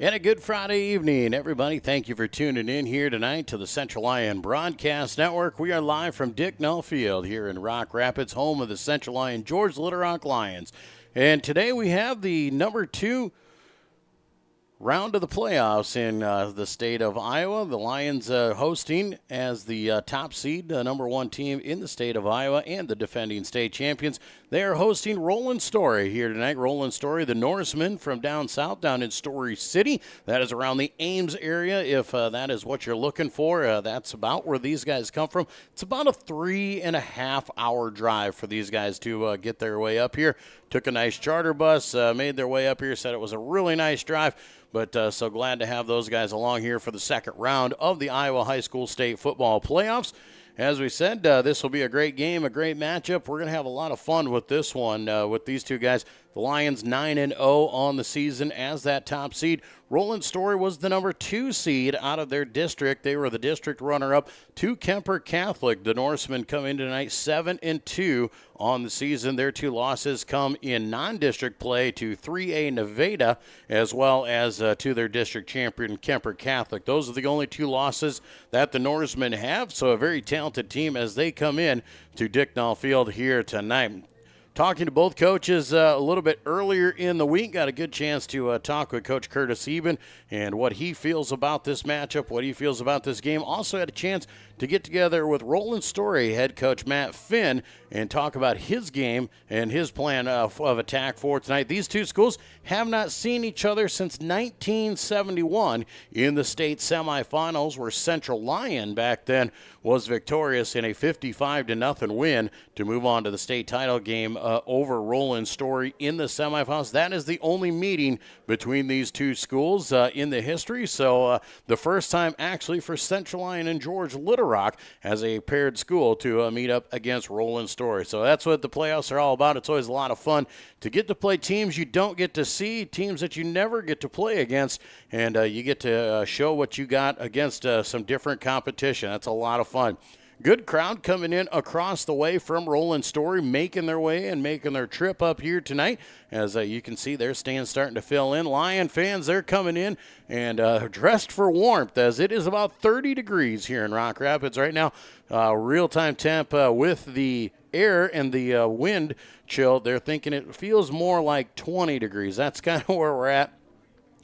And a good Friday evening, everybody. Thank you for tuning in here tonight to the Central Lyon Broadcast Network. We are live from Dicknell Field here in Rock Rapids, home of the Central Lyon George Little Rock Lions. And today we have the number 2 round of the playoffs in the state of Iowa. The Lions hosting as the top seed, the number 1 team in the state of Iowa and the defending state champions. They are hosting Roland-Story here tonight. Roland-Story, the Norsemen from down south, down in Story City. That is around the Ames area. If that is what you're looking for, that's about where these guys come from. It's about a 3.5-hour drive for these guys to get their way up here. Took a nice charter bus, made their way up here, said it was a really nice drive. But so glad to have those guys along here for the second round of the Iowa High School State Football Playoffs. As we said, this will be a great game, a great matchup. We're going to have a lot of fun with this one, with these two guys. The Lions 9-0 on the season as that top seed. Roland-Story was the number 2 seed out of their district. They were the district runner-up to Kemper Catholic. The Norsemen come in tonight 7-2 on the season. Their 2 losses come in non-district play to 3A Nevada as well as to their district champion Kemper Catholic. Those are the only 2 losses that the Norsemen have, so a very talented team as they come in to Dicknell Field here tonight. Talking to both coaches a little bit earlier in the week. Got a good chance to talk with Coach Curtis Eben and what he feels about this matchup, what he feels about this game. Also had a chance to get together with Roland-Story head coach Matt Finn and talk about his game and his plan of attack for tonight. These two schools have not seen each other since 1971 in the state semifinals, where Central Lyon back then was victorious in a 55-0 win to move on to the state title game over Roland-Story in the semifinals. That is the only meeting between these two schools in the history. So the first time actually for Central Lyon and George Little Rock as a paired school to meet up against Roland-Story. So that's what the playoffs are all about. It's always a lot of fun to get to play teams you don't get to see, teams that you never get to play against, and you get to show what you got against some different competition. That's a lot of fun. Good crowd coming in across the way from Roland-Story, making their way and making their trip up here tonight. As you can see, their stands starting to fill in. Lion fans, they're coming in and dressed for warmth, as it is about 30 degrees here in Rock Rapids right now. Real-time temp with the air and the wind chill. They're thinking it feels more like 20 degrees. That's kind of where we're at.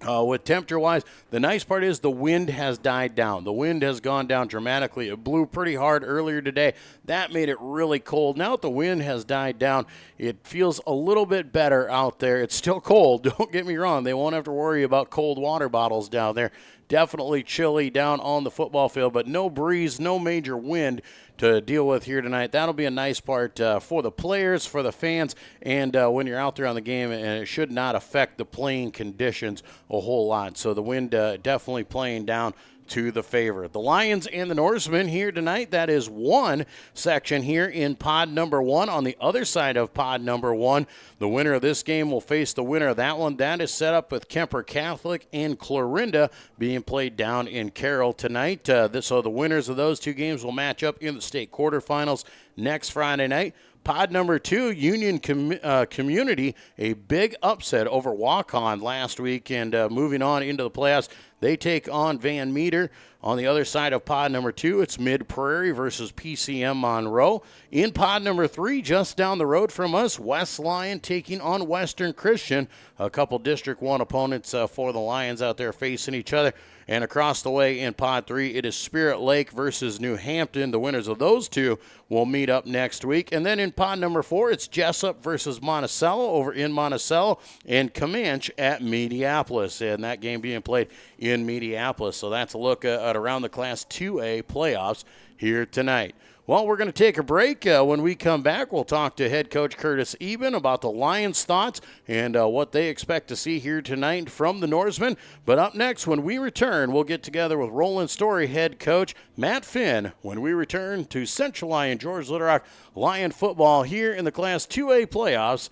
With temperature-wise, the nice part is the wind has died down. The wind has gone down dramatically. It blew pretty hard earlier today. That made it really cold. Now that the wind has died down, it feels a little bit better out there. It's still cold. Don't get me wrong. They won't have to worry about cold water bottles down there. Definitely chilly down on the football field, but no breeze, no major wind to deal with here tonight. That'll be a nice part for the players, for the fans, and when you're out there on the game, and it should not affect the playing conditions a whole lot. So the wind definitely playing down to the favor. The Lions and the Norsemen here tonight. That is one section here in pod number 1. On the other side of pod number 1, the winner of this game will face the winner of that one. That is set up with Kemper Catholic and Clarinda being played down in Carroll tonight. So the winners of those 2 games will match up in the state quarterfinals next Friday night. Pod number 2, Union Community, a big upset over Waukon last week, and moving on into the playoffs. They take on Van Meter. On the other side of pod number 2, it's Mid Prairie versus PCM Monroe. In pod number 3, just down the road from us, West Lyon taking on Western Christian. A couple District 1 opponents for the Lions out there facing each other. And across the way in pod 3, it is Spirit Lake versus New Hampton. The winners of those 2 will meet up next week. And then in pod number 4, it's Jessup versus Monticello over in Monticello, and Comanche at Mediapolis. And that game being played in Mediapolis. So that's a look at around the Class 2A playoffs here tonight. Well, we're going to take a break. When we come back, we'll talk to head coach Curtis Eben about the Lions' thoughts and what they expect to see here tonight from the Norsemen. But up next, when we return, we'll get together with Roland-Story head coach Matt Finn when we return to Central Lyon George Little Rock Lion football here in the Class 2A playoffs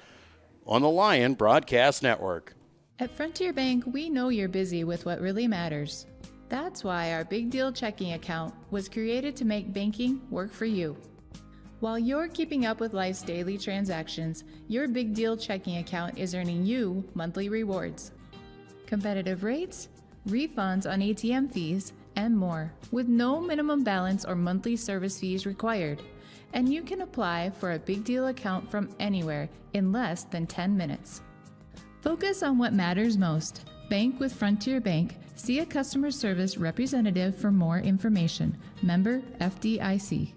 on the Lion Broadcast Network. At Frontier Bank, we know you're busy with what really matters. That's why our Big Deal checking account was created to make banking work for you. While you're keeping up with life's daily transactions, your Big Deal checking account is earning you monthly rewards. Competitive rates, refunds on ATM fees, and more, with no minimum balance or monthly service fees required. And you can apply for a Big Deal account from anywhere in less than 10 minutes. Focus on what matters most. Bank with Frontier Bank. See a customer service representative for more information. Member FDIC.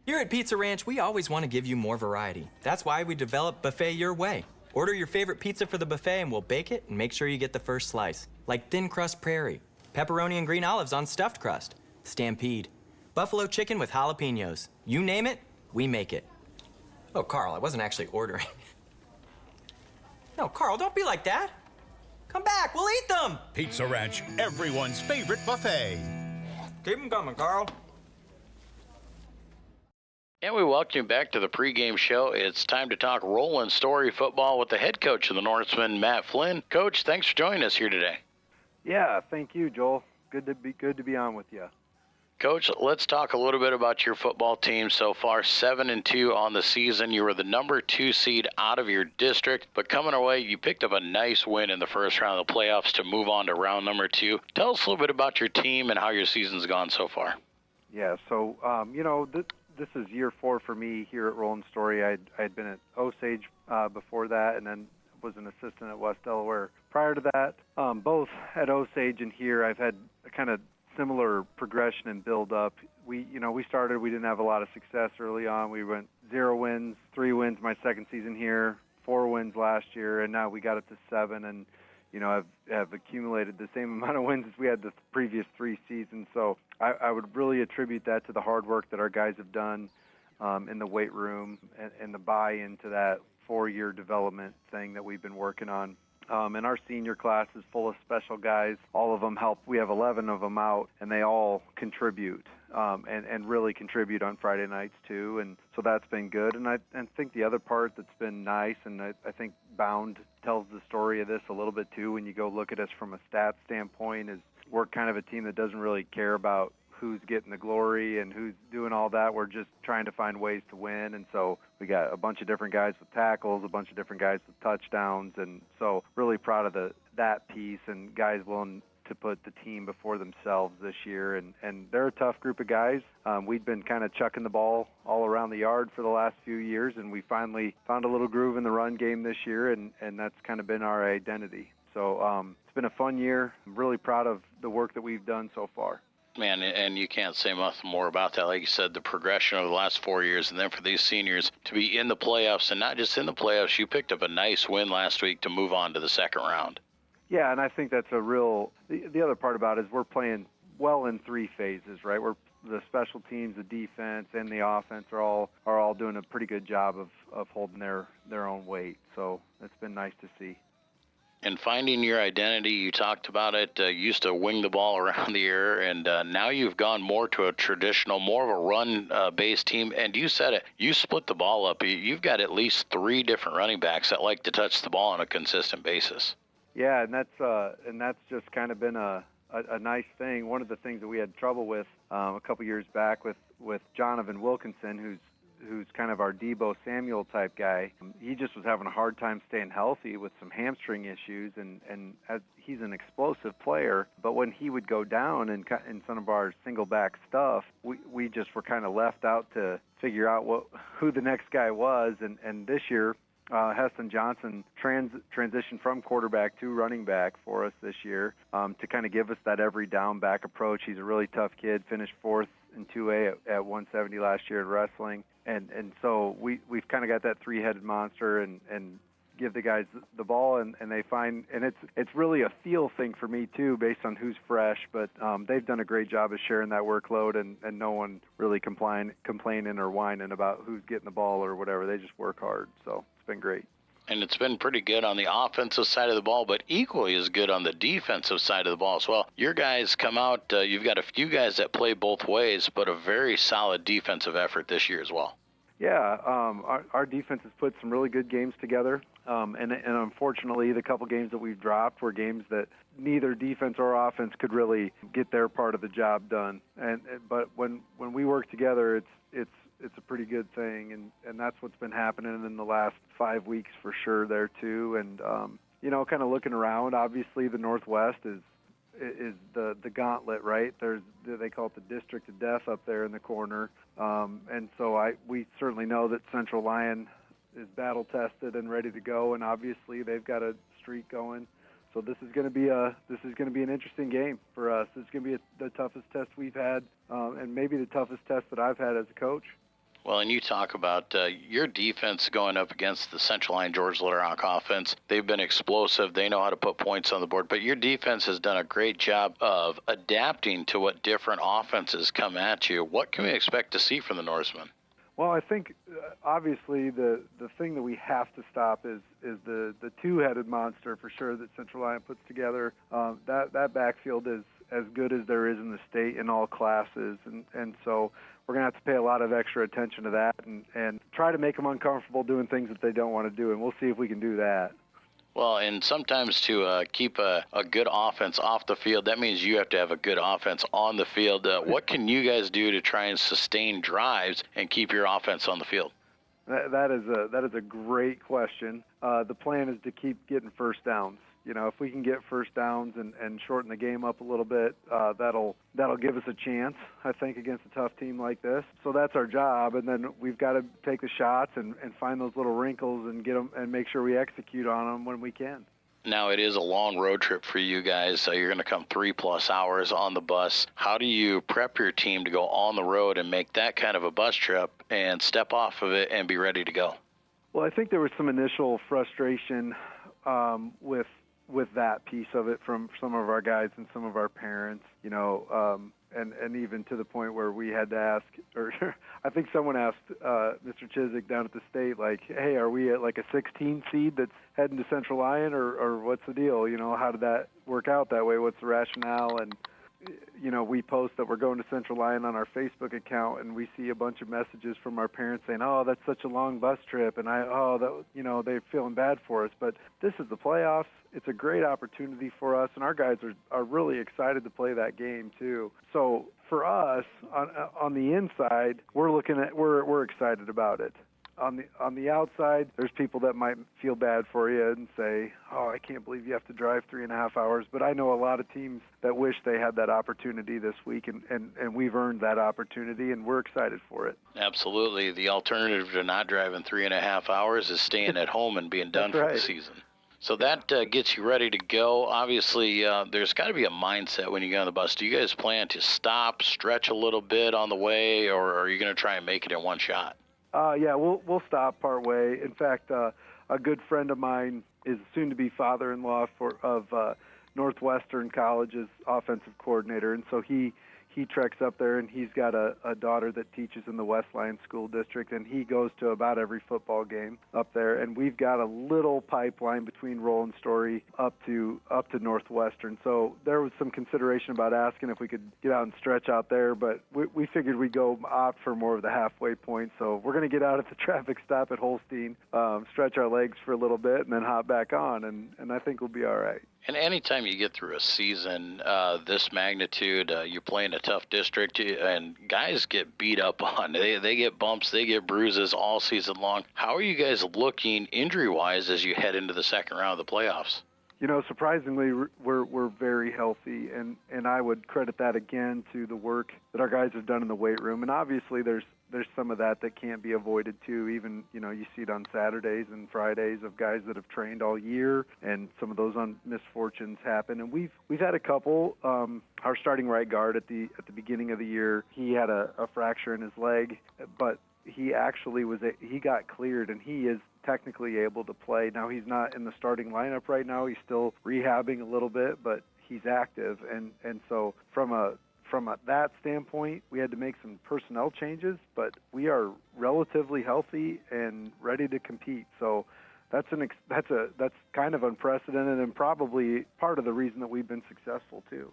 Here at Pizza Ranch, we always want to give you more variety. That's why we developed Buffet Your Way. Order your favorite pizza for the buffet and we'll bake it and make sure you get the first slice. Like thin crust prairie, pepperoni and green olives on stuffed crust, stampede, buffalo chicken with jalapenos. You name it, we make it. Oh, Carl, I wasn't actually ordering. No, Carl, don't be like that. Come back, we'll eat them. Pizza Ranch, everyone's favorite buffet. Keep them coming, Carl. And we welcome you back to the pregame show. It's time to talk Roland-Story football with the head coach of the Norsemen, Matt Flynn. Coach, thanks for joining us here today. Yeah, thank you, Joel. Good to be on with you. Coach, let's talk a little bit about your football team so far. 7-2 on the season. You were the number 2 seed out of your district, but coming away, you picked up a nice win in the first round of the playoffs to move on to round number 2. Tell us a little bit about your team and how your season's gone so far. Yeah, so this is year 4 for me here at Roland-Story. I'd been at Osage before that, and then was an assistant at West Delaware prior to that. Both at Osage and here, I've had a kind of similar progression and build up. We didn't have a lot of success early on. We went 0 wins, 3 wins my second season here, 4 wins last year, and now we got it to 7. And have accumulated the same amount of wins as we had the previous 3 seasons. So I would really attribute that to the hard work that our guys have done in the weight room and the buy-in to that 4-year development thing that we've been working on. And our senior class is full of special guys. All of them help. We have 11 of them out, and they all contribute and really contribute on Friday nights too. And so that's been good. And I think the other part that's been nice, and I think Bound tells the story of this a little bit too when you go look at us from a stats standpoint, is we're kind of a team that doesn't really care about who's getting the glory and who's doing all that. We're just trying to find ways to win. And so we got a bunch of different guys with tackles, a bunch of different guys with touchdowns. And so really proud of that piece and guys willing to put the team before themselves this year. And they're a tough group of guys. We'd been kind of chucking the ball all around the yard for the last few years, and we finally found a little groove in the run game this year, and that's kind of been our identity. So it's been a fun year. I'm really proud of the work that we've done so far. Man, and you can't say much more about that. Like you said, the progression over the last 4 years, and then for these seniors to be in the playoffs, and not just in the playoffs, you picked up a nice win last week to move on to the second round. Yeah, and I think that's a real – the other part about it is we're playing well in 3 phases, right? We're the special teams, the defense, and the offense are all doing a pretty good job of holding their own weight. So it's been nice to see. And finding your identity, you talked about it, used to wing the ball around the air, and now you've gone more to a traditional, more of a run-based team. And you said it, you split the ball up. You've got at least 3 different running backs that like to touch the ball on a consistent basis. Yeah, and that's just kind of been a nice thing. One of the things that we had trouble with a couple years back with Jonathan Wilkinson, who's kind of our Debo Samuel type guy. He just was having a hard time staying healthy with some hamstring issues, and he's an explosive player. But when he would go down in some of our single back stuff, we just were kind of left out to figure out who the next guy was. And this year, Heston Johnson transitioned from quarterback to running back for us this year to kind of give us that every down back approach. He's a really tough kid, finished 4th in 2A at 170 last year in wrestling. And so we've kind of got that 3-headed monster and give the guys the ball and they find, and it's really a feel thing for me too based on who's fresh, but they've done a great job of sharing that workload and no one really complaining or whining about who's getting the ball or whatever. They just work hard, so it's been great. And it's been pretty good on the offensive side of the ball, but equally as good on the defensive side of the ball as well. Your guys come out, you've got a few guys that play both ways, but a very solid defensive effort this year as well. Yeah, our defense has put some really good games together, and unfortunately the couple games that we've dropped were games that neither defense or offense could really get their part of the job done. But when we work together, it's a pretty good thing, and that's what's been happening in the last 5 weeks for sure there too. And kind of looking around, obviously the Northwest is the gauntlet, right? They call it the District of Death up there in the corner, and so we certainly know that Central Lyon is battle tested and ready to go, and obviously they've got a streak going. So this is going to be an interesting game for us. It's going to be the toughest test we've had, and maybe the toughest test that I've had as a coach. Well, and you talk about your defense going up against the Central Lyon George Little Rock offense. They've been explosive. They know how to put points on the board. But your defense has done a great job of adapting to what different offenses come at you. What can we expect to see from the Norsemen? Well, I think obviously the thing that we have to stop is the two-headed monster for sure that Central Lyon puts together. That backfield is as good as there is in the state in all classes, and so we're going to have to pay a lot of extra attention to that and try to make them uncomfortable doing things that they don't want to do, and we'll see if we can do that. Well, and sometimes to keep a good offense off the field, that means you have to have a good offense on the field. What can you guys do to try and sustain drives and keep your offense on the field? That is a great question. The plan is to keep getting first downs. If we can get first downs and shorten the game up a little bit, that'll give us a chance, I think, against a tough team like this. So that's our job, and then we've got to take the shots and find those little wrinkles and get them and make sure we execute on them when we can. Now, it is a long road trip for you guys. You're going to come 3+ hours on the bus. How do you prep your team to go on the road and make that kind of a bus trip and step off of it and be ready to go? Well, I think there was some initial frustration with that piece of it from some of our guys and some of our parents, and even to the point where we had to ask, or I think someone asked Mr. Chiswick down at the state, like, hey, are we at like a 16 seed that's heading to Central Lyon, or what's the deal? How did that work out that way? What's the rationale? And we post that we're going to Central Lyon on our Facebook account, and we see a bunch of messages from our parents saying, "Oh, that's such a long bus trip," and they're feeling bad for us. But this is the playoffs. It's a great opportunity for us, and our guys are really excited to play that game too. So for us, on the inside, we're excited about it. On the outside, there's people that might feel bad for you and say, "Oh, I can't believe you have to drive 3.5 hours." But I know a lot of teams that wish they had that opportunity this week, and we've earned that opportunity, and we're excited for it. Absolutely. The alternative to not driving 3.5 hours is staying at home and being done for the season. So that gets you ready to go. Obviously, there's got to be a mindset when you get on the bus. Do you guys plan to stop, stretch a little bit on the way, or are you going to try and make it in one shot? Yeah, we'll stop part way. In fact, a good friend of mine is soon-to-be father-in-law of Northwestern College's offensive coordinator, and so he treks up there, and he's got a daughter that teaches in the West Lyon School District, and he goes to about every football game up there. And we've got a little pipeline between Roland-Story up to Northwestern. So there was some consideration about asking if we could get out and stretch out there, but we figured we'd go opt for more of the halfway point. So we're going to get out at the traffic stop at Holstein, stretch our legs for a little bit, and then hop back on, and I think we'll be all right. And anytime you get through a season this magnitude, you're playing a tough district, and guys get beat up on. They get bumps, they get bruises all season long. How are you guys looking injury-wise as you head into the second round of the playoffs? Surprisingly, we're very healthy, and I would credit that again to the work that our guys have done in the weight room. And obviously, there's some of that can't be avoided too. Even you see it on Saturdays and Fridays of guys that have trained all year, and some of those misfortunes happen. And we've had a couple. Our starting right guard at the beginning of the year, he had a fracture in his leg, but he actually he got cleared, and he is technically able to play. Now, he's not in the starting lineup right now. He's still rehabbing a little bit, but he's active. And so from that standpoint, we had to make some personnel changes, but we are relatively healthy and ready to compete. So that's kind of unprecedented, and probably part of the reason that we've been successful too.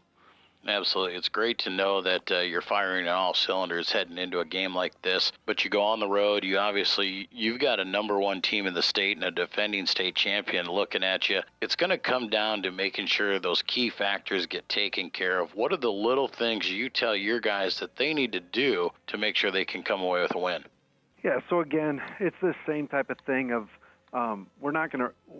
Absolutely. It's great to know that you're firing on all cylinders heading into a game like this. But you go on the road, you've got a number one team in the state and a defending state champion looking at you. It's going to come down to making sure those key factors get taken care of. What are the little things you tell your guys that they need to do to make sure they can come away with a win? Yeah, so again, it's the same type of thing of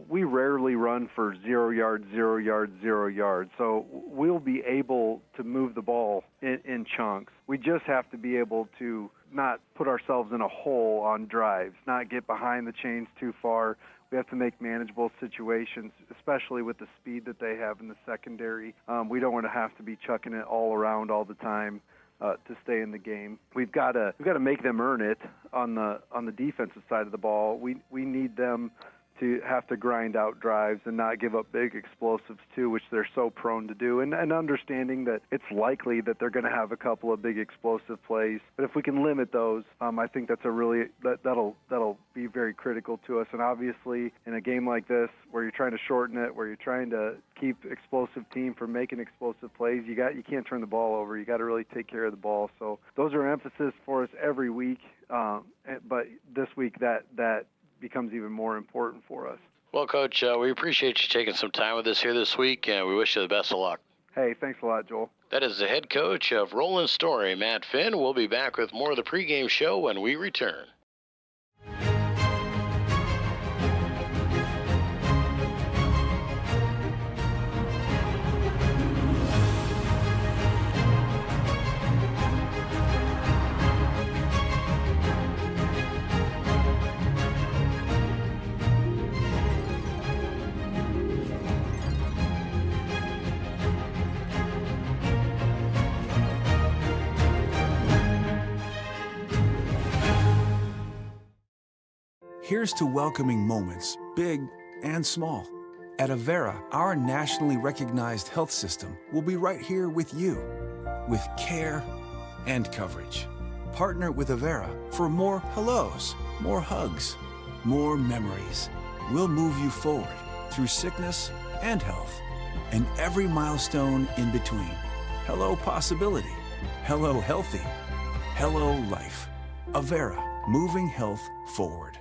we rarely run for 0 yards, 0 yards, 0 yards. So we'll be able to move the ball in chunks. We just have to be able to not put ourselves in a hole on drives, not get behind the chains too far. We have to make manageable situations, especially with the speed that they have in the secondary. We don't want to have to be chucking it all around all the time to stay in the game. We've got to make them earn it on the defensive side of the ball. We need them to have to grind out drives and not give up big explosives too, which they're so prone to do, and understanding that it's likely that they're going to have a couple of big explosive plays. But if we can limit those, I think that's that'll be very critical to us. And obviously, in a game like this, where you're trying to shorten it, where you're trying to keep explosive team from making explosive plays, you can't turn the ball over. You got to really take care of the ball. So those are emphasis for us every week. But this week that becomes even more important for us. Well, Coach, we appreciate you taking some time with us here this week, and we wish you the best of luck. Hey, thanks a lot, Joel. That is the head coach of Roland-Story, Matt Finn. We'll be back with more of the pregame show when we return. Here's to welcoming moments, big and small. At Avera, our nationally recognized health system will be right here with you, with care and coverage. Partner with Avera for more hellos, more hugs, more memories. We'll move you forward through sickness and health, and every milestone in between. Hello possibility. Hello healthy. Hello life. Avera, moving health forward.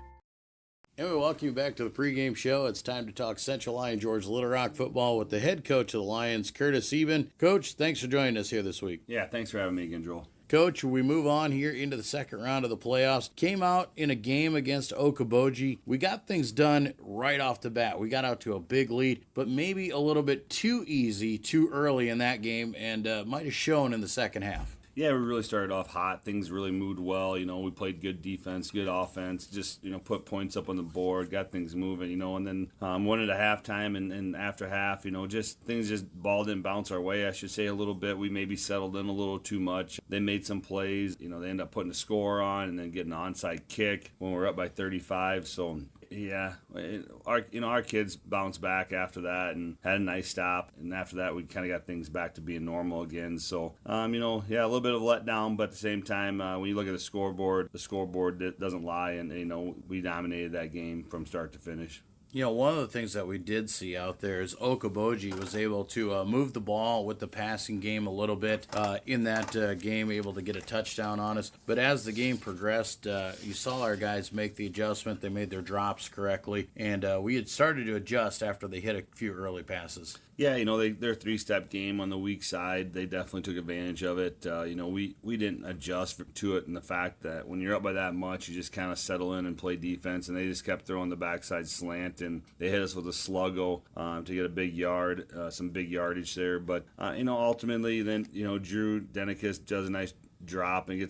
And we welcome you back to the pregame show. It's time to talk Central Lyon George Little Rock football with the head coach of the Lions, Curtis Eben. Coach, thanks for joining us here this week. Yeah, thanks for having me again, Joel. Coach, we move on here into the second round of the playoffs. Came out in a game against Okoboji. We got things done right off the bat. We got out to a big lead, but maybe a little bit too easy, too early in that game, and might have shown in the second half. Yeah, we really started off hot. Things really moved well. We played good defense, good offense, just, put points up on the board, got things moving, and then went into halftime and after half, ball didn't bounce our way, I should say, a little bit. We maybe settled in a little too much. They made some plays, they ended up putting a score on and then getting an onside kick when we were up by 35. So, yeah, our kids bounced back after that and had a nice stop. And after that, we kind of got things back to being normal again. So, a little bit of a letdown, but at the same time, when you look at the scoreboard doesn't lie. And, we dominated that game from start to finish. One of the things that we did see out there is Okoboji was able to move the ball with the passing game a little bit in that game, able to get a touchdown on us. But as the game progressed, you saw our guys make the adjustment. They made their drops correctly, and we had started to adjust after they hit a few early passes. Yeah, their three-step game on the weak side, they definitely took advantage of it. We didn't adjust to it in the fact that when you're up by that much, you just kind of settle in and play defense, and they just kept throwing the backside slant, and they hit us with a sluggo to get a big yard, some big yardage there. But, ultimately, then, Drew Denikis does a nice drop and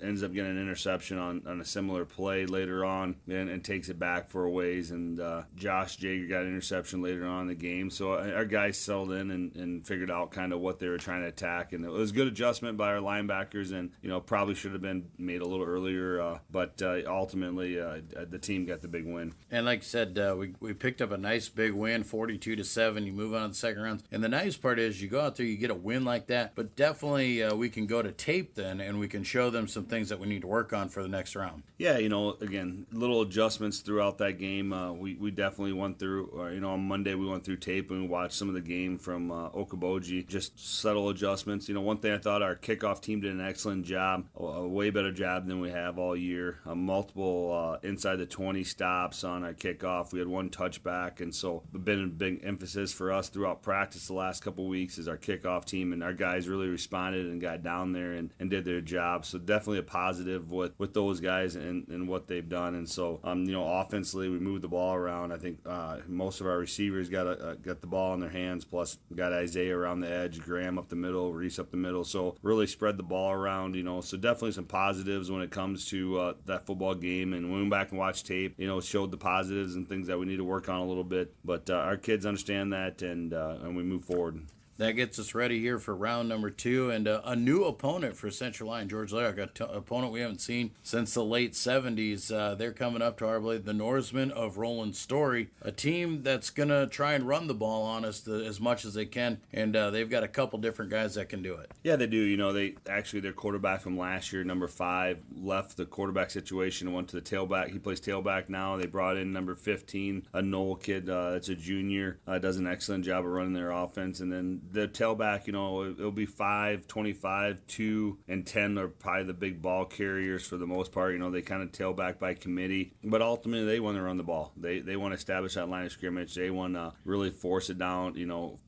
ends up getting an interception on a similar play later on and takes it back for a ways, and Josh Jager got an interception later on in the game. So our guys settled in and figured out kind of what they were trying to attack, and it was a good adjustment by our linebackers, and probably should have been made a little earlier, but ultimately the team got the big win. And like I said, we picked up a nice big win, 42-7. You move on to the second round, and the nice part is you go out there, you get a win like that, but definitely we can go to tape then and we can show them some things that we need to work on for the next round. Yeah, again, little adjustments throughout that game. We definitely went through, on Monday we went through tape and we watched some of the game from Okoboji, just subtle adjustments. One thing I thought our kickoff team did an excellent job, a way better job than we have all year. Multiple inside the 20 stops on our kickoff. We had one touchback, and so it's been a big emphasis for us throughout practice the last couple weeks is our kickoff team, and our guys really responded and got down there and did their job. So definitely a positive with those guys and what they've done. And so, offensively, we moved the ball around. I think most of our receivers got the ball in their hands, plus got Isaiah around the edge, Graham up the middle, Reese up the middle. So really spread the ball around, so definitely some positives when it comes to that football game. And when we went back and watched tape, showed the positives and things that we need to work on a little bit. But our kids understand that, and we move forward. That gets us ready here for round number 2 and a new opponent for Central Lyon. George Lake, an opponent we haven't seen since the late 70s. They're coming up to our blade, the Norsemen of Roland-Story, a team that's going to try and run the ball on us as much as they can, and they've got a couple different guys that can do it. Yeah, they do. Their quarterback from last year, number 5, left the quarterback situation and went to the tailback. He plays tailback now. They brought in number 15, a Knoll kid that's a junior, does an excellent job of running their offense, and then the tailback, it'll be 5, 25, 2, and 10 are probably the big ball carriers for the most part. They kind of tailback by committee, but ultimately they want to run the ball. They want to establish that line of scrimmage. They want to really force it down,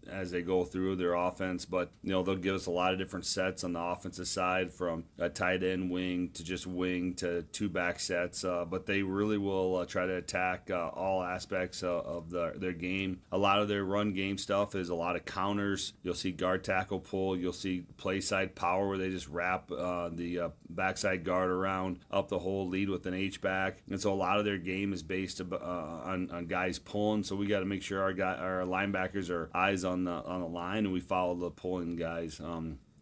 as they go through their offense. But they'll give us a lot of different sets on the offensive side, from a tight end wing to just wing to 2 back sets. But they really will try to attack all aspects of their game. A lot of their run game stuff is a lot of counters. You'll see guard tackle pull. You'll see play side power, where they just wrap the backside guard around up the whole, lead with an H-back. And so a lot of their game is based on guys pulling. So we got to make sure our linebackers are eyes on the line, and we follow the pulling guys.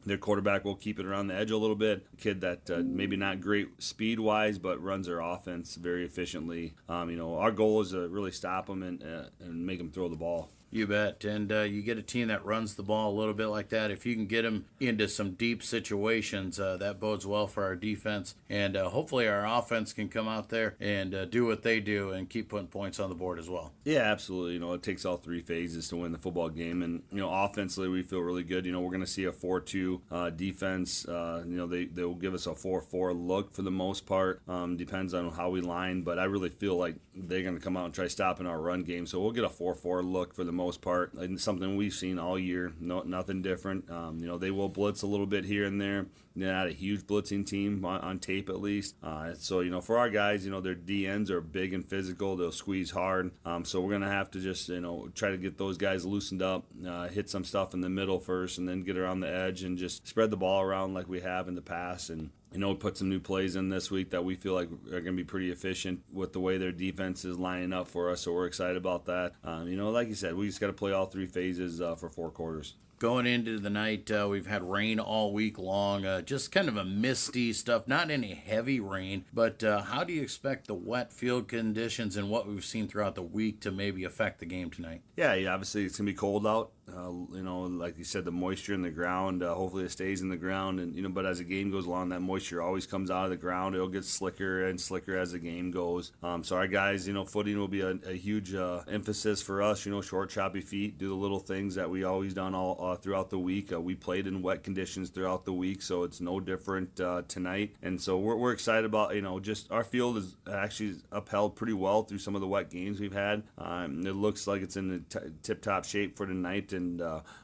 Their quarterback will keep it around the edge a little bit. A kid that maybe not great speed-wise, but runs their offense very efficiently. Our goal is to really stop them and make them throw the ball. You bet. And you get a team that runs the ball a little bit like that. If you can get them into some deep situations, that bodes well for our defense. And hopefully our offense can come out there and do what they do and keep putting points on the board as well. Yeah, absolutely. It takes all 3 phases to win the football game. And, offensively, we feel really good. We're going to see a 4-2 defense. They'll give us a 4-4 look for the most part. Depends on how we line. But I really feel like they're going to come out and try stopping our run game. So we'll get a 4-4 look for the most part. And something we've seen all year. Nothing different. They will blitz a little bit here and there. They're not a huge blitzing team on tape, at least. So, for our guys, their DNs are big and physical. They'll squeeze hard. So we're going to have to just, try to get those guys loosened up, hit some stuff in the middle first, and then get around the edge and just spread the ball around like we have in the past. And put some new plays in this week that we feel like are going to be pretty efficient with the way their defense is lining up for us. So we're excited about that. Like you said, we just got to play all 3 phases for 4 quarters. Going into the night, we've had rain all week long, just kind of a misty stuff, not any heavy rain, but how do you expect the wet field conditions and what we've seen throughout the week to maybe affect the game tonight? Yeah, obviously it's going to be cold out. Like you said, the moisture in the ground, hopefully it stays in the ground. And, but as the game goes along, that moisture always comes out of the ground. It'll get slicker and slicker as the game goes. So our guys, footing will be a huge emphasis for us, short, choppy feet, do the little things that we always done all throughout the week. We played in wet conditions throughout the week, so it's no different tonight. And so we're excited about, just our field is actually upheld pretty well through some of the wet games we've had. It looks like it's in the tip-top shape for tonight, and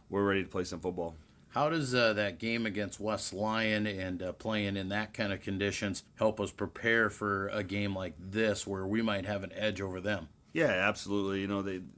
we're ready to play some football. How does that game against West Lyon and playing in that kind of conditions help us prepare for a game like this where we might have an edge over them? Yeah, absolutely.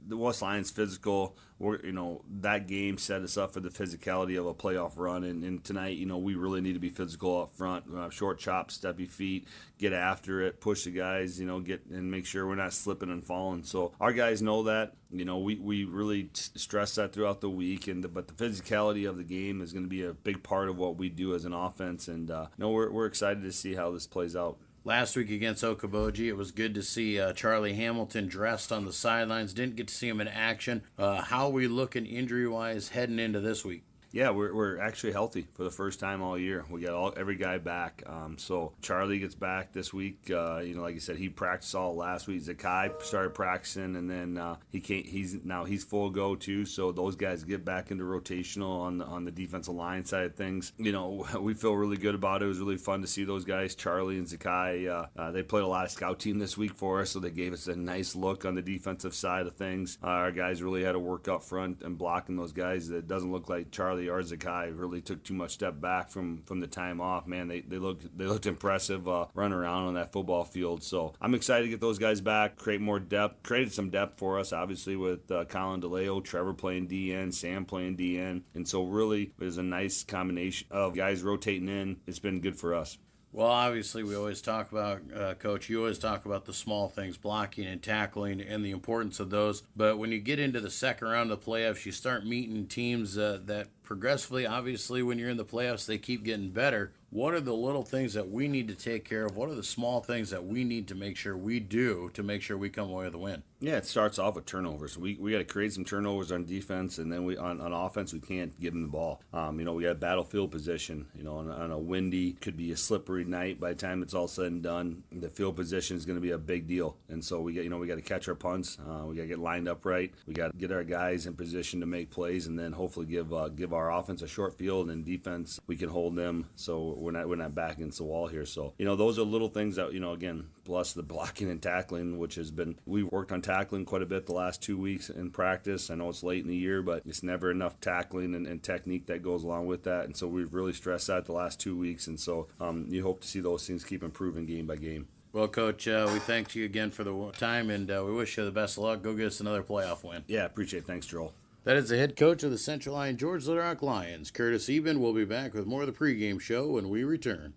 The West Lyon's physical. That game set us up for the physicality of a playoff run. And tonight, we really need to be physical up front. Short chops, steppy feet, get after it, push the guys, get and make sure we're not slipping and falling. So our guys know that. We really stress that throughout the week. But the physicality of the game is going to be a big part of what we do as an offense. And we're excited to see how this plays out. Last week against Okoboji, it was good to see Charlie Hamilton dressed on the sidelines. Didn't get to see him in action. How are we looking injury-wise heading into this week? Yeah, we're actually healthy for the first time all year. We got every guy back. So Charlie gets back this week. Like you said, he practiced all last week. Zakai started practicing, and then he's full go too. So those guys get back into rotational on the defensive line side of things. We feel really good about it. It was really fun to see those guys, Charlie and Zakai. They played a lot of scout team this week for us, so they gave us a nice look on the defensive side of things. Our guys really had to work up front and blocking those guys. It doesn't look like Charlie Riley or Zakai really took too much step back from the time off. Man, they looked impressive running around on that football field. So I'm excited to get those guys back, create more depth, created some depth for us, obviously, with Colin DeLeo, Trevor playing DN, Sam playing DN. And so really it was a nice combination of guys rotating in. It's been good for us. Well, obviously, we always talk about, Coach, you always talk about the small things, blocking and tackling, and the importance of those. But when you get into the second round of the playoffs, you start meeting teams that progressively, obviously, when you're in the playoffs, they keep getting better. What are the little things that we need to take care of? What are the small things that we need to make sure we do to make sure we come away with a win? Yeah, it starts off with turnovers. We got to create some turnovers on defense, and then on offense we can't give them the ball. We got battlefield position. On a windy, could be a slippery night. By the time it's all said and done, the field position is going to be a big deal. And so we got to catch our punts. We got to get lined up right. We got to get our guys in position to make plays, and then hopefully give our offense a short field, and defense we can hold them. So we're not back against the wall here. So those are little things that again, plus the blocking and tackling, which has been, we've worked on tackling quite a bit the last 2 weeks in practice. I know it's late in the year, but it's never enough tackling and technique that goes along with that. And so we've really stressed that the last 2 weeks. And so you hope to see those things keep improving game by game. Well, Coach, we thank you again for the time, and we wish you the best of luck. Go get us another playoff win. Yeah, appreciate it. Thanks, Joel. That is the head coach of the Central Lyon George Little Rock Lions, Curtis Eben. Will be back with more of the pregame show when we return.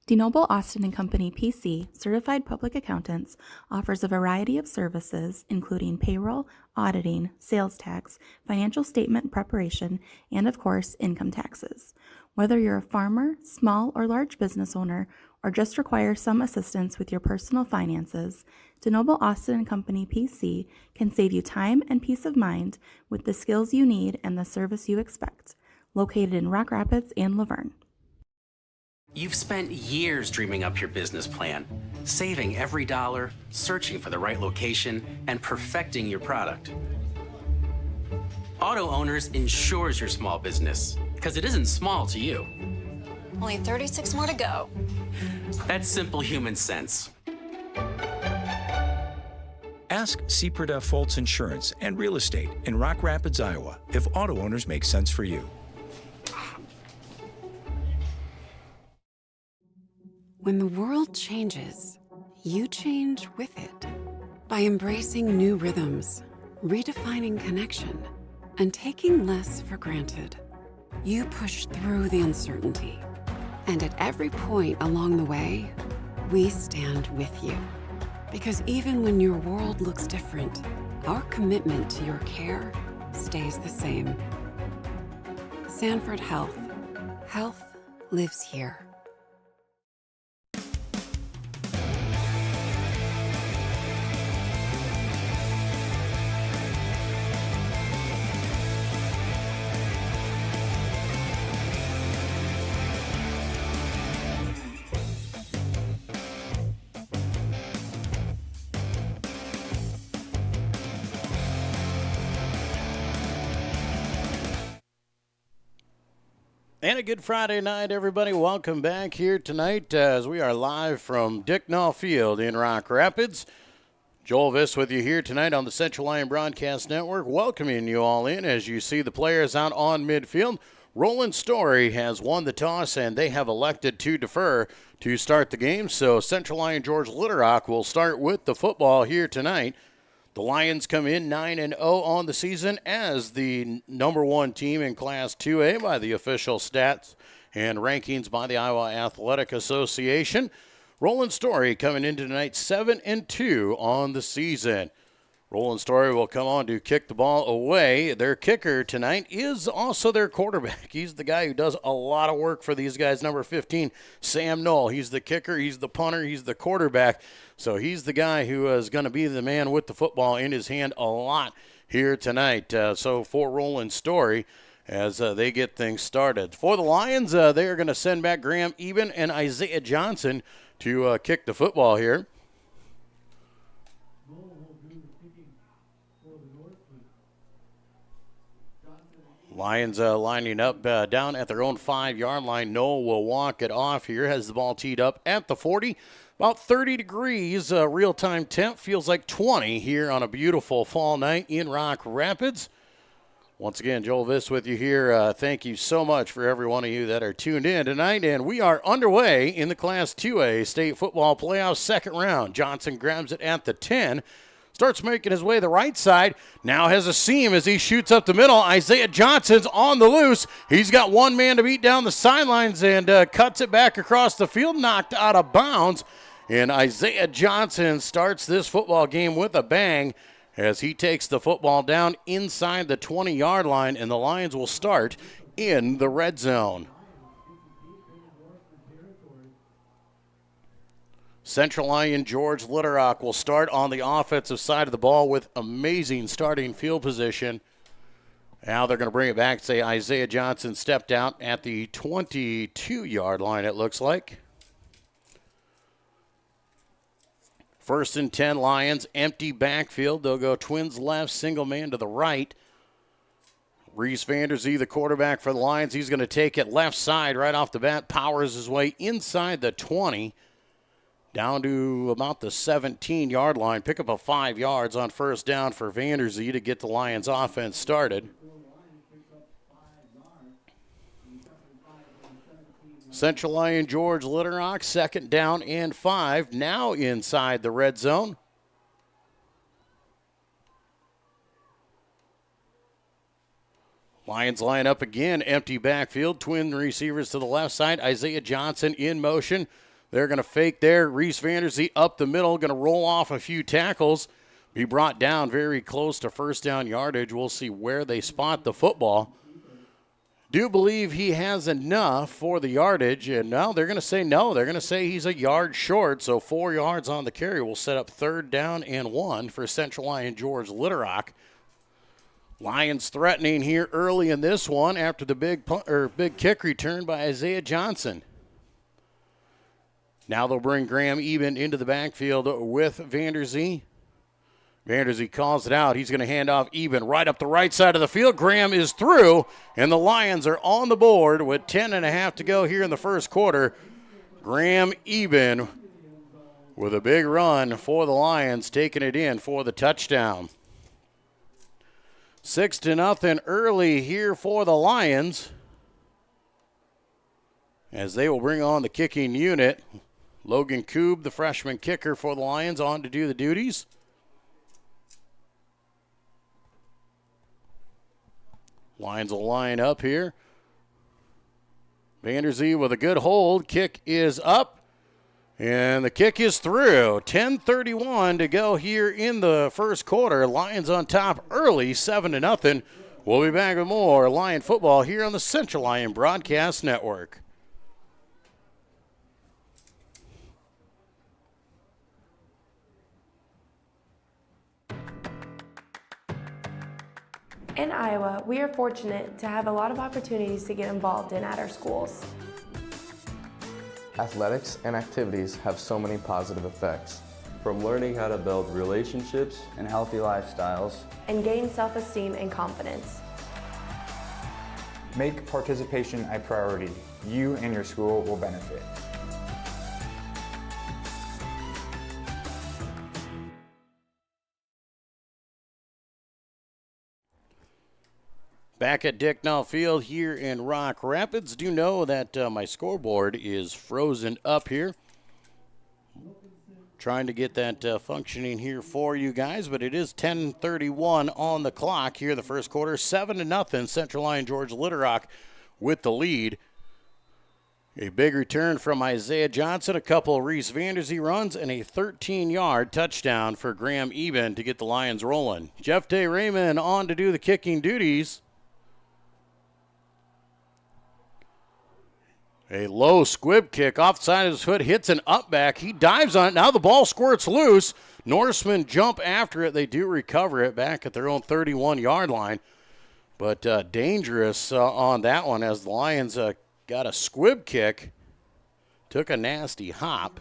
DeNoble Austin & Company PC, certified public accountants, offers a variety of services including payroll, auditing, sales tax, financial statement preparation, and of course, income taxes. Whether you're a farmer, small or large business owner, or just require some assistance with your personal finances, DeNoble Austin & Company PC can save you time and peace of mind with the skills you need and the service you expect. Located in Rock Rapids and Laverne. You've spent years dreaming up your business plan, saving every dollar, searching for the right location, and perfecting your product. Auto Owners insures your small business, because it isn't small to you. Only 36 more to go. That's simple human sense. Ask Seaperda Foltz Insurance and Real Estate in Rock Rapids, Iowa, if Auto Owners make sense for you. When the world changes, you change with it. By embracing new rhythms, redefining connection, and taking less for granted, you push through the uncertainty. And at every point along the way, we stand with you. Because even when your world looks different, our commitment to your care stays the same. Sanford Health. Health lives here. And a good Friday night, everybody. Welcome back here tonight as we are live from Dicknall Field in Rock Rapids. Joel Viss with you here tonight on the Central Lyon Broadcast Network, welcoming you all in as you see the players out on midfield. Roland-Story has won the toss, and they have elected to defer to start the game. So Central Lyon George Little Rock will start with the football here tonight. The Lions come in 9-0 on the season as the number one team in Class 2A by the official stats and rankings by the Iowa Athletic Association. Roland-Story coming into tonight 7-2 on the season. Roland-Story will come on to kick the ball away. Their kicker tonight is also their quarterback. He's the guy who does a lot of work for these guys. Number 15, Sam Knoll. He's the kicker, he's the punter, he's the quarterback. So he's the guy who is going to be the man with the football in his hand a lot here tonight. So for Roland-Story, as they get things started. For the Lions, they are going to send back Graham Eben and Isaiah Johnson to kick the football here. Lions lining up down at their own 5-yard line. Noel will walk it off here. Has the ball teed up at the 40. About 30 degrees, real-time temp. Feels like 20 here on a beautiful fall night in Rock Rapids. Once again, Joel Viss with you here. Thank you so much for every one of you that are tuned in tonight. And we are underway in the Class 2A State Football Playoffs second round. Johnson grabs it at the 10. Starts making his way the right side. Now has a seam as he shoots up the middle. Isaiah Johnson's on the loose. He's got one man to beat down the sidelines and cuts it back across the field, knocked out of bounds. And Isaiah Johnson starts this football game with a bang as he takes the football down inside the 20-yard line, and the Lions will start in the red zone. Central Lyon George Litterock will start on the offensive side of the ball with amazing starting field position. Now they're going to bring it back. Say Isaiah Johnson stepped out at the 22-yard line, it looks like. First and 10, Lions, empty backfield. They'll go twins left, single man to the right. Reese Vanderzee, the quarterback for the Lions, he's going to take it left side right off the bat, powers his way inside the 20, down to about the 17-yard line. Pick up a 5 yards on first down for Vanderzee to get the Lions offense started. Central Lyon George Litterock, second down and 5, now inside the red zone. Lions line up again, empty backfield, twin receivers to the left side. Isaiah Johnson in motion. They're going to fake there. Reese Vanderzee up the middle, going to roll off a few tackles. Be brought down very close to first down yardage. We'll see where they spot the football. Do believe he has enough for the yardage, and now they're going to say no. They're going to say he's a yard short, so 4 yards on the carry will set up third down and 1 for Central Lyon George Litterock. Lions threatening here early in this one after the big kick return by Isaiah Johnson. Now they'll bring Graham Eben into the backfield with Vanderzee. Vanderzee calls it out. He's going to hand off Eben right up the right side of the field. Graham is through, and the Lions are on the board with 10.5 to go here in the first quarter. Graham Eben with a big run for the Lions, taking it in for the touchdown. 6-0 early here for the Lions as they will bring on the kicking unit. Logan Koob, the freshman kicker for the Lions, on to do the duties. Lions will line up here. Vanderzee with a good hold. Kick is up. And the kick is through. 10:31 to go here in the first quarter. Lions on top early, 7-0. We'll be back with more Lion football here on the Central Lyon Broadcast Network. In Iowa, we are fortunate to have a lot of opportunities to get involved in at our schools. Athletics and activities have so many positive effects. From learning how to build relationships and healthy lifestyles, and gain self-esteem and confidence. Make participation a priority. You and your school will benefit. Back at Dicknall Field here in Rock Rapids. Do know that my scoreboard is frozen up here. Trying to get that functioning here for you guys, but it is 10:31 on the clock here the first quarter. 7-0 Central Lyon George Litterock with the lead. A big return from Isaiah Johnson, a couple of Reese Vanderzee runs, and a 13-yard touchdown for Graham Eben to get the Lions rolling. Jeff Day Raymond on to do the kicking duties. A low squib kick off the side of his foot, hits an up back. He dives on it. Now the ball squirts loose. Norsemen jump after it. They do recover it back at their own 31-yard line. But dangerous on that one as the Lions got a squib kick. Took a nasty hop.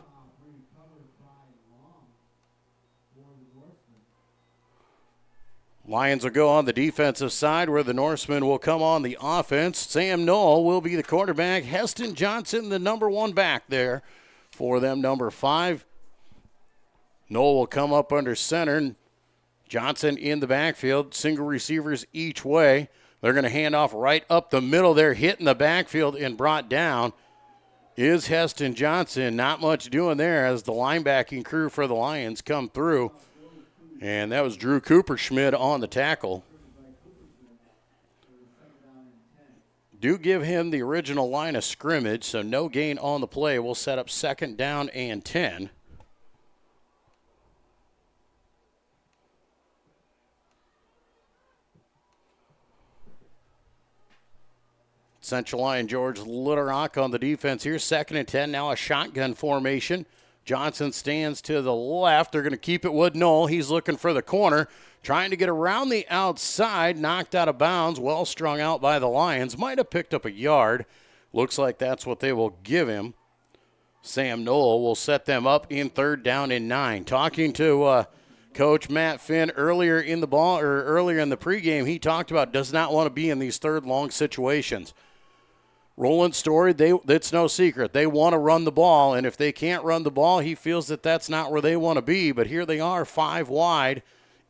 Lions will go on the defensive side where the Norsemen will come on the offense. Sam Knoll will be the quarterback. Heston Johnson, the number 1 back there for them, number 5. Knoll will come up under center. Johnson in the backfield, single receivers each way. They're going to hand off right up the middle there, hitting the backfield and brought down is Heston Johnson. Not much doing there as the linebacking crew for the Lions come through. And that was Drew Cooperschmidt on the tackle. Do give him the original line of scrimmage, so no gain on the play. We'll set up 2nd down and 10. Central Lyon George Little Rock on the defense here. 2nd and 10, now a shotgun formation. Johnson stands to the left. They're going to keep it with Knoll. He's looking for the corner, trying to get around the outside, knocked out of bounds, well strung out by the Lions. Might have picked up a yard. Looks like that's what they will give him. Sam Knoll will set them up in 3rd down and 9. Talking to Coach Matt Finn earlier in the pregame, he talked about does not want to be in these 3rd long situations. Roland-Story, it's no secret. They want to run the ball, and if they can't run the ball, he feels that that's not where they want to be. But here they are, 5 wide,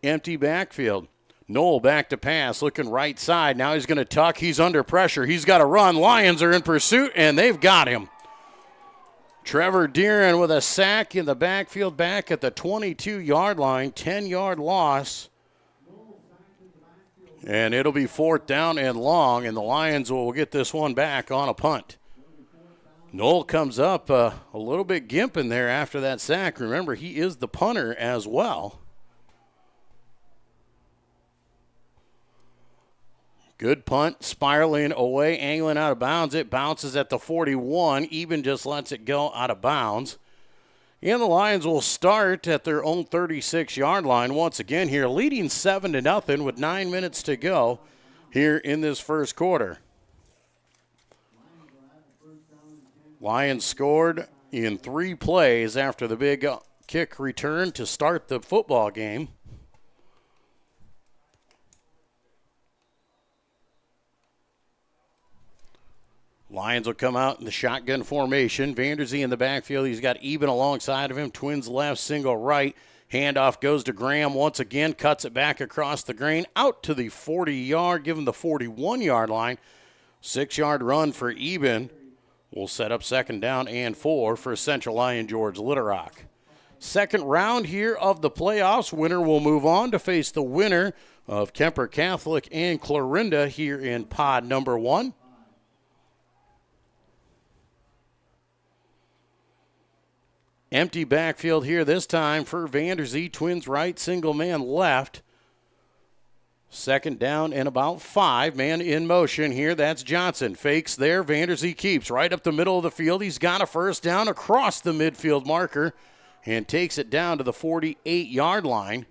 empty backfield. Knoll back to pass, looking right side. Now he's going to tuck. He's under pressure. He's got to run. Lions are in pursuit, and they've got him. Trevor Deeren with a sack in the backfield back at the 22-yard line, 10-yard loss. And it'll be 4th down and long, and the Lions will get this one back on a punt. Knoll comes up a little bit gimping there after that sack. Remember, he is the punter as well. Good punt, spiraling away, angling out of bounds. It bounces at the 41. Eben just lets it go out of bounds. And the Lions will start at their own 36-yard line once again here, leading 7-0 with 9 minutes to go here in this first quarter. Lions scored in 3 plays after the big kick return to start the football game. Lions will come out in the shotgun formation. Vanderzee in the backfield. He's got Eben alongside of him. Twins left, single right. Handoff goes to Graham once again. Cuts it back across the grain. Out to the 40-yard, give him the 41-yard line. 6-yard run for Eben. We'll set up 2nd down and 4 for Central Lyon George Little Rock. Second round here of the playoffs. Winner will move on to face the winner of Kemper Catholic and Clarinda here in pod number 1. Empty backfield here this time for Vanderzee. Twins right, single man left. 2nd down and about 5. Man in motion here. That's Johnson. Fakes there. Vanderzee keeps right up the middle of the field. He's got a 1st down across the midfield marker and takes it down to the 48-yard line.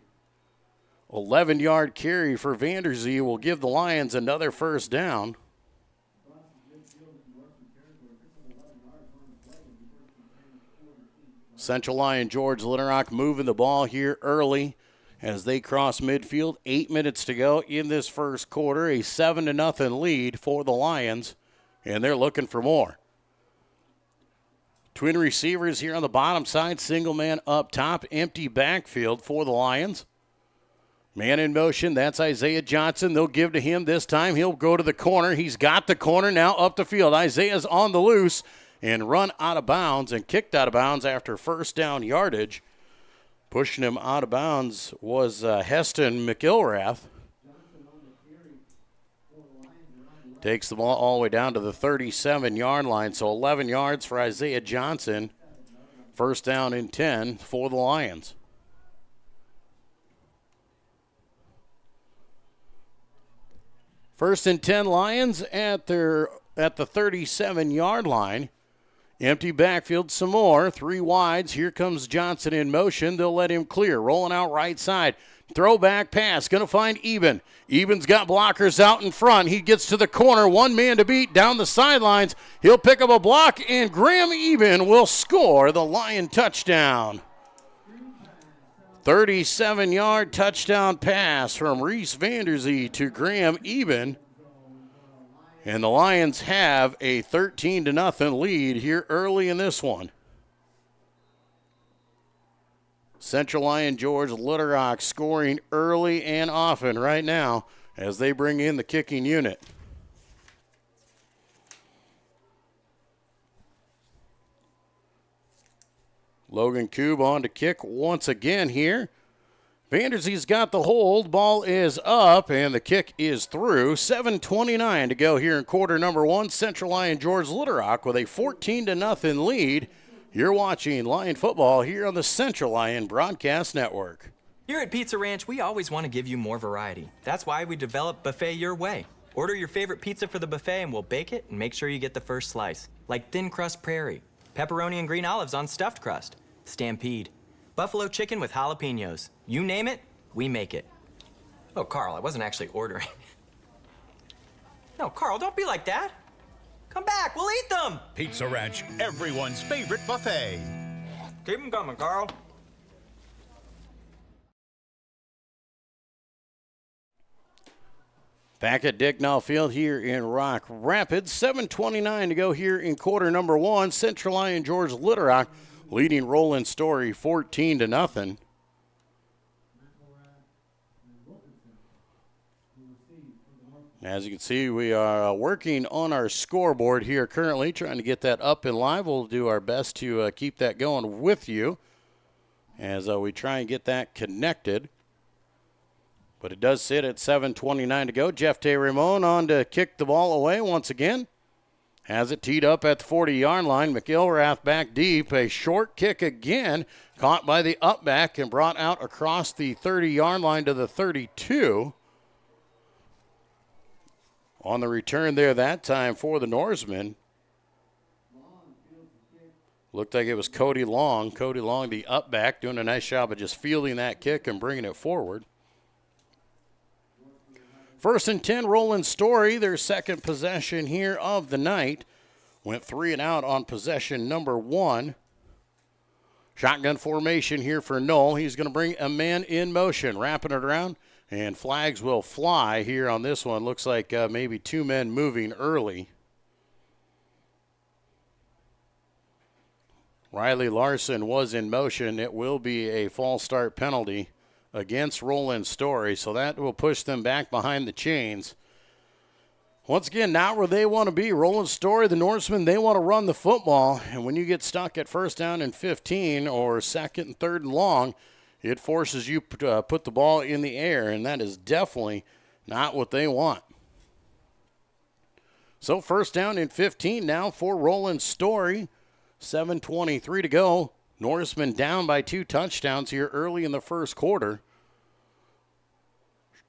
11-yard carry for Vanderzee will give the Lions another 1st down. Central Lyon George Little Rock moving the ball here early as they cross midfield. 8 minutes to go in this first quarter. A 7-0 lead for the Lions, and they're looking for more. Twin receivers here on the bottom side. Single man up top. Empty backfield for the Lions. Man in motion. That's Isaiah Johnson. They'll give to him this time. He'll go to the corner. He's got the corner now up the field. Isaiah's on the loose and run out of bounds and kicked out of bounds after 1st down yardage. Pushing him out of bounds was Heston McIlrath. Takes the ball all the way down to the 37-yard line, so 11 yards for Isaiah Johnson. 1st down and 10 for the Lions. First and 10 Lions at the 37-yard line. Empty backfield some more. 3 wides. Here comes Johnson in motion. They'll let him clear. Rolling out right side. Throwback pass. Going to find Eben. Eben's got blockers out in front. He gets to the corner. 1 man to beat down the sidelines. He'll pick up a block, and Graham Eben will score the Lion touchdown. 37-yard touchdown pass from Reese Vanderzee to Graham Eben. And the Lions have a 13-0 lead here early in this one. Central Lyon George Little Rock scoring early and often right now as they bring in the kicking unit. Logan Koob on to kick once again here. Vanderzee's got the hold. Ball is up, and the kick is through. 7:29 to go here in quarter number one. Central Lyon George Little Rock with a 14-0 lead. You're watching Lion football here on the Central Lyon Broadcast Network. Here at Pizza Ranch, we always want to give you more variety. That's why we developed Buffet Your Way. Order your favorite pizza for the buffet and we'll bake it and make sure you get the first slice. Like thin crust prairie, pepperoni and green olives on stuffed crust, stampede, buffalo chicken with jalapenos. You name it, we make it. Oh, Carl, I wasn't actually ordering. No, Carl, don't be like that. Come back, we'll eat them. Pizza Ranch, everyone's favorite buffet. Keep them coming, Carl. Back at Dicknall Field here in Rock Rapids. 7:29 to go here in quarter number one. Central Lyon George Little Rock leading Roland-Story 14-0. As you can see, we are working on our scoreboard here currently, trying to get that up and live. We'll do our best to keep that going with you as we try and get that connected. But it does sit at 7:29 to go. Jeff Ramon on to kick the ball away once again. Has it teed up at the 40-yard line. McIlrath back deep. A short kick again. Caught by the upback and brought out across the 30-yard line to the 32. On the return there that time for the Norsemen. Looked like it was Cody Long. Cody Long, the upback, doing a nice job of just fielding that kick and bringing it forward. 1st and 10, Roland-Story, their second possession here of the night. Went 3 and out on possession number 1. Shotgun formation here for Knoll. He's going to bring a man in motion, wrapping it around, and flags will fly here on this one. Looks like maybe 2 men moving early. Riley Larson was in motion. It will be a false start penalty against Roland-Story, so that will push them back behind the chains. Once again, not where they want to be. Roland-Story, the Norsemen, they want to run the football, and when you get stuck at 1st down and 15 or 2nd and 3rd and long, it forces you to put the ball in the air, and that is definitely not what they want. So 1st down and 15 now for Roland-Story. 7:23 to go. Norsemen down by 2 touchdowns here early in the first quarter.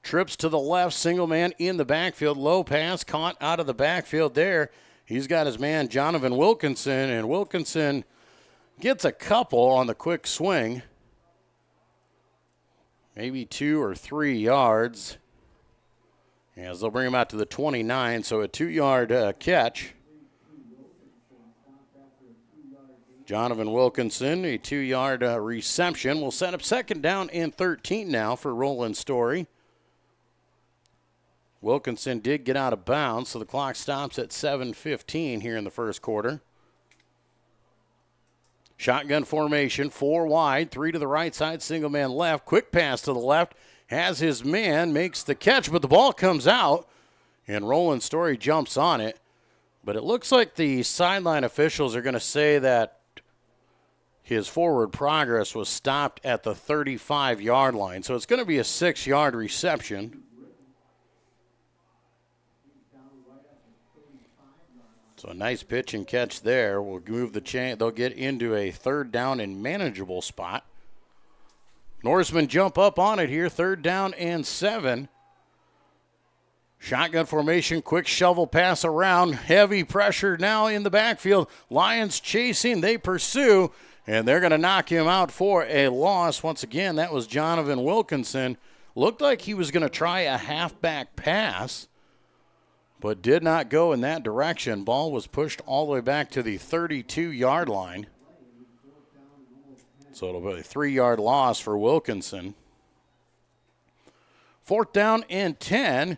Trips to the left, single man in the backfield. Low pass caught out of the backfield there. He's got his man, Jonathan Wilkinson, and Wilkinson gets a couple on the quick swing. Maybe 2 or 3 yards. As they'll bring him out to the 29, so a 2-yard catch. Jonathan Wilkinson, a 2-yard reception. Will set up 2nd down and 13 now for Roland-Story. Wilkinson did get out of bounds, so the clock stops at 7:15 here in the first quarter. Shotgun formation, 4 wide, 3 to the right side, single man left. Quick pass to the left, has his man, makes the catch, but the ball comes out, and Roland-Story jumps on it. But it looks like the sideline officials are going to say that his forward progress was stopped at the 35-yard line. So it's going to be a 6-yard reception. So a nice pitch and catch there. Will move the chain. They'll get into a 3rd down and manageable spot. Norsemen jump up on it here. 3rd down and 7. Shotgun formation, quick shovel pass around. Heavy pressure now in the backfield. Lions chasing. They pursue. And they're going to knock him out for a loss. Once again, that was Jonathan Wilkinson. Looked like he was going to try a halfback pass, but did not go in that direction. Ball was pushed all the way back to the 32-yard line. So it'll be a 3-yard loss for Wilkinson. 4th down and 10.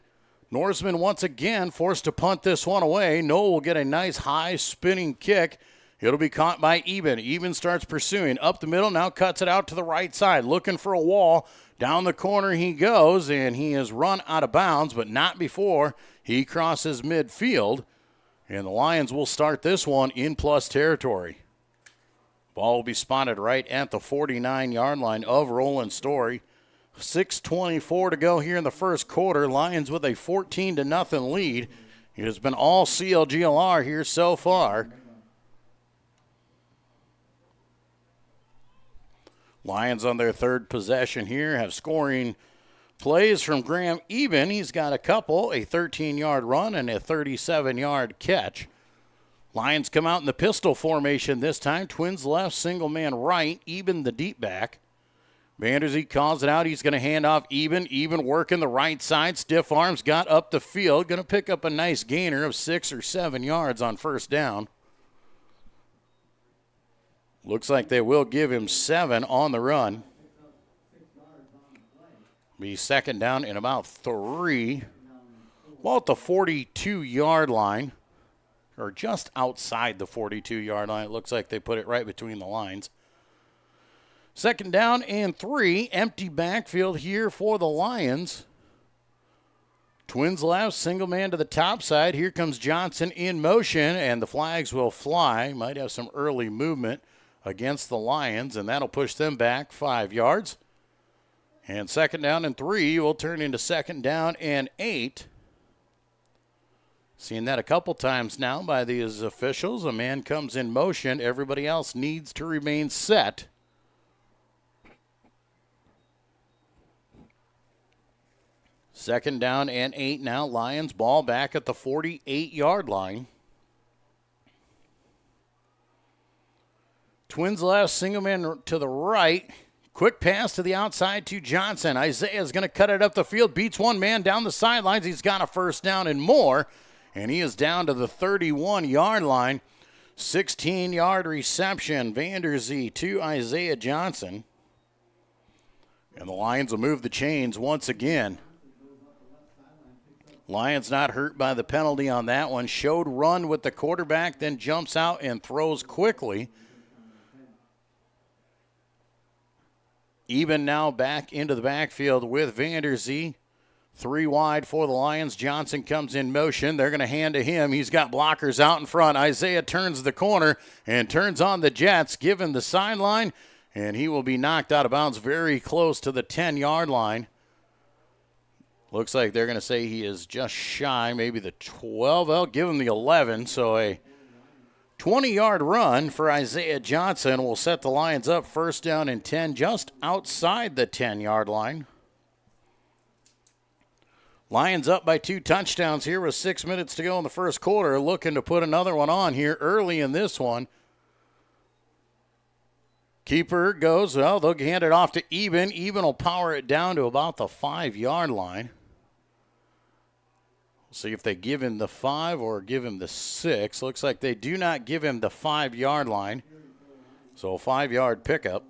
Norsemen once again forced to punt this one away. Noel will get a nice high spinning kick. It'll be caught by Eben. Eben starts pursuing up the middle, now cuts it out to the right side, looking for a wall. Down the corner he goes, and he is run out of bounds, but not before he crosses midfield. And the Lions will start this one in plus territory. Ball will be spotted right at the 49-yard line of Roland-Story. 6:24 to go here in the first quarter. Lions with a 14-0 lead. It has been all CLGLR here so far. Lions on their third possession here have scoring plays from Graham Eben. He's got a couple, a 13-yard run and a 37-yard catch. Lions come out in the pistol formation this time. Twins left, single man right, Eben the deep back. Vanderzee calls it out. He's going to hand off Eben. Eben working the right side. Stiff arms, got up the field. Going to pick up a nice gainer of 6 or 7 yards on first down. Looks like they will give him 7 on the run. Be second down in about 3. Well, at the 42-yard line, or just outside the 42-yard line. It looks like they put it right between the lines. Second down and 3. Empty backfield here for the Lions. Twins left, single man to the top side. Here comes Johnson in motion, and the flags will fly. Might have some early movement against the Lions, and that'll push them back 5 yards. And second down and 3 will turn into second down and 8. Seen that a couple times now by these officials. A man comes in motion. Everybody else needs to remain set. Second down and 8 now. Lions ball back at the 48-yard line. Twins left, single man to the right. Quick pass to the outside to Johnson. Isaiah's going to cut it up the field. Beats one man down the sidelines. He's got a first down and more. And he is down to the 31-yard line. 16-yard reception. Vanderzee to Isaiah Johnson. And the Lions will move the chains once again. Lions not hurt by the penalty on that one. Showed run with the quarterback, then jumps out and throws quickly. Eben now back into the backfield with Vanderzee. 3 wide for the Lions. Johnson comes in motion. They're going to hand to him. He's got blockers out in front. Isaiah turns the corner and turns on the Jets, given the sideline, and he will be knocked out of bounds very close to the 10-yard line. Looks like they're going to say he is just shy, maybe the 12. They'll give him the 11, so a 20-yard run for Isaiah Johnson will set the Lions up first down and 10 just outside the 10-yard line. Lions up by 2 touchdowns here with 6 minutes to go in the first quarter, looking to put another one on here early in this one. Keeper goes, well, they'll hand it off to Eben. Eben will power it down to about the 5-yard line. We'll see if they give him the 5 or give him the 6. Looks like they do not give him the 5-yard line. So a 5-yard pickup.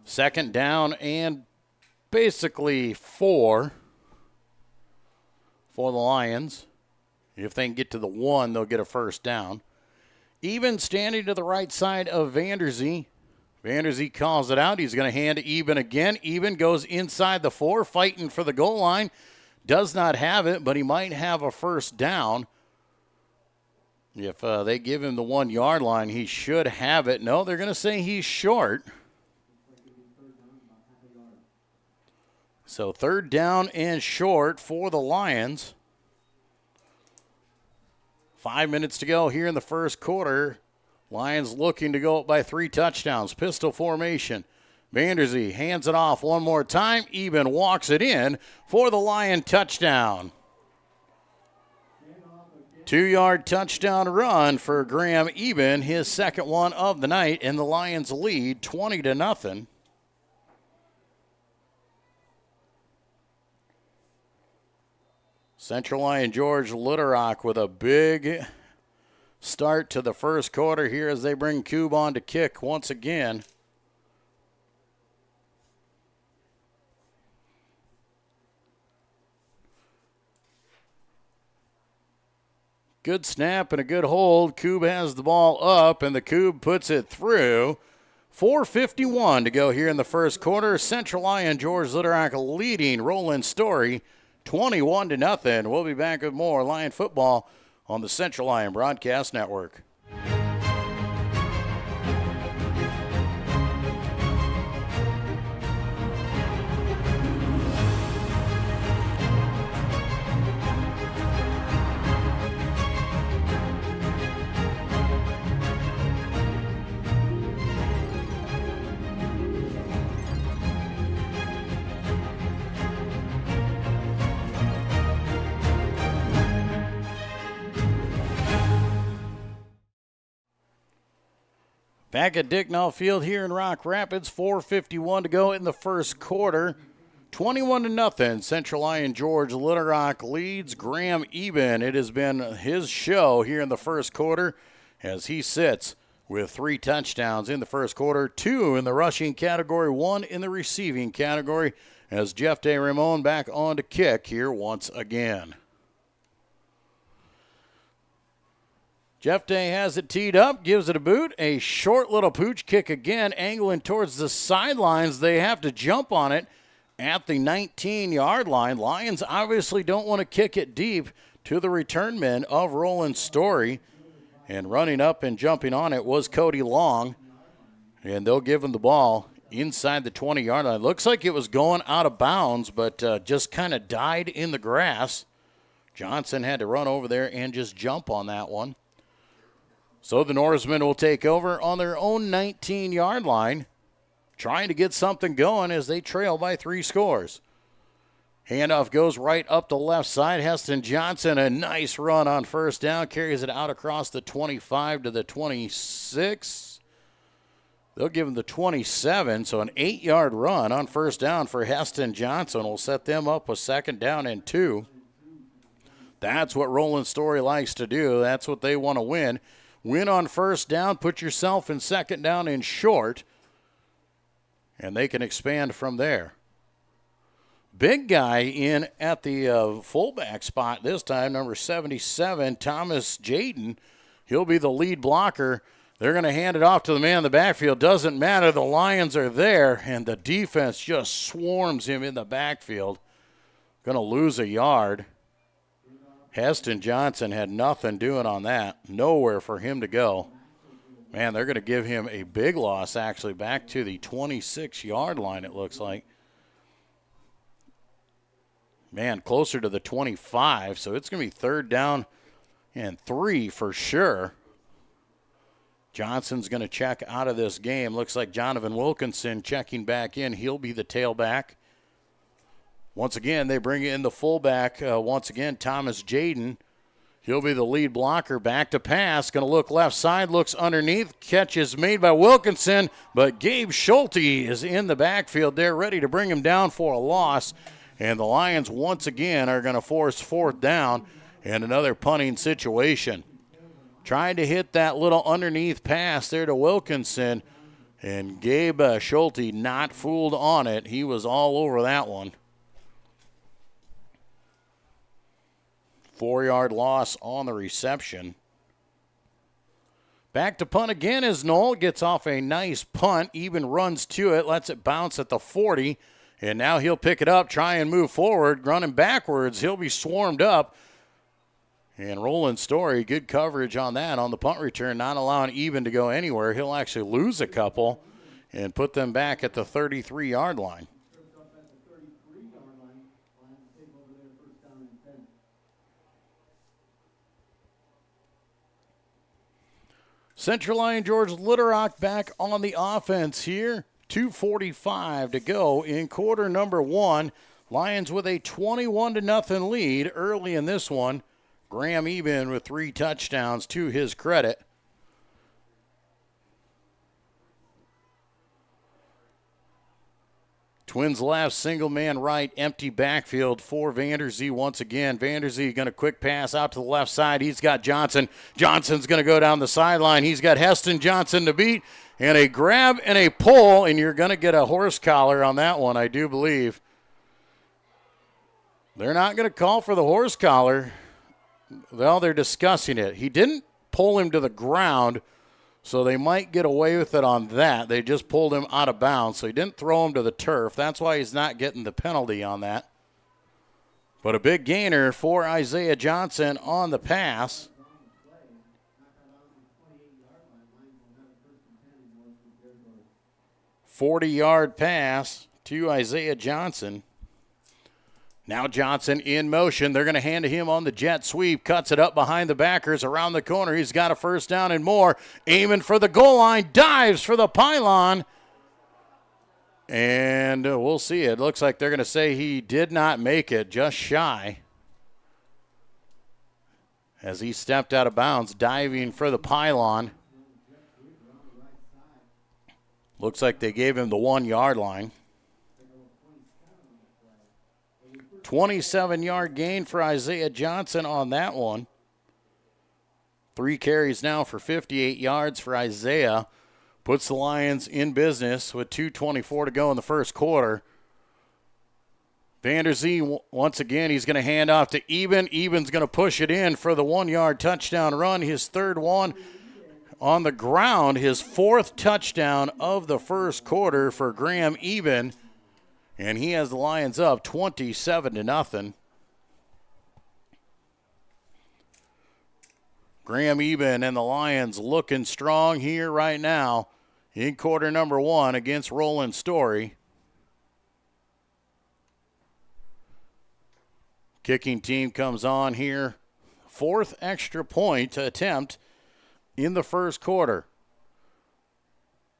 Second down and basically 4 for the Lions. If they can get to the 1, they'll get a first down. Eben standing to the right side of Vanderzee. Vanderzee calls it out. He's going to hand to Eben again. Eben goes inside the 4, fighting for the goal line. Does not have it, but he might have a first down. If they give him the 1-yard line, he should have it. No, they're going to say he's short. So third down and short for the Lions. 5 minutes to go here in the first quarter. Lions looking to go up by 3 touchdowns. Pistol formation. Vanderzee hands it off one more time. Eben walks it in for the Lion touchdown. 2-yard touchdown run for Graham Eben, his second one of the night, and the Lions lead 20-0. Central Lyon George Litterock with a big start to the first quarter here as they bring Coob on to kick once again. Good snap and a good hold. Coob has the ball up, and the Coob puts it through. 4:51 to go here in the first quarter. Central Lyon, George Litterock leading Roland-Story 21-0. We'll be back with more Lion football on the Central Lyon Broadcast Network. Back at Dicknall Field here in Rock Rapids, 4:51 to go in the first quarter. 21-0. Central Lyon George Litterock leads Graham Eben. It has been his show here in the first quarter as he sits with 3 touchdowns in the first quarter, 2 in the rushing category, 1 in the receiving category, as Jeff DeRamon back on to kick here once again. Jeff Day has it teed up, gives it a boot. A short little pooch kick again, angling towards the sidelines. They have to jump on it at the 19-yard line. Lions obviously don't want to kick it deep to the return men of Roland-Story. And running up and jumping on it was Cody Long. And they'll give him the ball inside the 20-yard line. Looks like it was going out of bounds, but just kind of died in the grass. Johnson had to run over there and just jump on that one. So the Norsemen will take over on their own 19-yard line, trying to get something going as they trail by 3 scores. Handoff goes right up the left side. Heston Johnson, a nice run on first down, carries it out across the 25 to the 26. They'll give him the 27, so an 8-yard run on first down for Heston Johnson will set them up with 2nd down and 2. That's what Roland-Story likes to do. That's what they want to win. Win on first down, put yourself in 2nd down and short, and they can expand from there. Big guy in at the fullback spot this time, number 77, Thomas Jaden. He'll be the lead blocker. They're going to hand it off to the man in the backfield. Doesn't matter. The Lions are there, and the defense just swarms him in the backfield. Going to lose a yard. Heston Johnson had nothing doing on that. Nowhere for him to go. Man, they're going to give him a big loss, actually, back to the 26-yard line, it looks like. Man, closer to the 25, so it's going to be 3rd down and 3 for sure. Johnson's going to check out of this game. Looks like Jonathan Wilkinson checking back in. He'll be the tailback. Once again, they bring in the fullback. Once again, Thomas Jaden. He'll be the lead blocker. Back to pass. Going to look left side. Looks underneath. Catch is made by Wilkinson. But Gabe Schulte is in the backfield there, ready to bring him down for a loss. And the Lions once again are going to force 4th down and another punting situation. Trying to hit that little underneath pass there to Wilkinson. And Gabe Schulte not fooled on it. He was all over that one. 4-yard loss on the reception. Back to punt again as Knoll gets off a nice punt. Eben runs to it, lets it bounce at the 40. And now he'll pick it up, try and move forward. Running backwards, he'll be swarmed up. And Roland-Story, good coverage on that on the punt return, not allowing Eben to go anywhere. He'll actually lose a couple and put them back at the 33-yard line. Central Lyon George Litterock back on the offense here. 2:45 to go in quarter number 1. Lions with a 21-0 lead early in this one. Graham Eben with 3 touchdowns to his credit. Twins left, single man right, empty backfield for Vanderzee once again. Vanderzee going to quick pass out to the left side. He's got Johnson. Johnson's going to go down the sideline. He's got Heston Johnson to beat. And a grab and a pull, and you're going to get a horse collar on that one, I do believe. They're not going to call for the horse collar. Well, they're discussing it. He didn't pull him to the ground, So they might get away with it on that. They just pulled him out of bounds, so he didn't throw him to the turf. That's why he's not getting the penalty on that. But a big gainer for Isaiah Johnson on the pass. "40-yard pass to Isaiah Johnson. Now Johnson in motion. They're going to hand to him on the jet sweep. Cuts it up behind the backers around the corner. He's got a first down and more. Aiming for the goal line. Dives for the pylon. And we'll see. It looks like they're going to say he did not make it, just shy. As he stepped out of bounds, diving for the pylon. Looks like they gave him the 1-yard line. 27-yard gain for Isaiah Johnson on that one. 3 carries now for 58 yards for Isaiah. Puts the Lions in business with 2:24 to go in the first quarter. Vanderzee, once again, he's going to hand off to Eben. Eben's going to push it in for the 1-yard touchdown run. His third one on the ground. His 4th touchdown of the first quarter for Graham Eben. And he has the Lions up 27-0. Graham Eben and the Lions looking strong here right now in quarter number 1 against Roland-Story. Kicking team comes on here. 4th extra point attempt in the first quarter.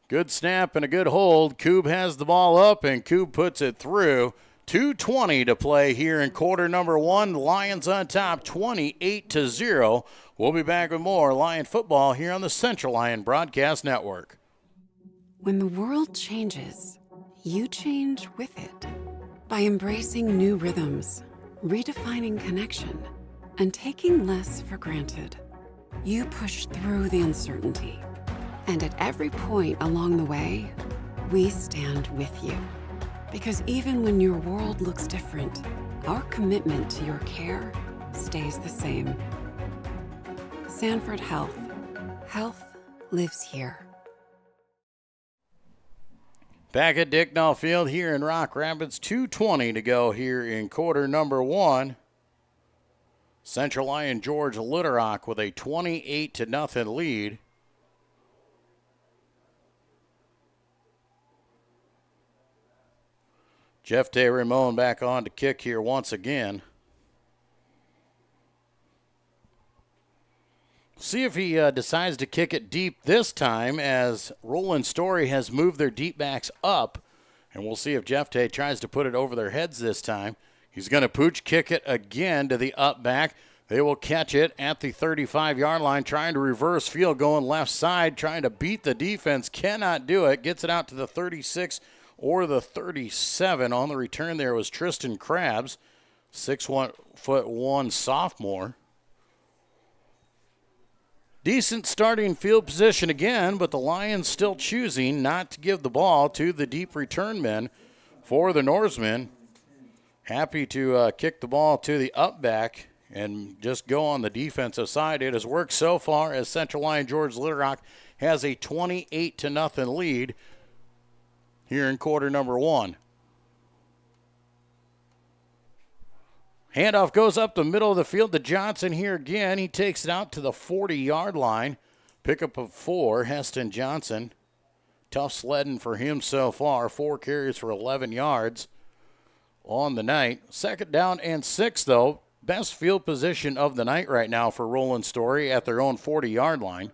Good snap and a good hold. Koob has the ball up, and Koob puts it through. 2:20 to play here in quarter number 1. Lions on top, 28-0. We'll be back with more Lion football here on the Central Lyon Broadcast Network. When the world changes, you change with it. By embracing new rhythms, redefining connection, and taking less for granted, you push through the uncertainty. And at every point along the way, we stand with you. Because even when your world looks different, our commitment to your care stays the same. Sanford Health. Health lives here. Back at Dicknall Field here in Rock Rapids, 2:20 to go here in quarter number 1. Central Lyon George Little Rock with a 28-0 lead. Jeff De Ramon back on to kick here once again. See if he decides to kick it deep this time, as Roland-Story has moved their deep backs up. And we'll see if Jeff De tries to put it over their heads this time. He's going to pooch kick it again to the up back. They will catch it at the 35-yard line, trying to reverse field, going left side, trying to beat the defense. Cannot do it. Gets it out to the 36 or the 37. On the return there was Tristan Krabs, 6'1" sophomore. Decent starting field position again, but the Lions still choosing not to give the ball to the deep return men for the Norsemen. Happy to kick the ball to the up back and just go on the defensive side. It has worked so far, as Central Lyon George Little Rock has a 28-0 lead here in quarter number 1. Handoff goes up the middle of the field to Johnson here again. He takes it out to the 40-yard line. Pickup of 4, Heston Johnson. Tough sledding for him so far. 4 carries for 11 yards on the night. 2nd down and 6, though. Best field position of the night right now for Roland-Story at their own 40-yard line.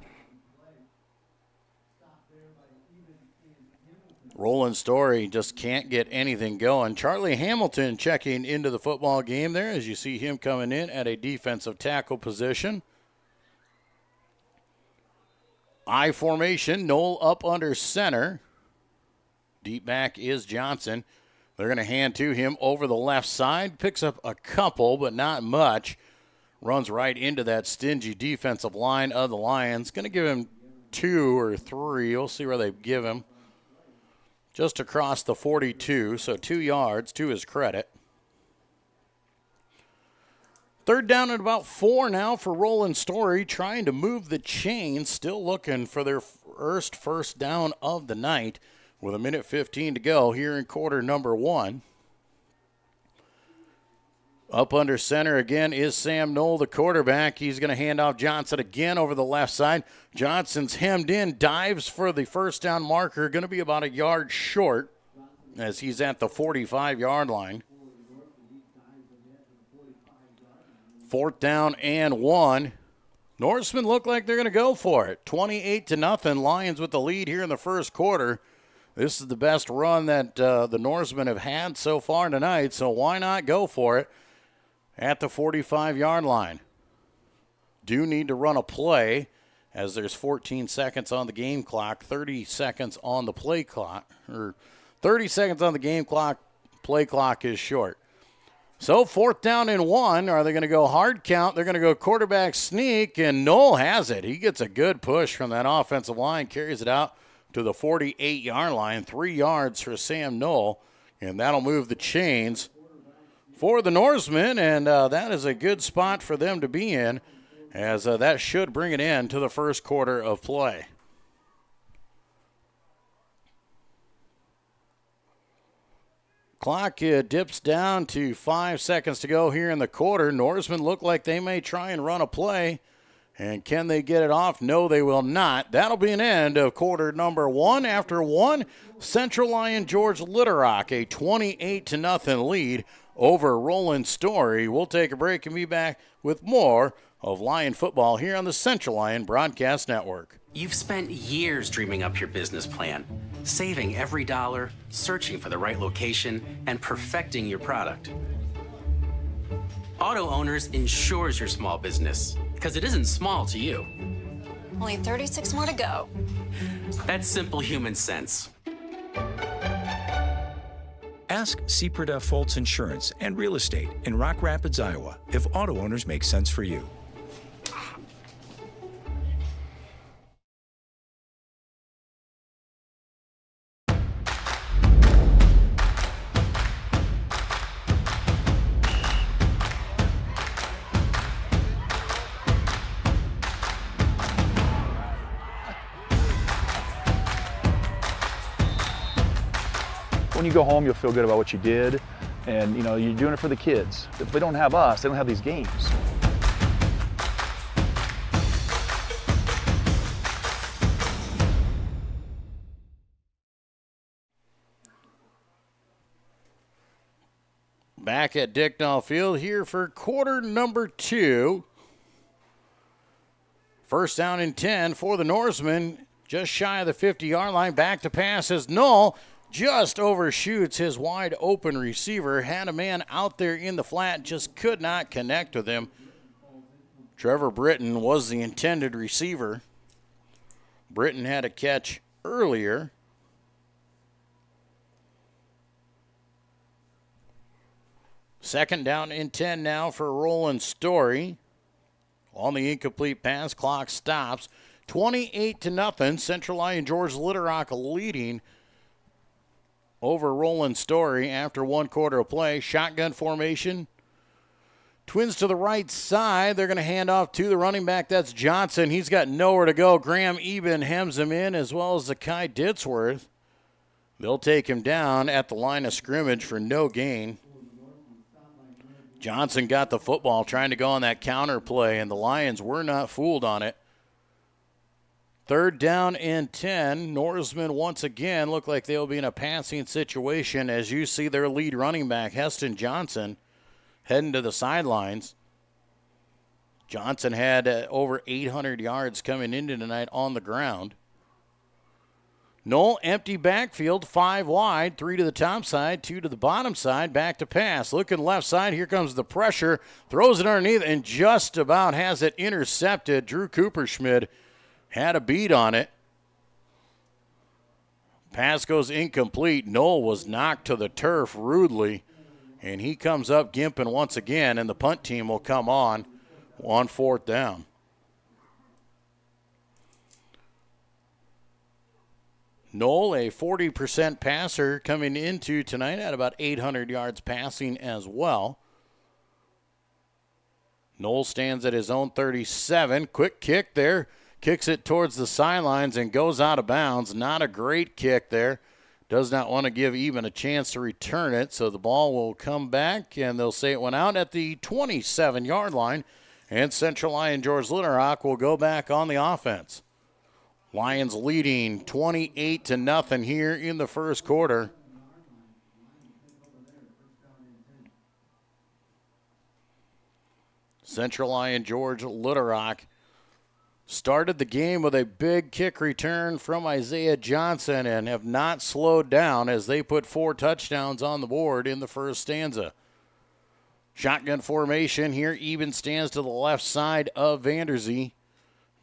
Roland-Story just can't get anything going. Charlie Hamilton checking into the football game there, as you see him coming in at a defensive tackle position. I formation, Knoll up under center. Deep back is Johnson. They're going to hand to him over the left side. Picks up a couple, but not much. Runs right into that stingy defensive line of the Lions. Going to give him 2 or 3. We'll see where they give him. Just across the 42, so 2 yards to his credit. Third down and about 4 now for Roland-Story, trying to move the chains, still looking for their first down of the night with 1:15 to go here in quarter number 1. Up under center again is Sam Knoll, the quarterback. He's going to hand off Johnson again over the left side. Johnson's hemmed in, dives for the first down marker, going to be about a yard short as he's at the 45-yard line. 4th down and 1. Norsemen look like they're going to go for it. 28-0. Lions with the lead here in the first quarter. This is the best run that the Norsemen have had so far tonight, so why not go for it at the 45-yard line? Do need to run a play as there's 14 seconds on the game clock, 30 seconds on the play clock, or 30 seconds on the game clock, play clock is short. So 4th down and 1. Are they going to go hard count? They're going to go quarterback sneak, and Knoll has it. He gets a good push from that offensive line, carries it out to the 48-yard line. 3 yards for Sam Knoll, and that'll move the chains for the Norsemen, and that is a good spot for them to be in, as that should bring it in to the first quarter of play. Clock dips down to 5 seconds to go here in the quarter. Norsemen look like they may try and run a play. And can they get it off? No, they will not. That'll be an end of quarter number 1. After 1, Central Lyon George Little-Rock, a 28-0 lead over Roland-Story. We'll take a break and be back with more of Lion football here on the Central Lyon Broadcast Network. You've spent years dreaming up your business plan, saving every dollar, searching for the right location, and perfecting your product. Auto Owners insures your small business, because it isn't small to you. Only 36 more to go. That's simple human sense. Ask Seaperda Foltz Insurance and Real Estate in Rock Rapids, Iowa, if auto owners make sense for you. When you go home, you'll feel good about what you did, and you know you're doing it for the kids. If they don't have us, they don't have these games. Back at Dicknall Field here for quarter number 2. First down and 10 for the Norsemen, just shy of the 50-yard line. Back to pass as Knoll just overshoots his wide open receiver. Had a man out there in the flat, just could not connect with him. Trevor Britton was the intended receiver. Britton had a catch earlier. Second down and 10 now for Roland-Story. On the incomplete pass, clock stops. 28-0. Central Lyon George Little-Rock leading over Roland-Story after 1 quarter of play. Shotgun formation. Twins to the right side. They're going to hand off to the running back. That's Johnson. He's got nowhere to go. Graham Eben hems him in, as well as Zakai Ditzworth. They'll take him down at the line of scrimmage for no gain. Johnson got the football trying to go on that counter play, and the Lions were not fooled on it. Third down and 10. Norsemen once again look like they'll be in a passing situation, as you see their lead running back, Heston Johnson, heading to the sidelines. Johnson had over 800 yards coming into tonight on the ground. Knoll, empty backfield, 5 wide, 3 to the top side, 2 to the bottom side, back to pass. Looking left side, here comes the pressure, throws it underneath, and just about has it intercepted. Drew Cooperschmidt had a beat on it. Pass goes incomplete. Knoll was knocked to the turf rudely, and he comes up gimping once again, and the punt team will come on 4th down. Knoll, a 40% passer coming into tonight at about 800 yards passing as well. Knoll stands at his own 37. Quick kick there. Kicks it towards the sidelines and goes out of bounds. Not a great kick there. Does not want to give Eben a chance to return it, so the ball will come back, and they'll say it went out at the 27-yard line, and Central Lyon George Little Rock will go back on the offense. Lions leading 28-0 here in the first quarter. Central Lyon George Little Rock started the game with a big kick return from Isaiah Johnson and have not slowed down as they put 4 touchdowns on the board in the first stanza. Shotgun formation here. Eben stands to the left side of Vanderzee.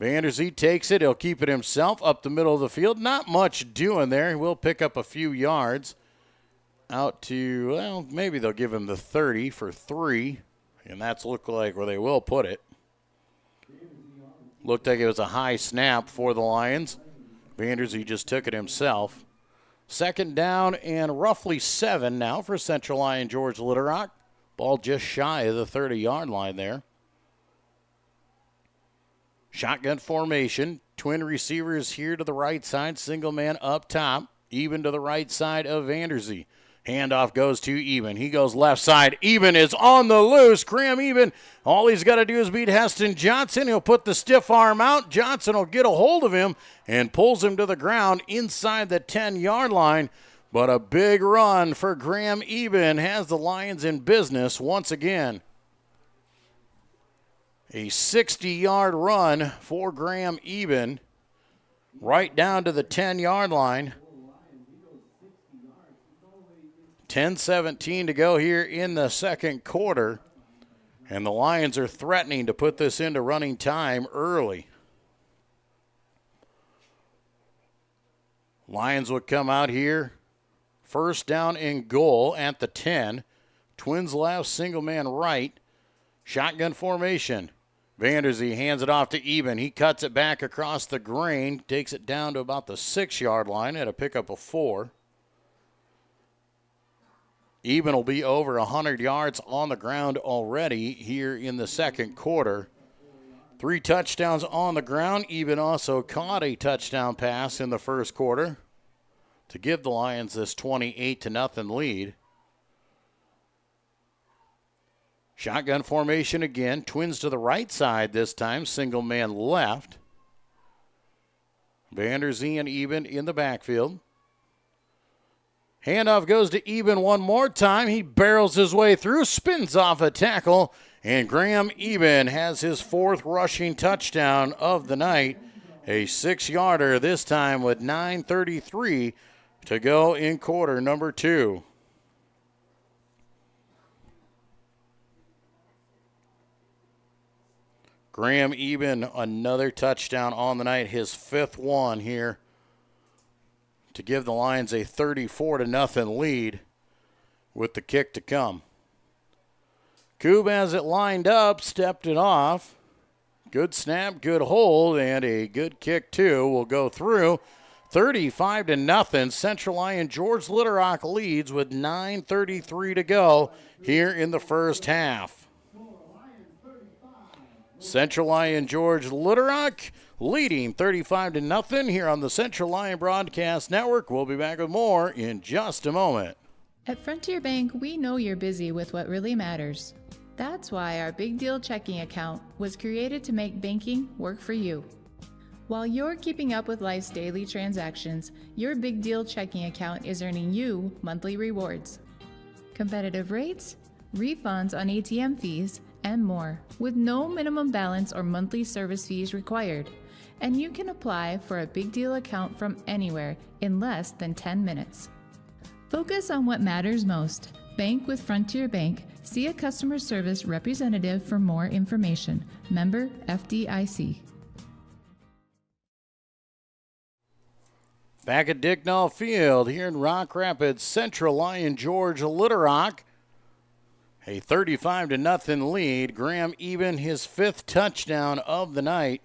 Vanderzee takes it. He'll keep it himself up the middle of the field. Not much doing there. He will pick up a few yards out to, well, maybe they'll give him the 30 for 3, and that's look like where they will put it. Looked like it was a high snap for the Lions. Vanderzee just took it himself. Second down and roughly 7 now for Central Lyon George Little Rock. Ball just shy of the 30-yard line there. Shotgun formation. Twin receivers here to the right side. Single man up top. Eben to the right side of Vanderzee. Handoff goes to Eben. He goes left side. Eben is on the loose. Graham Eben, all he's got to do is beat Heston Johnson. He'll put the stiff arm out. Johnson will get a hold of him and pulls him to the ground inside the 10-yard line. But a big run for Graham Eben has the Lions in business once again. A 60-yard run for Graham Eben right down to the 10-yard line. 10:17 to go here in the second quarter. And the Lions are threatening to put this into running time early. Lions would come out here. First down and goal at the 10. Twins left, single man right. Shotgun formation. Vanderzee hands it off to Eben. He cuts it back across the grain. Takes it down to about the 6-yard line at a pickup of 4. Eben will be over 100 yards on the ground already here in the second quarter. 3 touchdowns on the ground. Eben also caught a touchdown pass in the first quarter to give the Lions this 28-0 lead. Shotgun formation again. Twins to the right side this time. Single man left. Vanderzee and Eben in the backfield. Handoff goes to Eben one more time. He barrels his way through, spins off a tackle, and Graham Eben has his 4th rushing touchdown of the night. A 6-yarder this time with 9:33 to go in quarter number 2. Graham Eben, another touchdown on the night, his 5th one here to give the Lions a 34-0 lead with the kick to come. Coob has it lined up, stepped it off. Good snap, good hold, and a good kick too will go through. 35-0. Central Lyon George Little Rock leads with 9:33 to go here in the first half. Central Lyon George Little Rock leading 35-0 here on the Central Lyon Broadcast Network. We'll be back with more in just a moment. At Frontier Bank, we know you're busy with what really matters. That's why our Big Deal checking account was created to make banking work for you. While you're keeping up with life's daily transactions, your Big Deal checking account is earning you monthly rewards. Competitive rates, refunds on ATM fees, and more, with no minimum balance or monthly service fees required. And you can apply for a Big Deal account from anywhere in less than 10 minutes. Focus on what matters most. Bank with Frontier Bank. See a customer service representative for more information. Member FDIC. Back at Dicknall Field here in Rock Rapids, Central Lyon George Little Rock. A 35-0 lead. Graham Eben, his 5th touchdown of the night.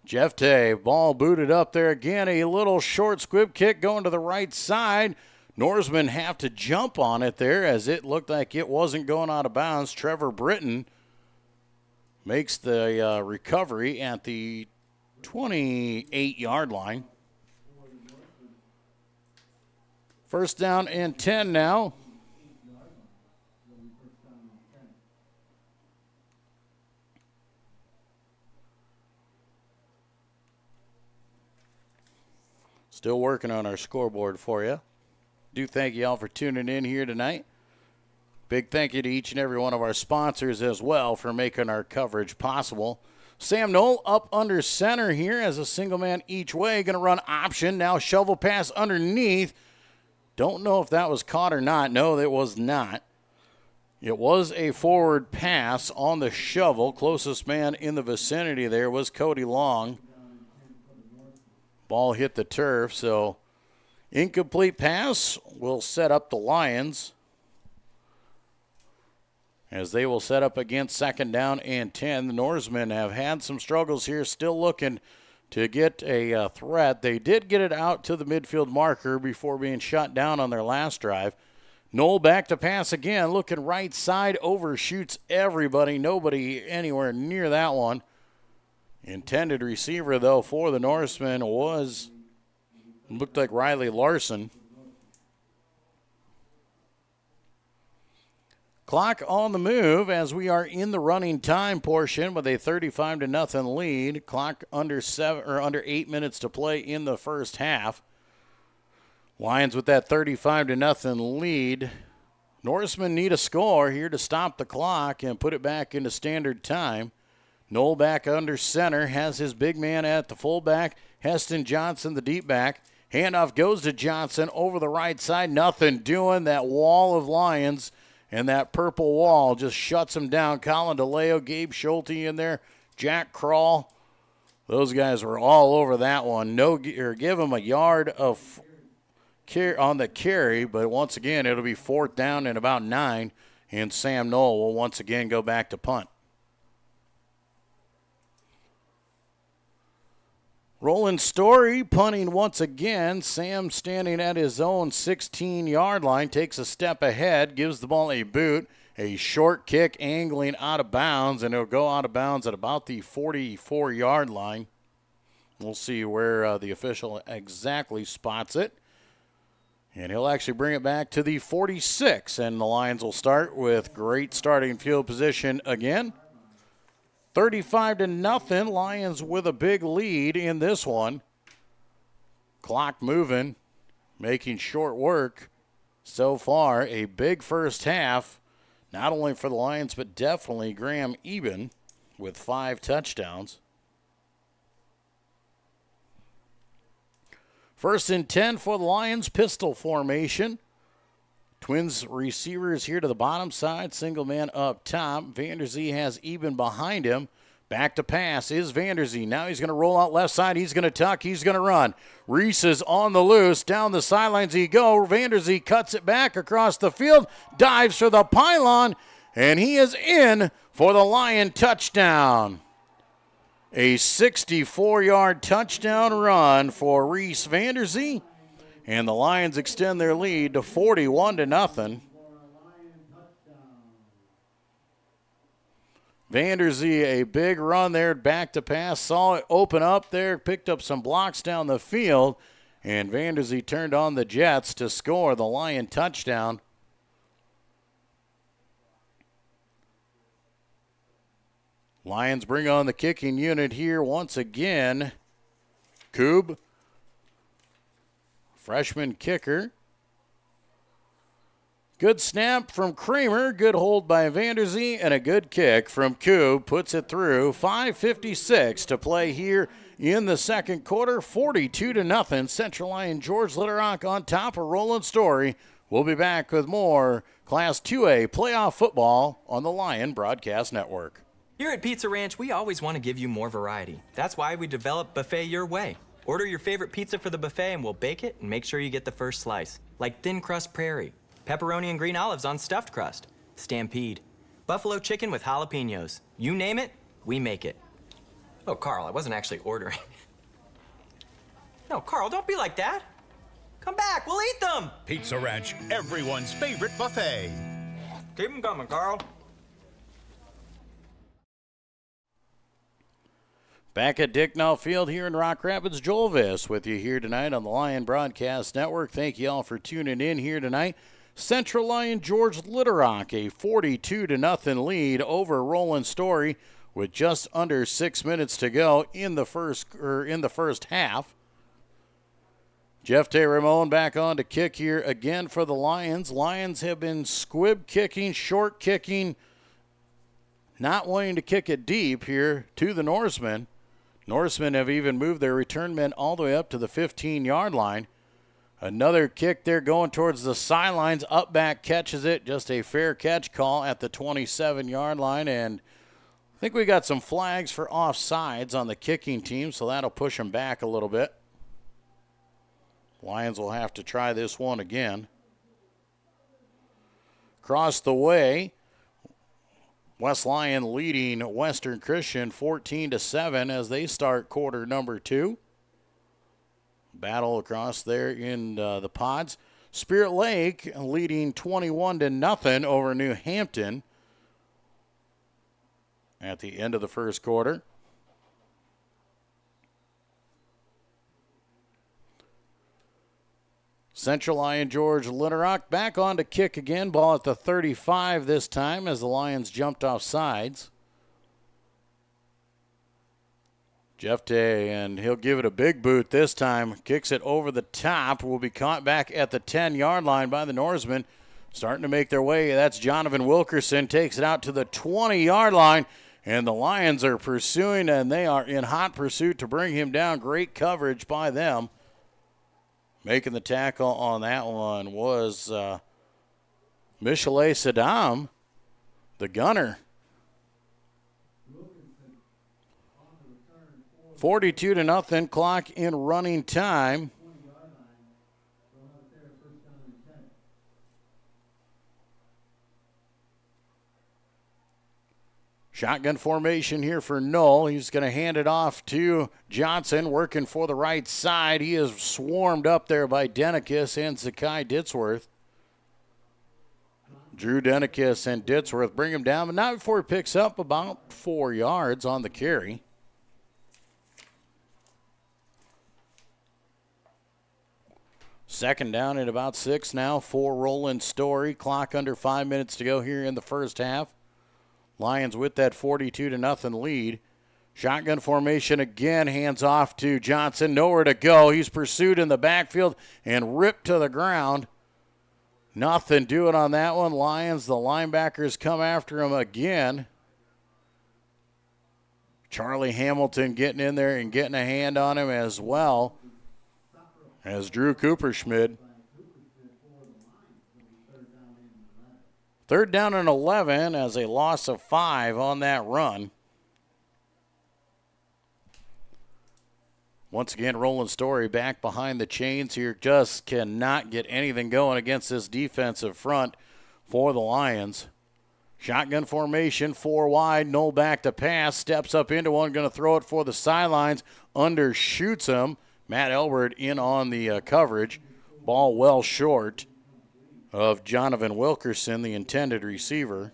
Jeff Tay, ball booted up there again. A little short squib kick going to the right side. Norsemen have to jump on it there as it looked like it wasn't going out of bounds. Trevor Britton makes the recovery at the 28-yard line. First down and 10 now. Still working on our scoreboard for you. Do thank you all for tuning in here tonight. Big thank you to each and every one of our sponsors as well for making our coverage possible. Sam Knoll up under center here as a single man each way. Going to run option. Now shovel pass underneath. Don't know if that was caught or not. No, it was not. It was a forward pass on the shovel. Closest man in the vicinity there was Cody Long. Ball hit the turf, so incomplete pass will set up the Lions as they will set up against second down and 10. The Norsemen have had some struggles here, still looking to get a threat. They did get it out to the midfield marker before being shut down on their last drive. Knoll back to pass again, looking right side, overshoots everybody. Nobody anywhere near that one. Intended receiver, though, for the Norsemen looked like Riley Larson. Clock on the move as we are in the running time portion with a 35-0 lead. Clock under 8 minutes to play in the first half. Lions with that 35-0 lead. Norsemen need a score here to stop the clock and put it back into standard time. Knoll back under center, has his big man at the fullback. Heston Johnson, the deep back. Handoff goes to Johnson over the right side. Nothing doing. That wall of Lions and that purple wall just shuts him down. Colin DeLeo, Gabe Schulte in there, Jack Krall. Those guys were all over that one. Give him a yard of on the carry, but once again, it'll be fourth down and about 9, and Sam Knoll will once again go back to punt. Roland-Story punting once again. Sam standing at his own 16-yard line, takes a step ahead, gives the ball a boot, a short kick angling out of bounds, and it'll go out of bounds at about the 44-yard line. We'll see where the official exactly spots it. And he'll actually bring it back to the 46, and the Lions will start with great starting field position again. 35-0, Lions with a big lead in this one. Clock moving, making short work so far. A big first half, not only for the Lions, but definitely Graham Eben with 5 touchdowns. First and 10 for the Lions, pistol formation. Twins receivers here to the bottom side. Single man up top. Vanderzee has Eben behind him. Back to pass is Vanderzee. Now he's going to roll out left side. He's going to tuck. He's going to run. Reese is on the loose. Down the sidelines he go. Vanderzee cuts it back across the field. Dives for the pylon. And he is in for the Lion touchdown. A 64-yard touchdown run for Reese Vanderzee. And the Lions extend their lead to 41-0. Vanderzee, a big run there, back to pass, saw it open up there, picked up some blocks down the field, and Vanderzee turned on the Jets to score the Lion touchdown. Lions bring on the kicking unit here once again. Koob, freshman kicker. Good snap from Kramer, good hold by Vanderzee, and a good kick from Koob. Puts it through. 5:56 to play here in the second quarter. 42-0. Central Lyon George Little Rock on top of Roland-Story. We'll be back with more Class 2A playoff football on the Lion Broadcast Network. Here at Pizza Ranch, we always want to give you more variety. That's why we developed Buffet Your Way. Order your favorite pizza for the buffet and we'll bake it and make sure you get the first slice. Like thin crust prairie, pepperoni and green olives on stuffed crust, stampede, buffalo chicken with jalapenos. You name it, we make it. Oh, Carl, I wasn't actually ordering. No, Carl, don't be like that. Come back, we'll eat them. Pizza Ranch, everyone's favorite buffet. Keep them coming, Carl. Back at Dicknall Field here in Rock Rapids, Joel Viss with you here tonight on the Lyon Broadcast Network. Thank you all for tuning in here tonight. Central Lyon George Litterock, a 42-0 lead over Roland-Story with just under 6 minutes to go in the first half. Jeff Tay Ramon back on to kick here again for the Lions. Lions have been squib kicking, short kicking, not wanting to kick it deep here to the Norsemen. Norsemen have even moved their return men all the way up to the 15-yard line. Another kick there going towards the sidelines. Up back catches it. Just a fair catch call at the 27-yard line. And I think we got some flags for offsides on the kicking team, so that'll push them back a little bit. Lions will have to try this one again. Across the way, West Lyon leading Western Christian 14-7 as they start quarter number 2. Battle across there in the pods. Spirit Lake leading 21-0 over New Hampton at the end of the first quarter. Central Lyon George Litterock back on to kick again. Ball at the 35 this time as the Lions jumped off sides. Jeff Day, and he'll give it a big boot this time. Kicks it over the top. Will be caught back at the 10-yard line by the Norsemen. Starting to make their way. That's Jonathan Wilkerson. Takes it out to the 20-yard line. And the Lions are pursuing, and they are in hot pursuit to bring him down. Great coverage by them. Making the tackle on that one was Michelet Saddam, the gunner. 42-0 clock in running time. Shotgun formation here for Knoll. He's going to hand it off to Johnson, working for the right side. He is swarmed up there by Denikis and Zakai Ditzworth. Drew Denikis and Ditzworth bring him down, but not before he picks up about 4 yards on the carry. Second down at about 6 now for Roland-Story. Clock under 5 minutes to go here in the first half. Lions with that 42-0 lead. Shotgun formation again, hands off to Johnson. Nowhere to go. He's pursued in the backfield and ripped to the ground. Nothing doing on that one. Lions, the linebackers come after him again. Charlie Hamilton getting in there and getting a hand on him as well as Drew Cooperschmidt. Third down and 11 as a loss of 5 on that run. Once again, Roland-Story back behind the chains here. Just cannot get anything going against this defensive front for the Lions. Shotgun formation, 4 wide. Knoll back to pass. Steps up into one. Going to throw it for the sidelines. Undershoots him. Matt Elbert in on the coverage. Ball well short of Jonathan Wilkerson, the intended receiver.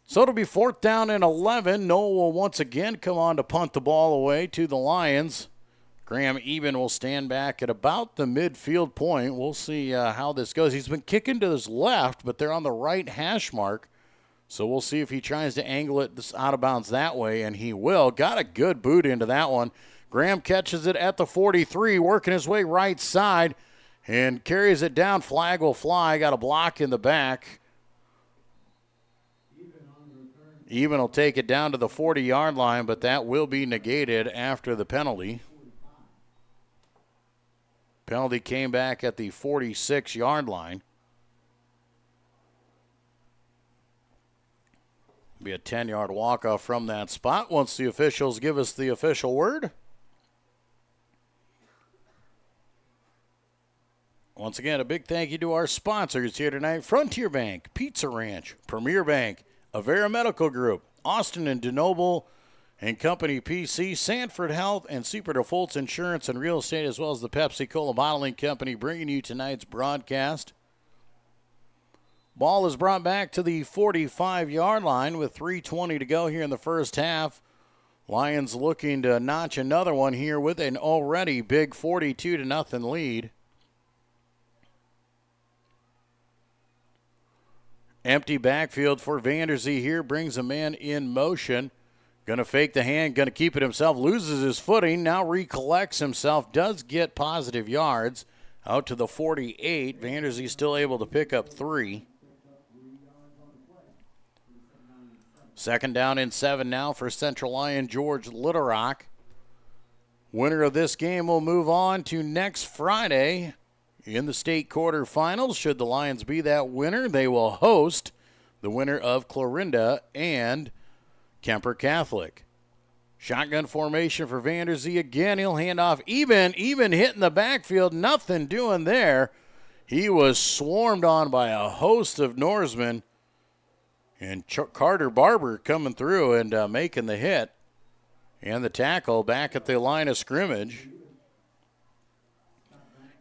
So it'll be 4th down and 11. Knoll will once again come on to punt the ball away to the Lions. Graham Eben will stand back at about the midfield point. We'll see how this goes. He's been kicking to his left, but they're on the right hash mark. So we'll see if he tries to angle it out of bounds that way, and he will. Got a good boot into that one. Graham catches it at the 43, working his way right side, and carries it down. Flag will fly. Got a block in the back. Eben will take it down to the 40-yard line, but that will be negated after the penalty. Penalty came back at the 46-yard line. Be a 10-yard walk-off from that spot once the officials give us the official word. Once again, a big thank you to our sponsors here tonight. Frontier Bank, Pizza Ranch, Premier Bank, Avera Medical Group, Austin and DeNoble and Company PC, Sanford Health, and Seaper Foltz Insurance and Real Estate, as well as the Pepsi Cola Bottling Company, bringing you tonight's broadcast. Ball is brought back to the 45-yard line with 3:20 to go here in the first half. Lions looking to notch another one here with an already big 42-0 lead. Empty backfield for Vanderzee here. Brings a man in motion. Going to fake the hand. Going to keep it himself. Loses his footing. Now recollects himself. Does get positive yards. Out to the 48. Vanderzee still able to pick up 3. Second down and 7 now for Central Lyon George Little Rock. Winner of this game will move on to next Friday in the state quarterfinals. Should the Lions be that winner, they will host the winner of Clarinda and Kemper Catholic. Shotgun formation for Vanderzee again. He'll hand off Eben hitting the backfield. Nothing doing there. He was swarmed on by a host of Norsemen. And Carter Barber coming through and making the hit. And the tackle back at the line of scrimmage.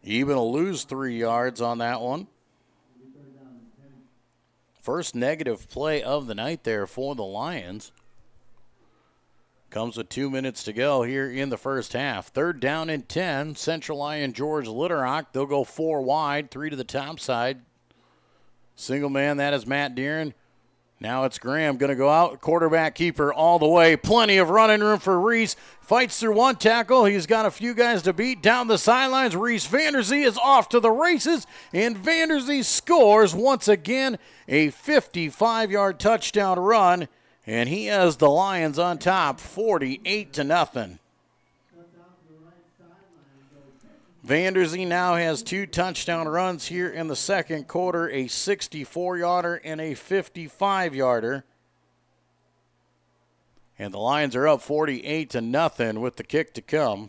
Eben will lose 3 yards on that one. First negative play of the night there for the Lions. Comes with 2 minutes to go here in the first half. Third down and 10. Central Lyon George Little Rock. They'll go 4 wide, 3 to the top side. Single man, that is Matt Deeren. Now it's Graham going to go out. Quarterback keeper all the way. Plenty of running room for Reese. Fights through one tackle. He's got a few guys to beat down the sidelines. Reese Vanderzee is off to the races. And Vanderzee scores once again a 55-yard touchdown run. And he has the Lions on top 48-0. Vanderzee now has 2 touchdown runs here in the second quarter, a 64-yarder and a 55-yarder. And the Lions are up 48-0 with the kick to come.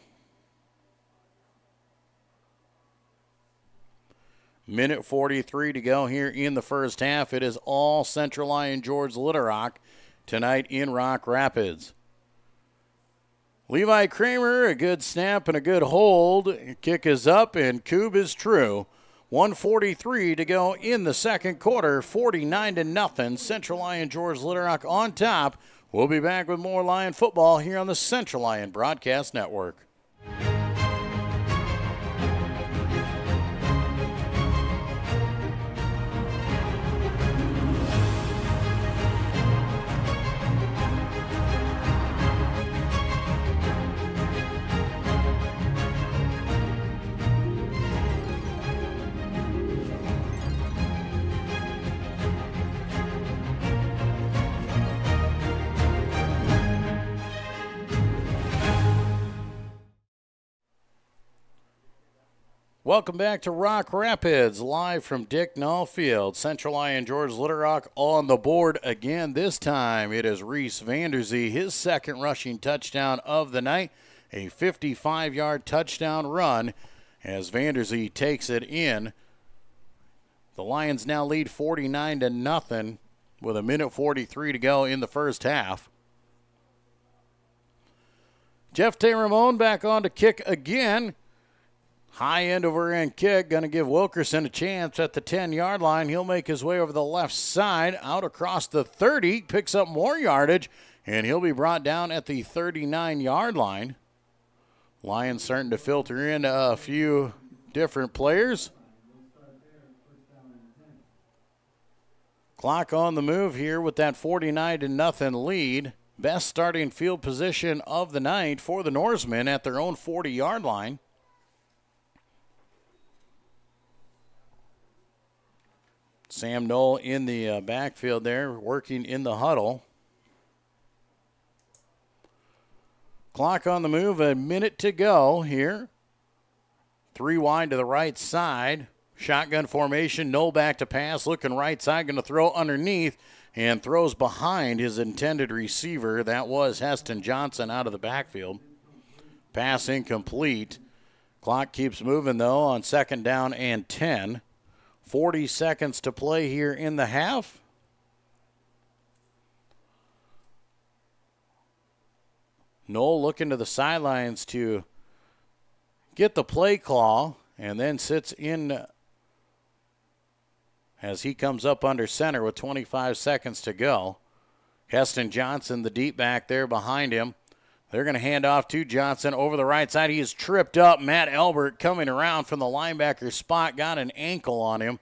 Minute 43 to go here in the first half. It is all Central Lyon George Little Rock tonight in Rock Rapids. Levi Kramer, a good snap and a good hold. Kick is up and Coob is true. 1:43 to go in the second quarter, 49-0. Central Lyon George Little Rock on top. We'll be back with more Lion football here on the Central Lyon Broadcast Network. Welcome back to Rock Rapids, live from Dick Null Field. Central Lyon George Little Rock on the board again. This time it is Reese Vanderzee, his second rushing touchdown of the night, a 55-yard touchdown run as Vanderzee takes it in. The Lions now lead 49-0 with a minute 43 to go in the first half. Jeff Ramon back on to kick again. High end over end kick, going to give Wilkerson a chance at the 10-yard line. He'll make his way over the left side, out across the 30, picks up more yardage, and he'll be brought down at the 39-yard line. Lions starting to filter in a few different players. Clock on the move here with that 49-0 lead. Best starting field position of the night for the Norsemen at their own 40-yard line. Sam Knoll in the backfield there, working in the huddle. Clock on the move, a minute to go here. 3 wide to the right side. Shotgun formation, Knoll back to pass, looking right side, going to throw underneath, and throws behind his intended receiver. That was Heston Johnson out of the backfield. Pass incomplete. Clock keeps moving, though, on second down and 10. 40 seconds to play here in the half. Knoll looking to the sidelines to get the play call and then sits in as he comes up under center with 25 seconds to go. Heston Johnson, the deep back there behind him. They're going to hand off to Johnson over the right side. He is tripped up. Matt Elbert coming around from the linebacker spot, got an ankle on him.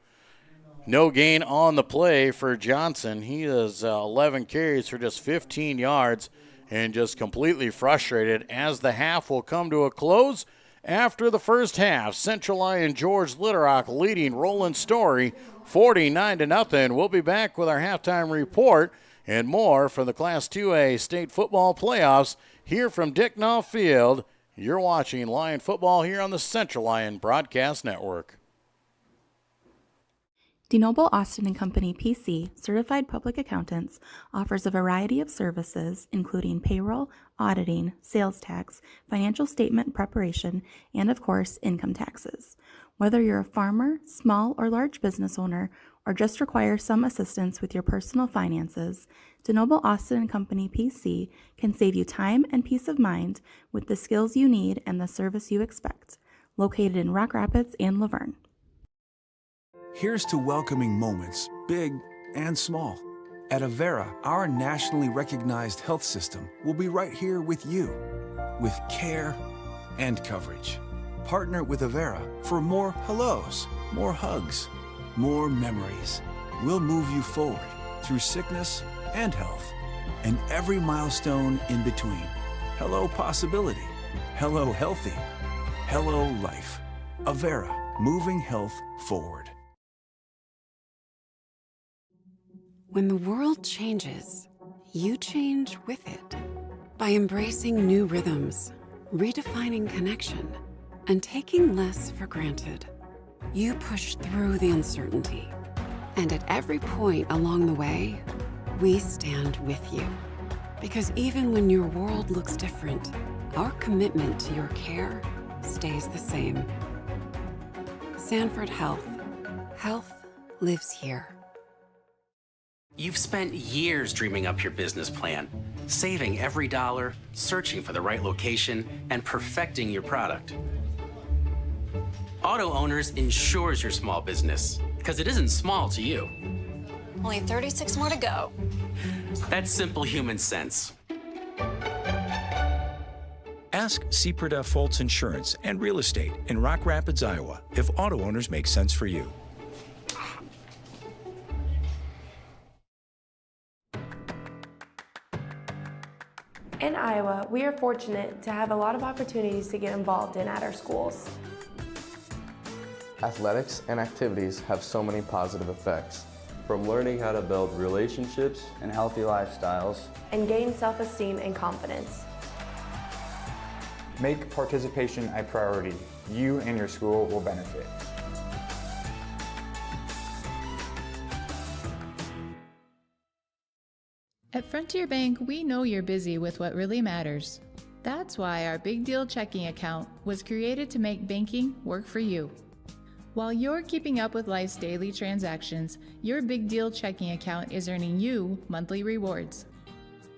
No gain on the play for Johnson. He has 11 carries for just 15 yards and just completely frustrated as the half will come to a close. After the first half, Central Lyon George Litterock leading Roland-Story 49-0. We'll be back with our halftime report and more from the Class 2A state football playoffs here from Dicknall Field. You're watching Lion football here on the Central Lyon Broadcast Network. DeNoble Austin & Company PC, certified public accountants, offers a variety of services including payroll, auditing, sales tax, financial statement preparation, and of course, income taxes. Whether you're a farmer, small or large business owner, or just require some assistance with your personal finances, DeNoble Austin & Company PC can save you time and peace of mind with the skills you need and the service you expect. Located in Rock Rapids and Laverne. Here's to welcoming moments, big and small. At Avera, our nationally recognized health system will be right here with you, with care and coverage. Partner with Avera for more hellos, more hugs, more memories. We'll move you forward through sickness and health, and every milestone in between. Hello possibility, hello healthy, hello life. Avera, moving health forward. When the world changes, you change with it. By embracing new rhythms, redefining connection, and taking less for granted, you push through the uncertainty. And at every point along the way, we stand with you. Because even when your world looks different, our commitment to your care stays the same. Sanford Health. Health lives here. You've spent years dreaming up your business plan, saving every dollar, searching for the right location, and perfecting your product. Auto Owners insures your small business, because it isn't small to you. Only 36 more to go. That's simple human sense. Ask Sepreda Foltz Insurance and Real Estate in Rock Rapids, Iowa, if auto owners make sense for you. In Iowa, we are fortunate to have a lot of opportunities to get involved in at our schools. Athletics and activities have so many positive effects, from learning how to build relationships and healthy lifestyles, and gain self-esteem and confidence. Make participation a priority. You and your school will benefit. At Frontier Bank, we know you're busy with what really matters. That's why our Big Deal checking account was created to make banking work for you. While you're keeping up with life's daily transactions, your Big Deal checking account is earning you monthly rewards.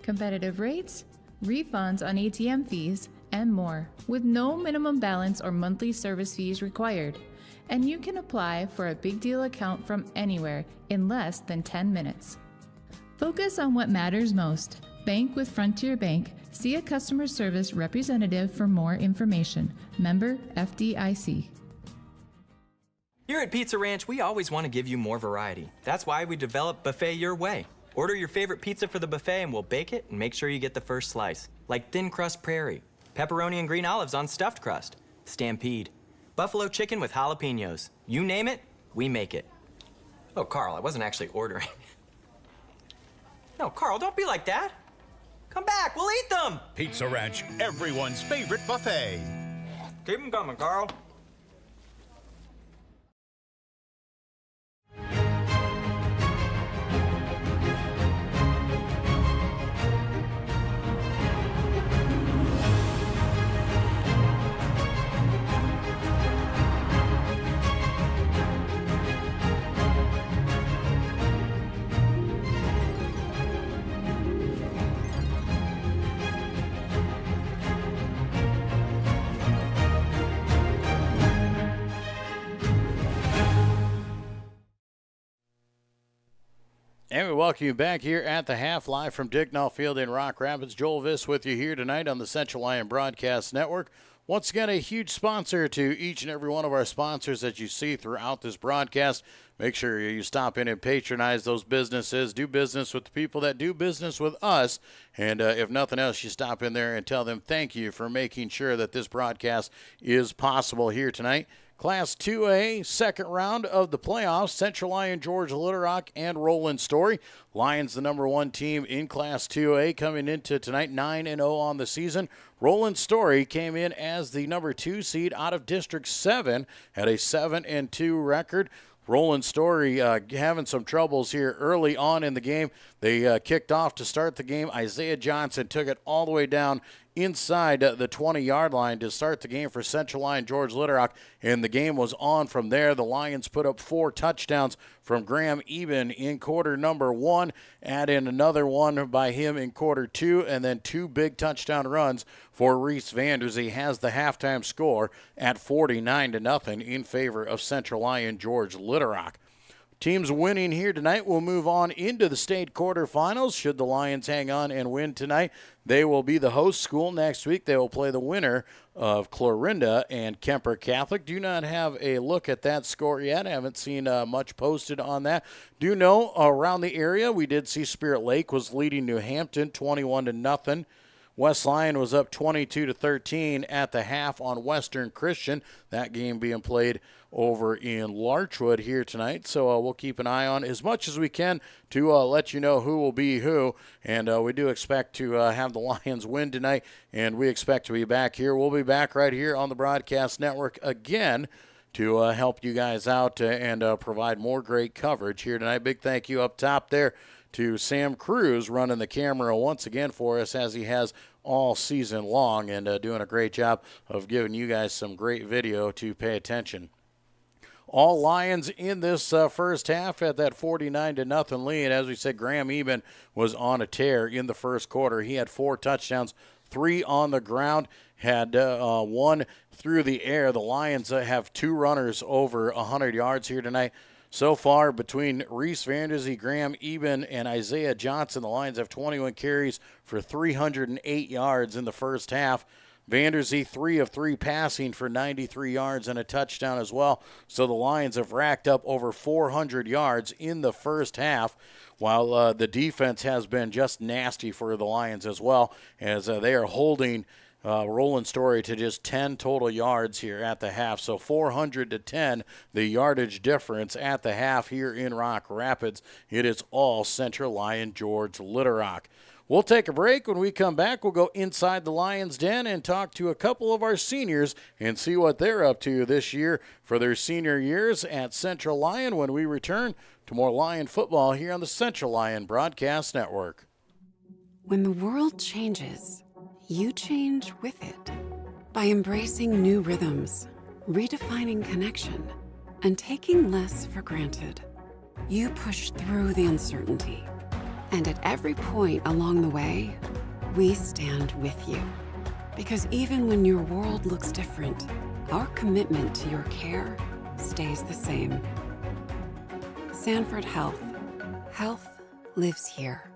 Competitive rates, refunds on ATM fees, and more, with no minimum balance or monthly service fees required. And you can apply for a Big Deal account from anywhere in less than 10 minutes. Focus on what matters most. Bank with Frontier Bank. See a customer service representative for more information. Member FDIC. Here at Pizza Ranch, we always want to give you more variety. That's why we developed Buffet Your Way. Order your favorite pizza for the buffet and we'll bake it and make sure you get the first slice. Like thin crust prairie, pepperoni and green olives on stuffed crust, stampede, buffalo chicken with jalapenos. You name it, we make it. Oh, Carl, I wasn't actually ordering. No, Carl, don't be like that. Come back, we'll eat them. Pizza Ranch, everyone's favorite buffet. Keep them coming, Carl. And we welcome you back here at the half, live from Dicknall Field in Rock Rapids. Joel Viss with you here tonight on the Central Lyon Broadcast Network. Once again, a huge sponsor to each and every one of our sponsors that you see throughout this broadcast. Make sure you stop in and patronize those businesses. Do business with the people that do business with us. And if nothing else, you stop in there and tell them thank you for making sure that this broadcast is possible here tonight. Class 2A, second round of the playoffs, Central Lyon, George Little Rock, and Roland-Story. Lions, the number one team in Class 2A, coming into tonight 9-0 on the season. Roland-Story came in as the number 2 seed out of District 7, had a 7-2 record. Roland-Story having some troubles here early on in the game. They kicked off to start the game. Isaiah Johnson took it all the way down inside the 20-yard line to start the game for Central Lyon George Little Rock, and the game was on from there. The Lions put up 4 touchdowns from Graham Eben in quarter number 1, add in another one by him in quarter 2, and then 2 big touchdown runs for Reese Vanders. He has the halftime score at 49-0 in favor of Central Lyon George Little Rock. Teams winning here tonight will move on into the state quarterfinals. Should the Lions hang on and win tonight, they will be the host school next week. They will play the winner of Clorinda and Kemper Catholic. Do not have a look at that score yet. I haven't seen much posted on that. Do know around the area we did see Spirit Lake was leading New Hampton 21-0. West Lyon was up 22-13 at the half on Western Christian. That game being played over in Larchwood here tonight. So we'll keep an eye on as much as we can to let you know who will be who. And we do expect to have the Lions win tonight, and we expect to be back here. We'll be back right here on the broadcast network again to help you guys out and provide more great coverage here tonight. Big thank you up top there to Sam Cruz running the camera once again for us, as he has all season long, and doing a great job of giving you guys some great video to pay attention. All Lions in this first half at that 49-0 lead. As we said, Graham Eben was on a tear in the first quarter. He had 4 touchdowns, 3 on the ground, had 1 through the air. The Lions have 2 runners over 100 yards here tonight. So far, between Reese Vandersee, Graham Eben, and Isaiah Johnson, the Lions have 21 carries for 308 yards in the first half. Vandersee, 3 of 3 passing for 93 yards and a touchdown as well. So the Lions have racked up over 400 yards in the first half, while the defense has been just nasty for the Lions as well, as they are holding Roland-Story to just 10 total yards here at the half. So 400-10, the yardage difference at the half here in Rock Rapids. It is all Central Lyon George Little Rock. We'll take a break. When we come back, we'll go inside the Lions' den and talk to a couple of our seniors and see what they're up to this year for their senior years at Central Lyon when we return to more Lion football here on the Central Lyon Broadcast Network. When the world changes, you change with it. By embracing new rhythms, redefining connection, and taking less for granted, you push through the uncertainty. And at every point along the way, we stand with you. Because even when your world looks different, our commitment to your care stays the same. Sanford Health. Health lives here.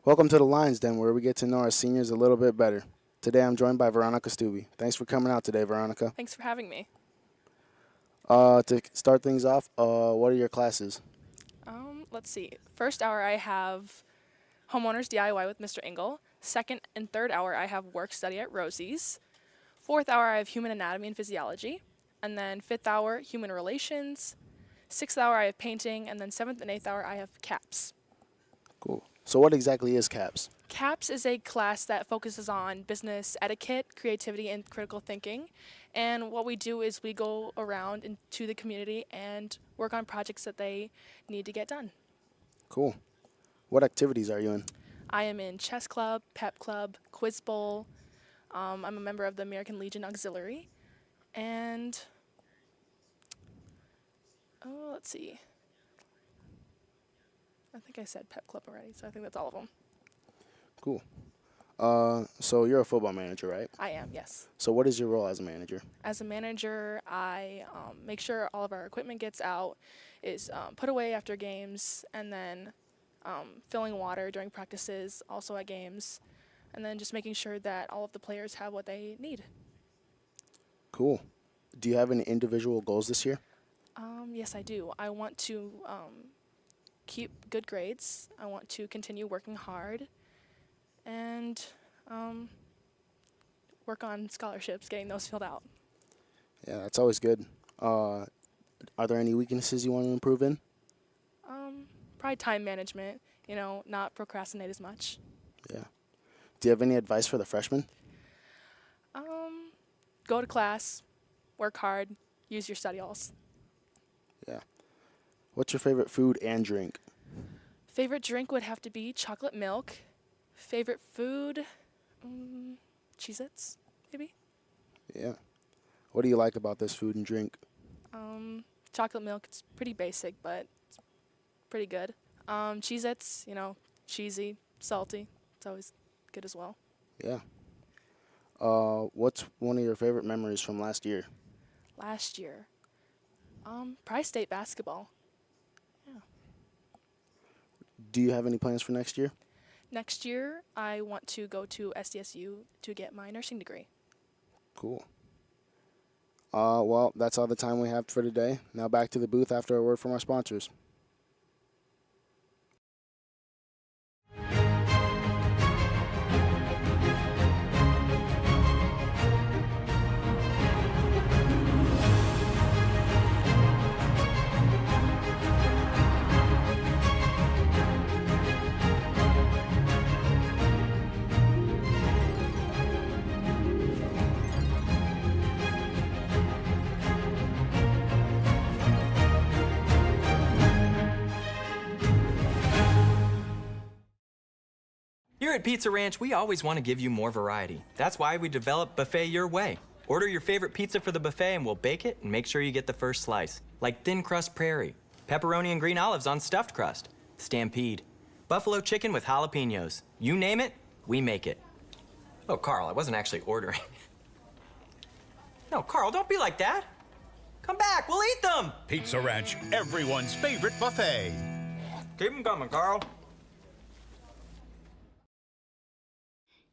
Welcome to the Lions Den, where we get to know our seniors a little bit better. Today I'm joined by Veronica Stubbe. Thanks for coming out today, Veronica. Thanks for having me. To start things off, what are your classes? Let's see. First hour I have Homeowners DIY with Mr. Engel. Second and third hour I have Work Study at Rosie's. Fourth hour I have Human Anatomy and Physiology. And then fifth hour, Human Relations. Sixth hour I have Painting. And then seventh and eighth hour I have CAPS. Cool. So what exactly is CAPS? CAPS is a class that focuses on business etiquette, creativity, and critical thinking. And what we do is we go around into the community and work on projects that they need to get done. Cool. What activities are you in? I am in chess club, pep club, quiz bowl. I'm a member of the American Legion Auxiliary. And, let's see. I think I said pep club already, so I think that's all of them. Cool. So you're a football manager, right? I am, yes. So what is your role as a manager? As a manager, I make sure all of our equipment gets out, is put away after games, and then filling water during practices, also at games, and then just making sure that all of the players have what they need. Cool. Do you have any individual goals this year? Yes, I do. I want to keep good grades. I want to continue working hard and work on scholarships, getting those filled out. Yeah, that's always good. Are there any weaknesses you want to improve in? Probably time management, not procrastinate as much. Yeah. Do you have any advice for the freshmen? Go to class, work hard, use your study halls. Yeah. What's your favorite food and drink? Favorite drink would have to be chocolate milk. Favorite food, Cheez-Its, maybe? Yeah. What do you like about this food and drink? Chocolate milk, it's pretty basic, but it's pretty good. Cheez-Its, cheesy, salty. It's always good as well. Yeah. What's one of your favorite memories from last year? Last year, probably state basketball. Yeah. Do you have any plans for next year? Next year, I want to go to SDSU to get my nursing degree. Cool. Well, that's all the time we have for today. Now back to the booth after a word from our sponsors. Here at Pizza Ranch, we always want to give you more variety. That's why we developed Buffet Your Way. Order your favorite pizza for the buffet and we'll bake it and make sure you get the first slice. Like thin crust prairie, pepperoni and green olives on stuffed crust, stampede, buffalo chicken with jalapenos. You name it, we make it. Oh, Carl, I wasn't actually ordering. No, Carl, don't be like that. Come back, we'll eat them. Pizza Ranch, everyone's favorite buffet. Keep them coming, Carl.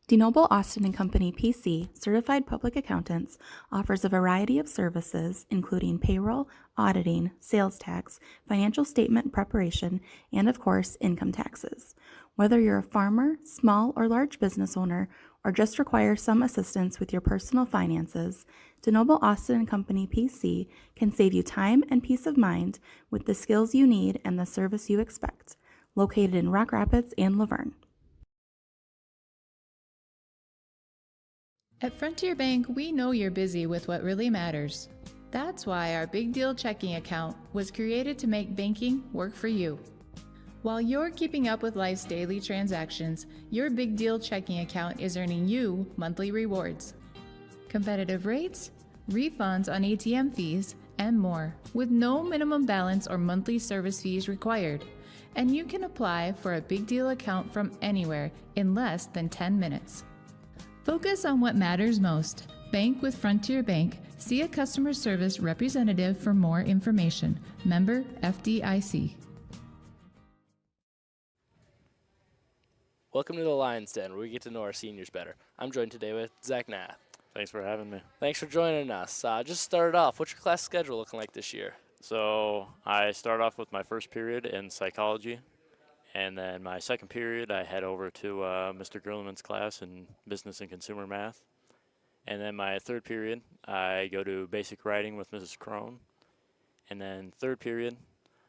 DeNoble Austin & Company PC, certified public accountants, offers a variety of services including payroll, auditing, sales tax, financial statement preparation, and of course, income taxes. Whether you're a farmer, small or large business owner, or just require some assistance with your personal finances, DeNoble Austin & Company PC can save you time and peace of mind with the skills you need and the service you expect. Located in Rock Rapids and Laverne. At Frontier Bank, we know you're busy with what really matters. That's why our Big Deal checking account was created to make banking work for you. While you're keeping up with life's daily transactions, your Big Deal checking account is earning you monthly rewards. Competitive rates, refunds on ATM fees, and more, with no minimum balance or monthly service fees required. And you can apply for a Big Deal account from anywhere in less than 10 minutes. Focus on what matters most. Bank with Frontier Bank. See a customer service representative for more information. Member FDIC. Welcome to the Lion's Den, where we get to know our seniors better. I'm joined today with Zach Nath. Thanks for having me. Thanks for joining us. Just started off, what's your class schedule looking like this year? So I start off with my first period in psychology, and then my second period I head over to Mr. Gurleman's class in business and consumer math. And then my third period I go to basic writing with Mrs. Crone. And then third period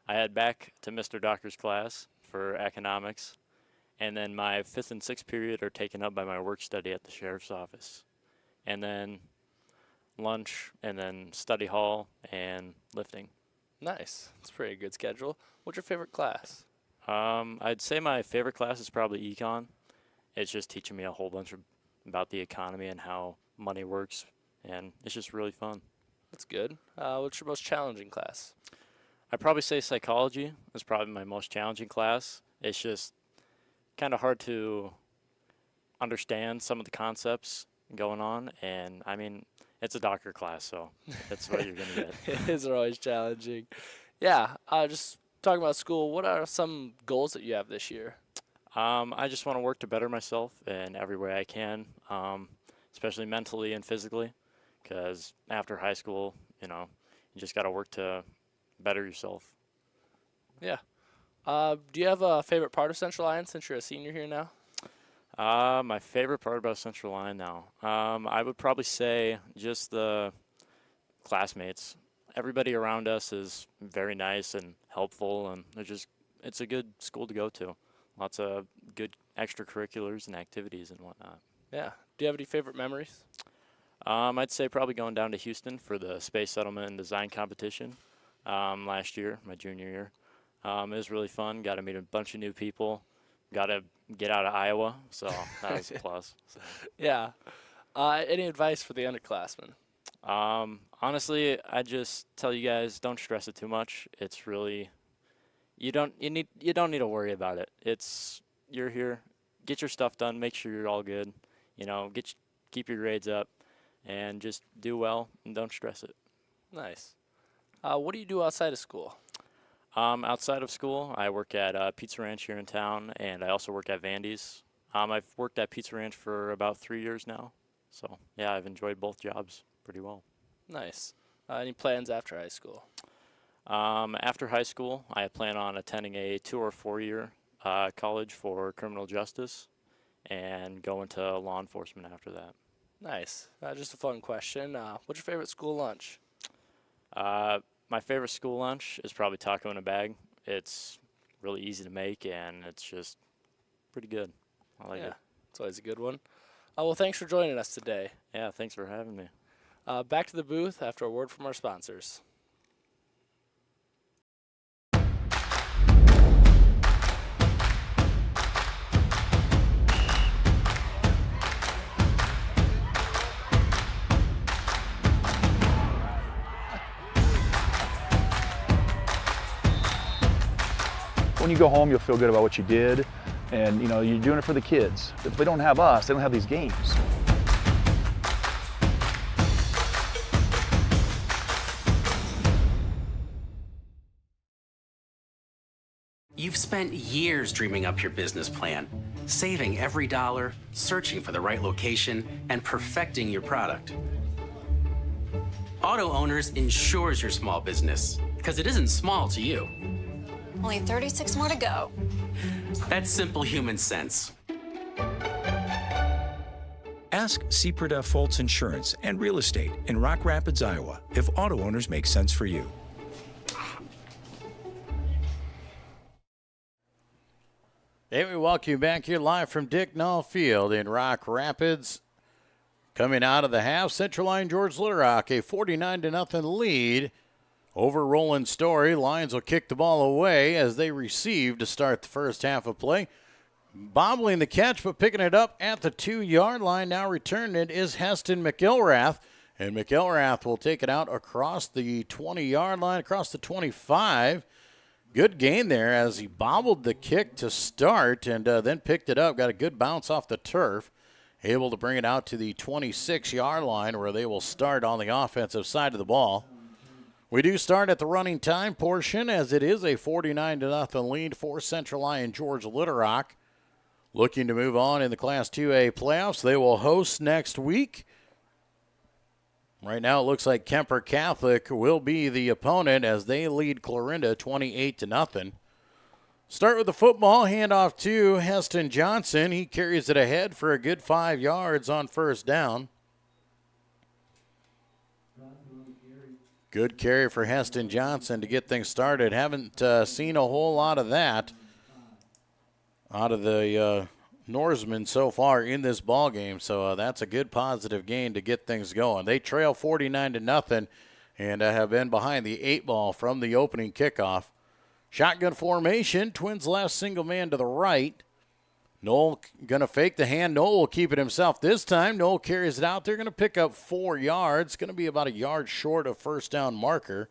I head back to Mr. Docker's class for economics. And then my fifth and sixth period are taken up by my work study at the sheriff's office. And then lunch, and then study hall and lifting. Nice. That's a pretty good schedule. What's your favorite class? I'd say my favorite class is probably econ. It's just teaching me a whole bunch about the economy and how money works, and it's just really fun. That's good. What's your most challenging class? I'd probably say psychology is probably my most challenging class. It's just kind of hard to understand some of the concepts going on. And, I mean, it's a doctor class, so that's what you're going to get. His are always challenging. Yeah, just talking about school, what are some goals that you have this year? I just want to work to better myself in every way I can, especially mentally and physically, because after high school, you just got to work to better yourself. Yeah. Do you have a favorite part of Central Lyon since you're a senior here now? My favorite part about Central Lyon now, I would probably say just the classmates. Everybody around us is very nice and helpful, and it's a good school to go to. Lots of good extracurriculars and activities and whatnot. Yeah. Do you have any favorite memories? I'd say probably going down to Houston for the Space Settlement and Design competition last year, my junior year. It was really fun. Got to meet a bunch of new people. Got to get out of Iowa, so that was a plus. So. Yeah. Any advice for the underclassmen? Honestly, I just tell you guys, don't stress it too much. It's really you don't need to worry about it. You're here, get your stuff done, make sure you're all good. Keep your grades up, and just do well and don't stress it. Nice. What do you do outside of school? Outside of school, I work at Pizza Ranch here in town, and I also work at Vandy's. I've worked at Pizza Ranch for about 3 years now, so yeah, I've enjoyed both jobs pretty well. Nice. Any plans after high school? After high school, I plan on attending a 2 or 4 year college for criminal justice and go into law enforcement after that. Nice. Just a fun question. What's your favorite school lunch? My favorite school lunch is probably taco in a bag. It's really easy to make, and it's just pretty good. I like it. It's always a good one. Well, thanks for joining us today. Yeah, thanks for having me. Back to the booth after a word from our sponsors. When you go home, you'll feel good about what you did, and you're doing it for the kids. If they don't have us, they don't have these games. You've spent years dreaming up your business plan, saving every dollar, searching for the right location, and perfecting your product. Auto Owners insures your small business, because it isn't small to you. Only 36 more to go. That's simple human sense. Ask Sepreda Foltz Insurance and Real Estate in Rock Rapids, Iowa, if auto owners make sense for you. Hey, we welcome you back here live from Dicknall Field in Rock Rapids. Coming out of the half, Central Lyon George Little Rock, a 49-0 lead over Roland-Story. Lions will kick the ball away as they receive to start the first half of play. Bobbling the catch, but picking it up at the 2-yard line. Now returning it is Heston McIlrath. And McIlrath will take it out across the 20-yard line, across the 25. Good gain there as he bobbled the kick to start and then picked it up. Got a good bounce off the turf. Able to bring it out to the 26-yard line where they will start on the offensive side of the ball. We do start at the running time portion as it is a 49-0 lead for Central Lyon George Little Rock. Looking to move on in the Class 2A playoffs. They will host next week. Right now it looks like Kemper Catholic will be the opponent as they lead Clarinda 28-0. Start with the football, handoff to Heston Johnson. He carries it ahead for a good 5 yards on first down. Good carry for Heston Johnson to get things started. Haven't seen a whole lot of that out of the Norsemen so far in this ball game, so that's a good positive gain to get things going. They trail 49-0 and have been behind the 8 ball from the opening kickoff. Shotgun formation, Twins left, single man to the right. Noel going to fake the hand. Noel will keep it himself this time. Noel carries it out. They're going to pick up 4 yards. Going to be about a yard short of first down marker.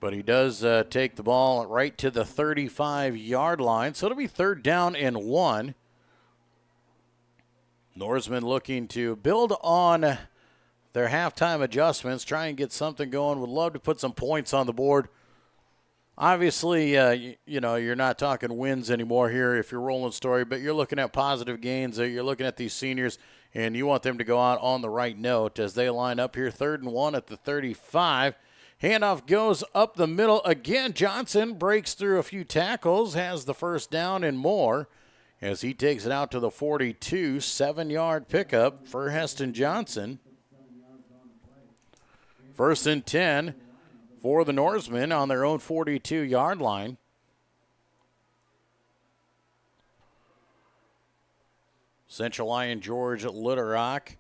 But he does take the ball right to the 35-yard line. So it'll be 3rd down and 1. Norseman looking to build on their halftime adjustments, try and get something going. Would love to put some points on the board. Obviously, you're not talking wins anymore here if you're Roland-Story, but you're looking at positive gains. You're looking at these seniors, and you want them to go out on the right note as they line up here. 3rd and 1 at the 35. Handoff goes up the middle again. Johnson breaks through a few tackles, has the first down and more as he takes it out to the 42. 7-yard pickup for Heston Johnson. 1st and 10 for the Norsemen on their own 42-yard line. Central Lyon George Little Rock,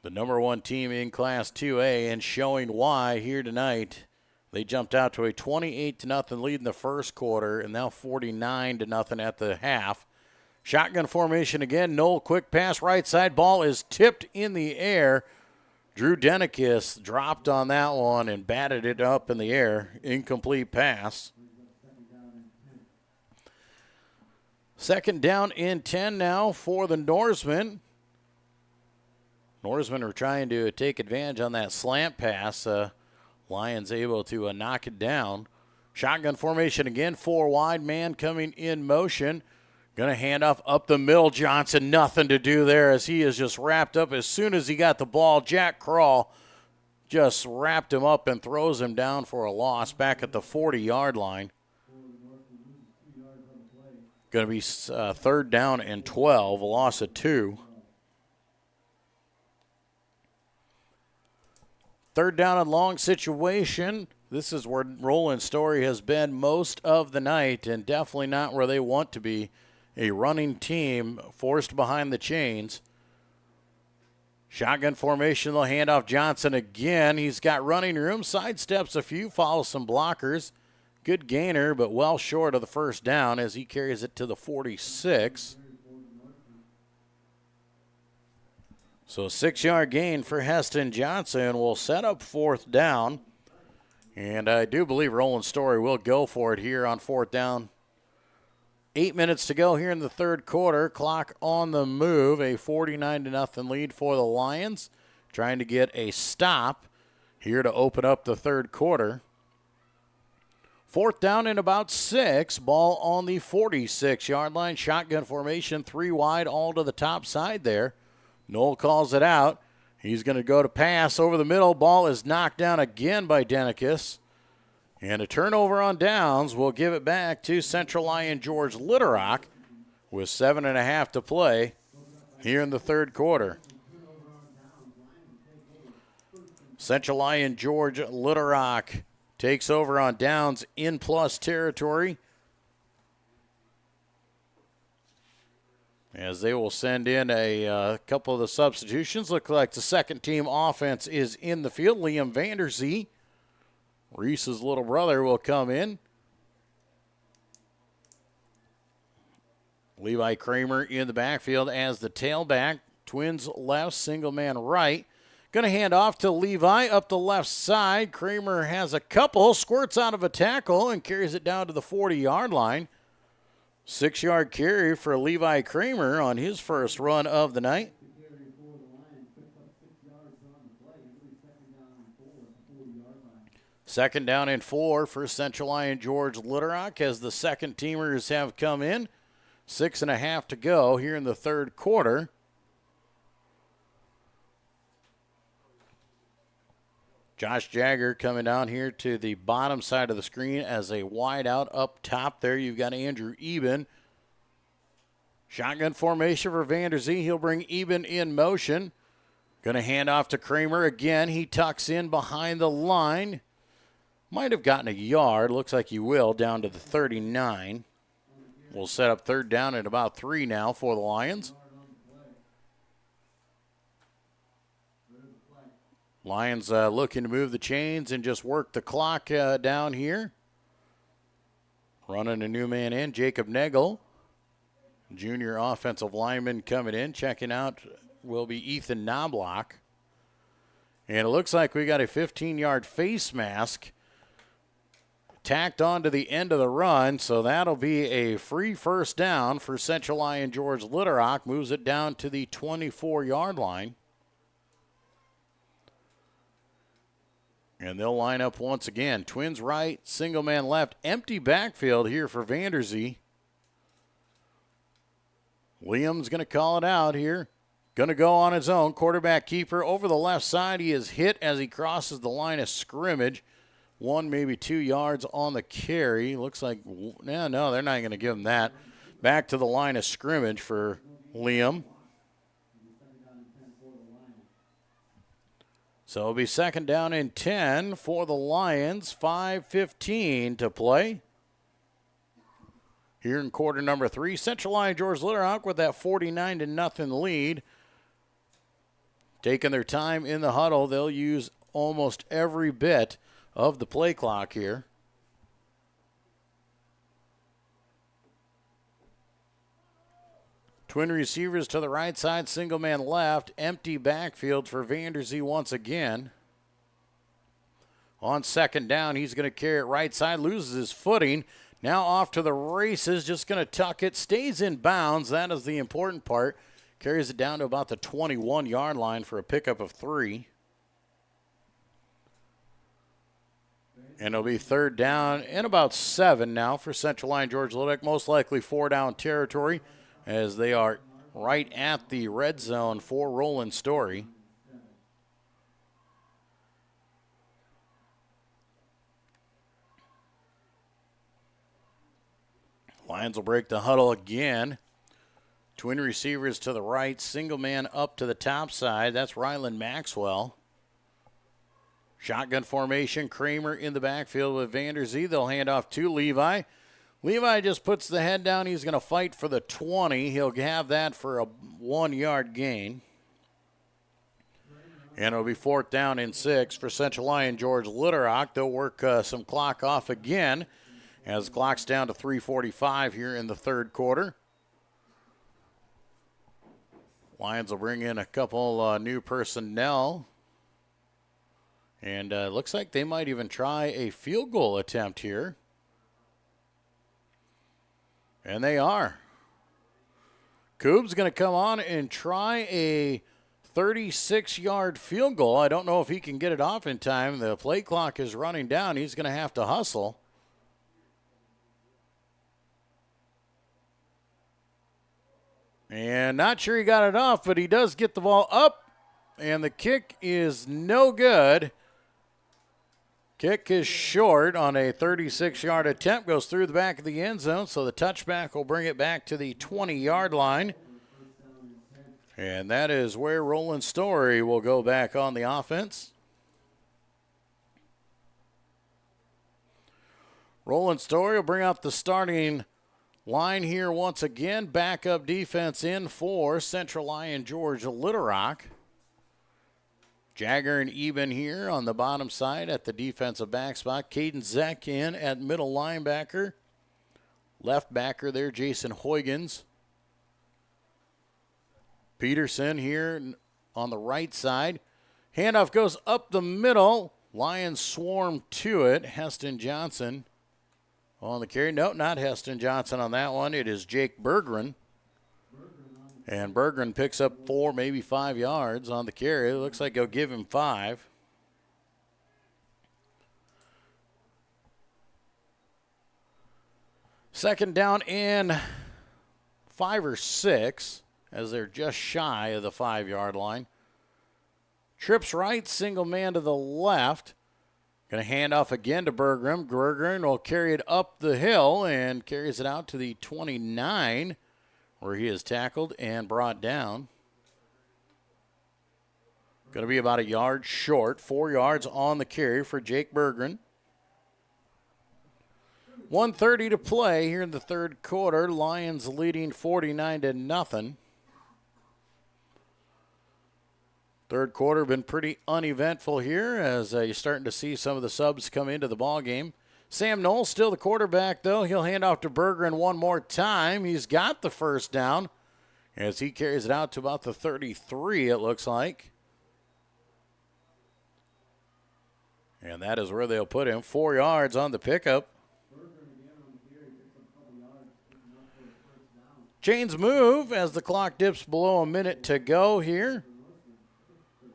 the number 1 team in Class 2A, and showing why here tonight. They jumped out to a 28-0 lead in the first quarter, and now 49-0 at the half. Shotgun formation again. Knoll, quick pass, right side. Ball is tipped in the air. Drew Denikis dropped on that one and batted it up in the air. Incomplete pass. 2nd down and 10 now for the Norsemen. Norsemen are trying to take advantage on that slant pass. Lions able to knock it down. Shotgun formation again. 4 wide, man coming in motion. Going to hand off up the middle. Johnson, nothing to do there as he is just wrapped up. As soon as he got the ball, Jack Crawl just wrapped him up and throws him down for a loss back at the 40-yard line. Going to be 3rd down and 12, a loss of 2. 3rd down and long situation. This is where Roland-Story has been most of the night and definitely not where they want to be. A running team forced behind the chains. Shotgun formation, they'll hand off Johnson again. He's got running room, sidesteps a few, follows some blockers. Good gainer, but well short of the first down as he carries it to the 46. So 6-yard gain for Heston Johnson will set up 4th down. And I do believe Roland-Story will go for it here on 4th down. 8 minutes to go here in the 3rd quarter. Clock on the move. A 49-0 lead for the Lions. Trying to get a stop here to open up the 3rd quarter. 4th down and about 6. Ball on the 46-yard line. Shotgun formation, 3 wide, all to the top side there. Knoll calls it out. He's going to go to pass over the middle. Ball is knocked down again by Denikis. And a turnover on downs will give it back to Central Lyon George Little Rock with 7.5 to play here in the 3rd quarter. Central Lyon George Little Rock takes over on downs in plus territory as they will send in a couple of the substitutions. Look like the 2nd team offense is in the field. Liam Vanderzee, Reese's little brother, will come in. Levi Kramer in the backfield as the tailback. Twins left, single man right. Going to hand off to Levi up the left side. Kramer has a couple, squirts out of a tackle and carries it down to the 40-yard line. 6-yard carry for Levi Kramer on his first run of the night. Second down and 4 for Central Lyon George Little Rock as the 2nd teamers have come in. 6.5 to go here in the 3rd quarter. Josh Jagger coming down here to the bottom side of the screen as a wide out up top there. You've got Andrew Eben. Shotgun formation for Vanderzee. He'll bring Eben in motion. Going to hand off to Kramer again. He tucks in behind the line. Might have gotten a yard. Looks like he will down to the 39. We'll set up 3rd down at about 3 now for the Lions. Lions looking to move the chains and just work the clock down here. Running a new man in, Jacob Nagel. Junior offensive lineman coming in. Checking out will be Ethan Knobloch. And it looks like we got a 15-yard face mask tacked on to the end of the run, so that'll be a free first down for Central Lyon George Litterock. Moves it down to the 24-yard line. And they'll line up once again. Twins right, single man left. Empty backfield here for Vanderzee. Liam's going to call it out here. Going to go on his own. Quarterback keeper over the left side. He is hit as he crosses the line of scrimmage. 1, maybe 2 yards on the carry. Looks like, no, they're not going to give him that. Back to the line of scrimmage for Liam. So it'll be second down and 10 for the Lions. 5:15 to play. Here in quarter number 3, Central Lyon George Litterock with that 49-0 lead. Taking their time in the huddle, they'll use almost every bit of the play clock here. Twin receivers to the right side, single man left. Empty backfield for Vanderzee once again. On second down, he's going to carry it right side, loses his footing. Now off to the races, just going to tuck it, stays in bounds. That is the important part. Carries it down to about the 21-yard line for a pickup of 3. And it'll be third down and about 7 now for Central Lyon George Litterock. Most likely 4-down territory, as they are right at the red zone for Roland-Story. Lions will break the huddle again. Twin receivers to the right, single man up to the top side. That's Ryland Maxwell. Shotgun formation, Kramer in the backfield with Vanderzee. They'll hand off to Levi. Levi just puts the head down. He's going to fight for the 20. He'll have that for a 1-yard gain. And it'll be 4th down and 6 for Central Lyon George Litterock. They'll work some clock off again as the clock's down to 3:45 here in the third quarter. Lions will bring in a couple new personnel. And looks like they might even try a field goal attempt here. And they are. Coob's going to come on and try a 36-yard field goal. I don't know if he can get it off in time. The play clock is running down. He's going to have to hustle. And not sure he got it off, but he does get the ball up. And the kick is no good. Kick is short on a 36-yard attempt. Goes through the back of the end zone, so the touchback will bring it back to the 20-yard line. And that is where Roland-Story will go back on the offense. Roland-Story will bring out the starting line here once again. Backup defense in for Central Lyon George Litterock. Jagger and Eben here on the bottom side at the defensive back spot. Caden Zeck in at middle linebacker. Left backer there, Jason Huygens. Peterson here on the right side. Handoff goes up the middle. Lions swarm to it. Heston Johnson on the carry. No, not Heston Johnson on that one. It is Jake Berggren. And Berggren picks up 4, maybe 5 yards on the carry. It looks like they'll give him 5. Second down and 5 or 6 as they're just shy of the 5-yard line. Trips right, single man to the left. Going to hand off again to Berggren. Berggren will carry it up the hill and carries it out to the 29. Where he is tackled and brought down. Going to be about a yard short. 4 yards on the carry for Jake Berggren. 1:30 to play here in the third quarter. Lions leading 49-0. Third quarter been pretty uneventful here as you're starting to see some of the subs come into the ball game. Sam Knoll still the quarterback, though. He'll hand off to Berggren one more time. He's got the first down as he carries it out to about the 33, it looks like. And that is where they'll put him. 4 yards on the pickup Chains move as the clock dips below a minute to go here.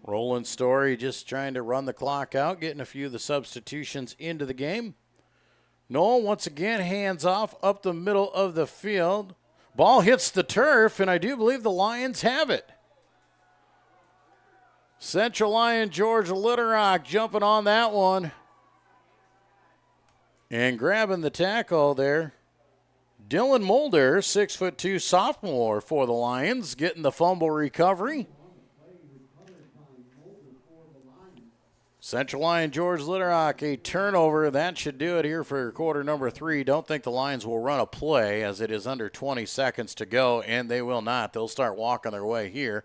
Roland-Story just trying to run the clock out, getting a few of the substitutions into the game. Noel once again hands off up the middle of the field. Ball hits the turf, and I do believe the Lions have it. Central Lyon George Litterock jumping on that one and grabbing the tackle there. Dylan Mulder, 6'2" sophomore for the Lions, getting the fumble recovery. Central Lyon George Litterock, a turnover. That should do it here for quarter number 3. Don't think the Lions will run a play as it is under 20 seconds to go, and they will not. They'll start walking their way here.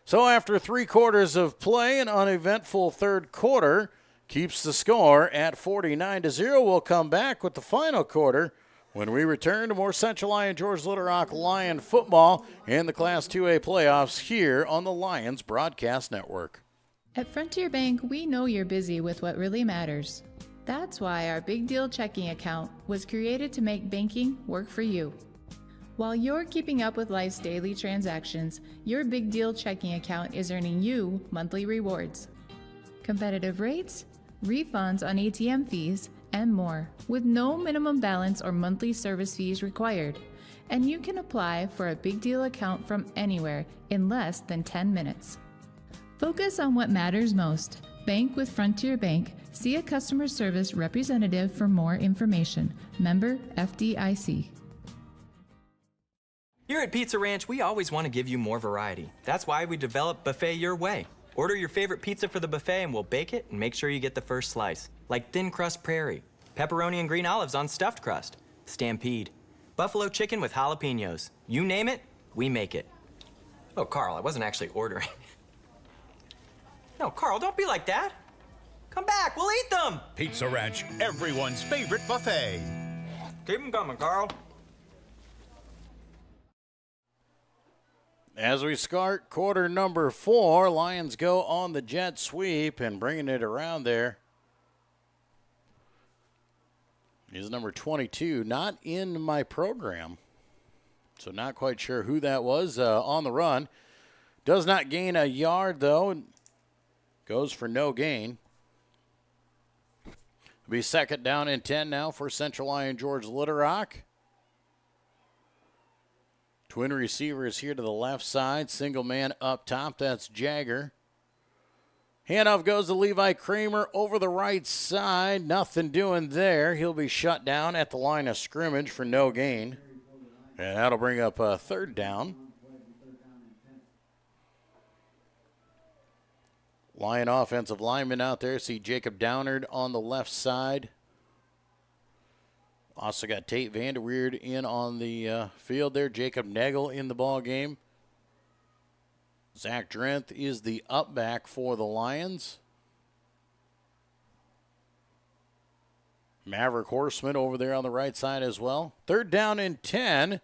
So after 3 quarters of play, an uneventful third quarter keeps the score at 49-0. We'll come back with the final quarter when we return to more Central Lyon George Litterock Lion football and the Class 2A playoffs here on the Lions Broadcast Network. At Frontier Bank, we know you're busy with what really matters. That's why our Big Deal checking account was created to make banking work for you. While you're keeping up with life's daily transactions, your Big Deal checking account is earning you monthly rewards. Competitive rates, refunds on ATM fees, and more, with no minimum balance or monthly service fees required. And you can apply for a Big Deal account from anywhere in less than 10 minutes. Focus on what matters most. Bank with Frontier Bank. See a customer service representative for more information. Member FDIC. Here at Pizza Ranch, we always want to give you more variety. That's why we developed Buffet Your Way. Order your favorite pizza for the buffet and we'll bake it and make sure you get the first slice. Like thin crust prairie, pepperoni and green olives on stuffed crust, stampede, buffalo chicken with jalapenos. You name it, we make it. Oh, Carl, I wasn't actually ordering. No, Carl, don't be like that. Come back, we'll eat them. Pizza Ranch, everyone's favorite buffet. Keep them coming, Carl. As we start quarter number 4, Lions go on the jet sweep and bringing it around there is number 22, not in my program. So not quite sure who that was on the run. Does not gain a yard, though. Goes for no gain. It'll be second down and 10 now for Central Lyon George Litterock. Twin receivers here to the left side. Single man up top. That's Jagger. Handoff goes to Levi Kramer over the right side. Nothing doing there. He'll be shut down at the line of scrimmage for no gain. And that'll bring up a third down. Lion offensive lineman out there. See Jacob Downard on the left side. Also got Tate Vanderweerd in on the field there. Jacob Nagel in the ball game. Zach Drenth is the up back for the Lions. Maverick Horseman over there on the right side as well. Third down and 10.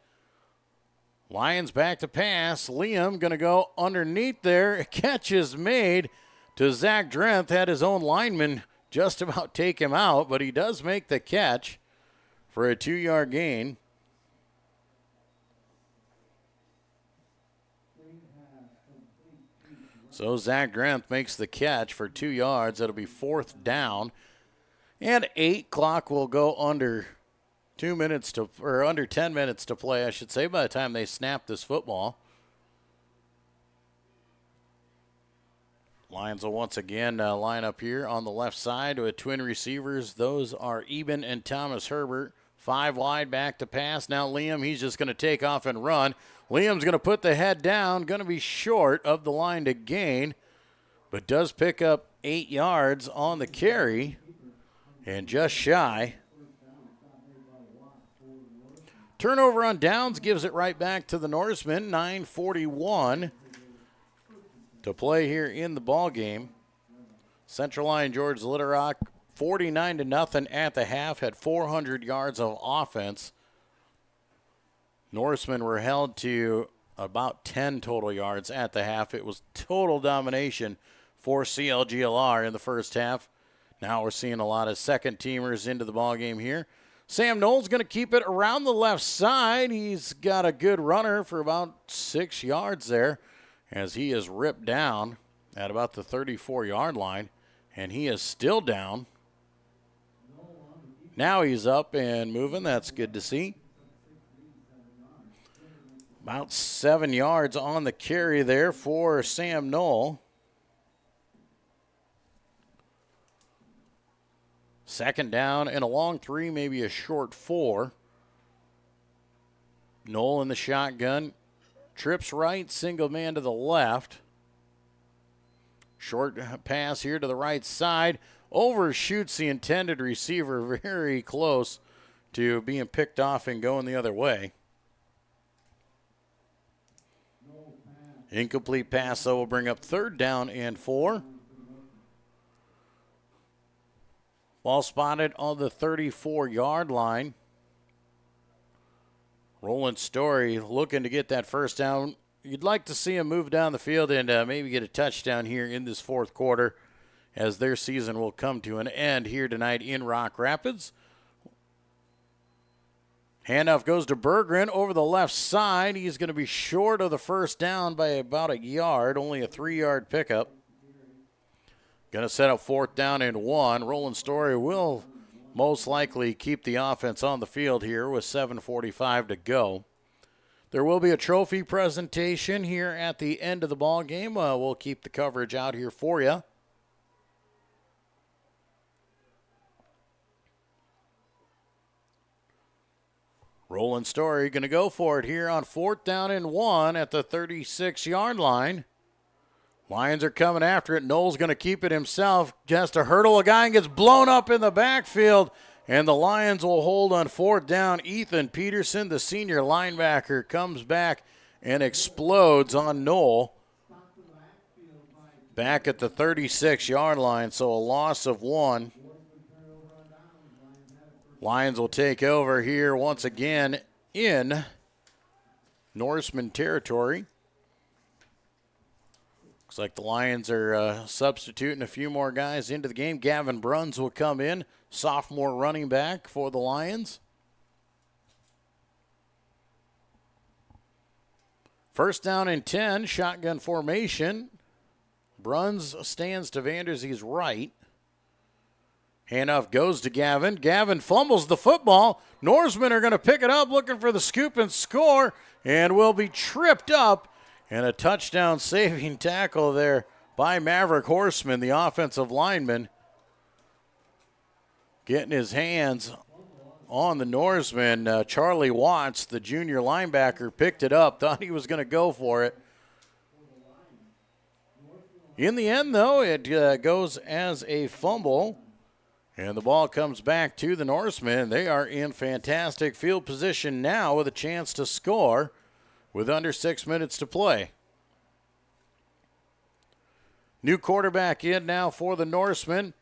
Lions back to pass. Liam going to go underneath there. A catch is made to Zach Drenth. Had his own lineman just about take him out, but he does make the catch for a 2-yard gain. So Zach Drenth makes the catch for 2 yards. That'll be fourth down. And 8 clock will go under 2 minutes to, or under 10 minutes to play, I should say, by the time they snap this football. Lions will once again line up here on the left side with twin receivers. Those are Eben and Thomas Herbert. 5 wide, back to pass. Now Liam, he's just going to take off and run. Liam's going to put the head down, going to be short of the line to gain, but does pick up 8 yards on the carry and just shy. Turnover on downs gives it right back to the Norsemen. 9:41 to play here in the ball game. Central Lyon George Litterock 49-0 at the half, had 400 yards of offense. Norsemen were held to about 10 total yards at the half. It was total domination for CLGLR in the first half. Now we're seeing a lot of second teamers into the ball game here. Sam Knoll's going to keep it around the left side. He's got a good runner for about 6 yards there as he is ripped down at about the 34-yard line, and he is still down. Now he's up and moving. That's good to see. About 7 yards on the carry there for Sam Knoll. Second down and a long 3, maybe a short 4. Knoll in the shotgun. Trips right, single man to the left. Short pass here to the right side. Overshoots the intended receiver, very close to being picked off and going the other way. Incomplete pass, though, will bring up 3rd down and 4. Ball spotted on the 34-yard line. Roland-Story looking to get that first down. You'd like to see him move down the field and maybe get a touchdown here in this 4th quarter, as their season will come to an end here tonight in Rock Rapids. Handoff goes to Berggren over the left side. He's going to be short of the first down by about a yard, only a 3-yard pickup. Going to set up 4th down and 1. Roland-Story will most likely keep the offense on the field here with 7:45 to go. There will be a trophy presentation here at the end of the ball game. We'll keep the coverage out here for you. Roland-Story going to go for it here on 4th down and 1 at the 36-yard line. Lions are coming after it. Knoll's going to keep it himself. Has to hurdle a guy and gets blown up in the backfield. And the Lions will hold on 4th down. Ethan Peterson, the senior linebacker, comes back and explodes on Knoll. Back at the 36-yard line, so a loss of 1. Lions will take over here once again in Norseman territory. Looks like the Lions are substituting a few more guys into the game. Gavin Bruns will come in, sophomore running back for the Lions. First down and 10, shotgun formation. Bruns stands to Vandersie's right. Handoff goes to Gavin. Gavin fumbles the football. Norsemen are going to pick it up, looking for the scoop and score, and will be tripped up. And a touchdown saving tackle there by Maverick Horseman, the offensive lineman, getting his hands on the Norseman. Charlie Watts, the junior linebacker, picked it up, thought he was going to go for it. In the end, though, it goes as a fumble. And the ball comes back to the Norsemen. They are in fantastic field position now with a chance to score with under 6 minutes to play. New quarterback in now for the Norsemen.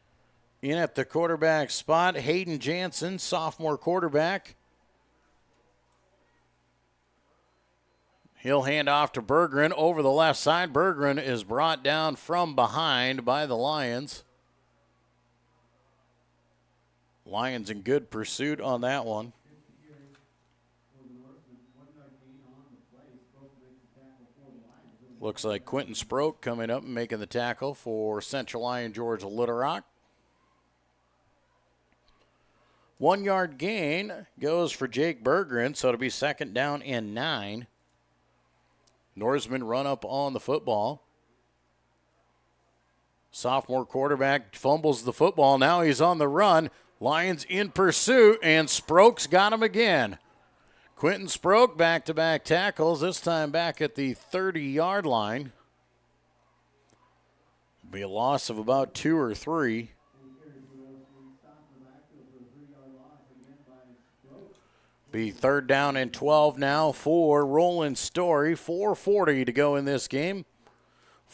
In at the quarterback spot, Hayden Jansen, sophomore quarterback. He'll hand off to Berggren over the left side. Berggren is brought down from behind by the Lions. Lions in good pursuit on that one. Looks like Quentin Sproke coming up and making the tackle for Central Lyon George Little Rock. 1 yard gain goes for Jake Berggren, so it'll be 2nd down and 9. Norseman run up on the football. Sophomore quarterback fumbles the football. Now he's on the run. Lions in pursuit, and Sproke's got him again. Quentin Sproke back-to-back tackles, this time back at the 30-yard line. Be a loss of about 2 or 3. Be 3rd down and 12 now for Roland-Story. 4:40 to go in this game.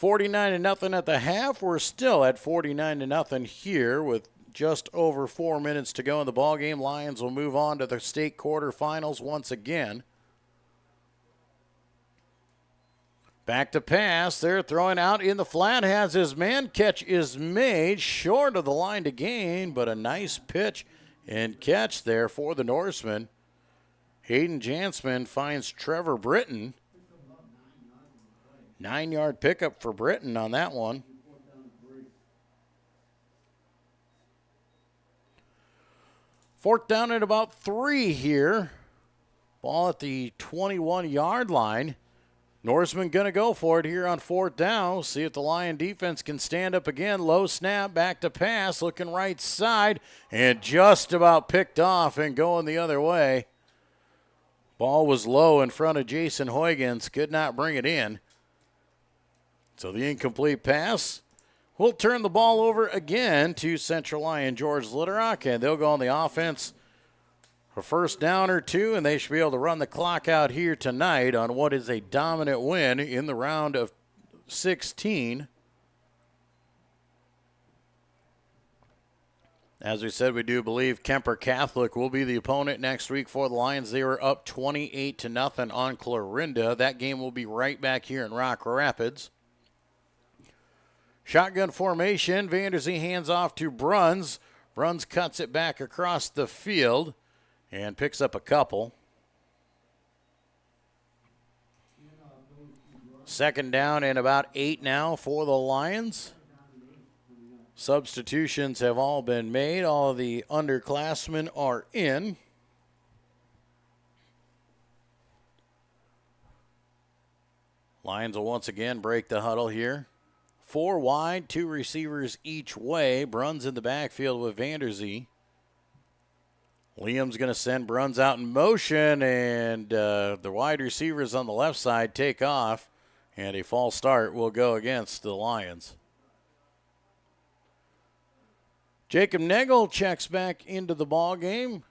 49-0 at the half. We're still at 49-0 here with just over 4 minutes to go in the ballgame. Lions will move on to the state quarterfinals once again. Back to pass. They're throwing out in the flat. Has his man. Catch is made short of the line to gain, but a nice pitch and catch there for the Norsemen. Hayden Jansman finds Trevor Britton. 9-yard pickup for Britton on that one. Fourth down at about 3 here. Ball at the 21-yard line. Norseman going to go for it here on 4th down. See if the Lion defense can stand up again. Low snap, back to pass, looking right side, and just about picked off and going the other way. Ball was low in front of Jason Huygens, could not bring it in. So the incomplete pass will turn the ball over again to Central Lyon George Litterock, and they'll go on the offense a first down or 2, and they should be able to run the clock out here tonight on what is a dominant win in the round of 16. As we said, we do believe Kemper Catholic will be the opponent next week for the Lions. They were up 28-0 on Clarinda. That game will be right back here in Rock Rapids. Shotgun formation. Vanderzee hands off to Bruns. Bruns cuts it back across the field and picks up a couple. Second down and about 8 now for the Lions. Substitutions have all been made. All of the underclassmen are in. Lions will once again break the huddle here. 4 wide, 2 receivers each way. Bruns in the backfield with Vanderzee. Liam's going to send Bruns out in motion, and the wide receivers on the left side take off, and a false start will go against the Lions. Jacob Nagel checks back into the ball game.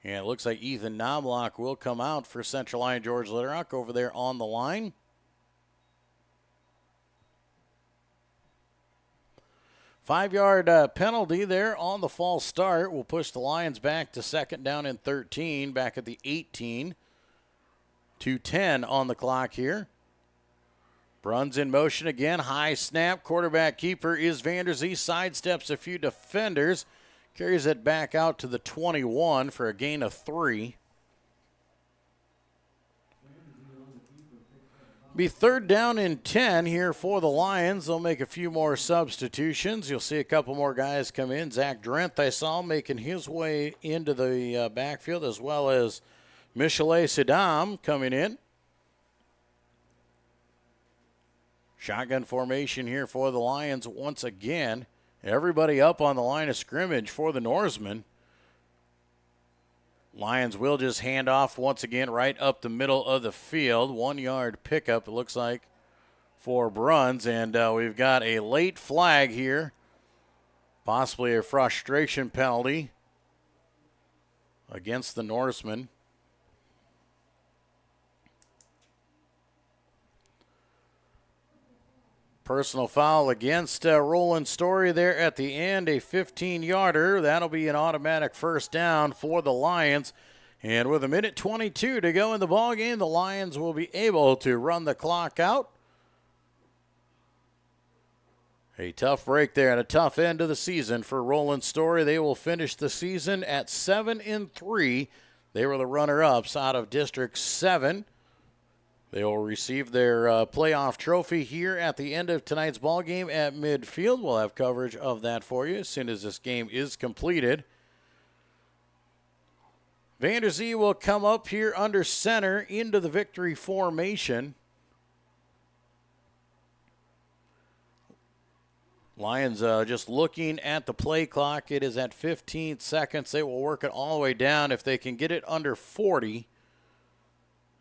And it looks like Ethan Knobloch will come out for Central Lyon George Litterock over there on the line. Five-yard penalty there on the false start will push the Lions back to second down and 13, back at the 18. 2:10 on the clock here. Bruns in motion again. High snap. Quarterback keeper is Vanderzee. Sidesteps a few defenders. Carries it back out to the 21 for a gain of 3. Be third down and 10 here for the Lions. They'll make a few more substitutions. You'll see a couple more guys come in. Zach Drenth, I saw making his way into the backfield, as well as Michelet Saddam coming in. Shotgun formation here for the Lions once again. Everybody up on the line of scrimmage for the Norsemen. Lions will just hand off once again right up the middle of the field. 1-yard pickup, it looks like, for Bruns. And we've got a late flag here. Possibly a frustration penalty against the Norsemen. Personal foul against Roland-Story there at the end, a 15-yarder. That'll be an automatic first down for the Lions. And with 1:22 to go in the ballgame, the Lions will be able to run the clock out. A tough break there and a tough end of the season for Roland-Story. They will finish the season at 7-3. They were the runner-ups out of District 7. They will receive their playoff trophy here at the end of tonight's ball game at midfield. We'll have coverage of that for you as soon as this game is completed. Vanderzee will come up here under center into the victory formation. Lions just looking at the play clock. It is at 15 seconds. They will work it all the way down. If they can get it under 40,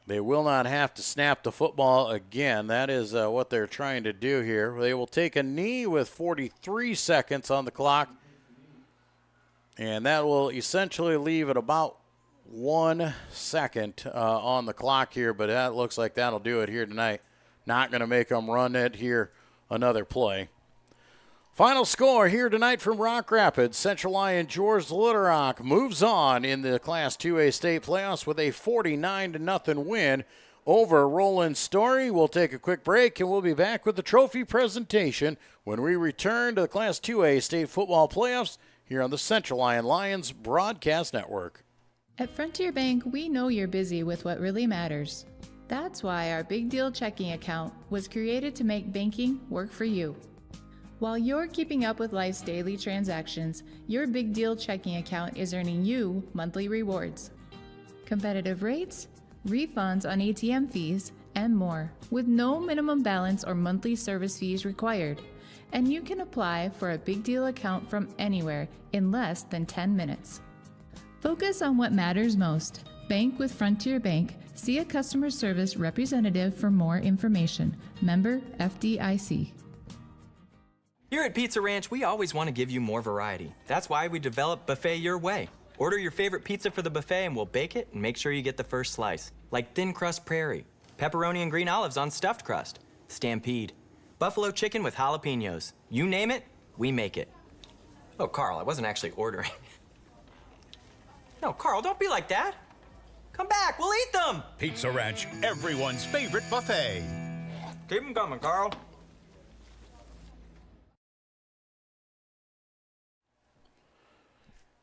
they will not have to snap the football again. That is what they're trying to do here. They will take a knee with 43 seconds on the clock, and that will essentially leave it about 1 second on the clock here, but that looks like that'll do it here tonight. Not going to make them run it here another play. Final score here tonight from Rock Rapids. Central Lyon George Litterock moves on in the Class 2A state playoffs with a 49-0 win over Roland-Story. We'll take a quick break, and we'll be back with the trophy presentation when we return to the Class 2A state football playoffs here on the Central Lions Broadcast Network. At Frontier Bank, we know you're busy with what really matters. That's why our Big Deal checking account was created to make banking work for you. While you're keeping up with life's daily transactions, your Big Deal checking account is earning you monthly rewards. Competitive rates, refunds on ATM fees, and more, with no minimum balance or monthly service fees required. And you can apply for a Big Deal account from anywhere in less than 10 minutes. Focus on what matters most. Bank with Frontier Bank. See a customer service representative for more information. Member FDIC. Here at Pizza Ranch, we always want to give you more variety. That's why we developed Buffet Your Way. Order your favorite pizza for the buffet and we'll bake it and make sure you get the first slice. Like thin crust prairie, pepperoni and green olives on stuffed crust, stampede, buffalo chicken with jalapenos. You name it, we make it. Oh, Carl, I wasn't actually ordering. No, Carl, don't be like that. Come back, we'll eat them. Pizza Ranch, everyone's favorite buffet. Keep them coming, Carl.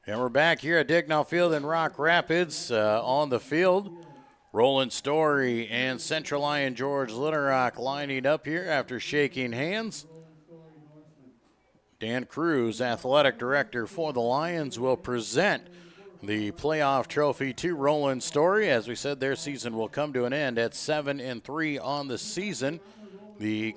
And we're back here at Dicknall Field in Rock Rapids. On the field, Roland-Story and Central Lyon George Little lining up here after shaking hands. Dan Cruz, athletic director for the Lions, will present the playoff trophy to Roland-Story. As we said, their season will come to an end at 7-3 on the season. The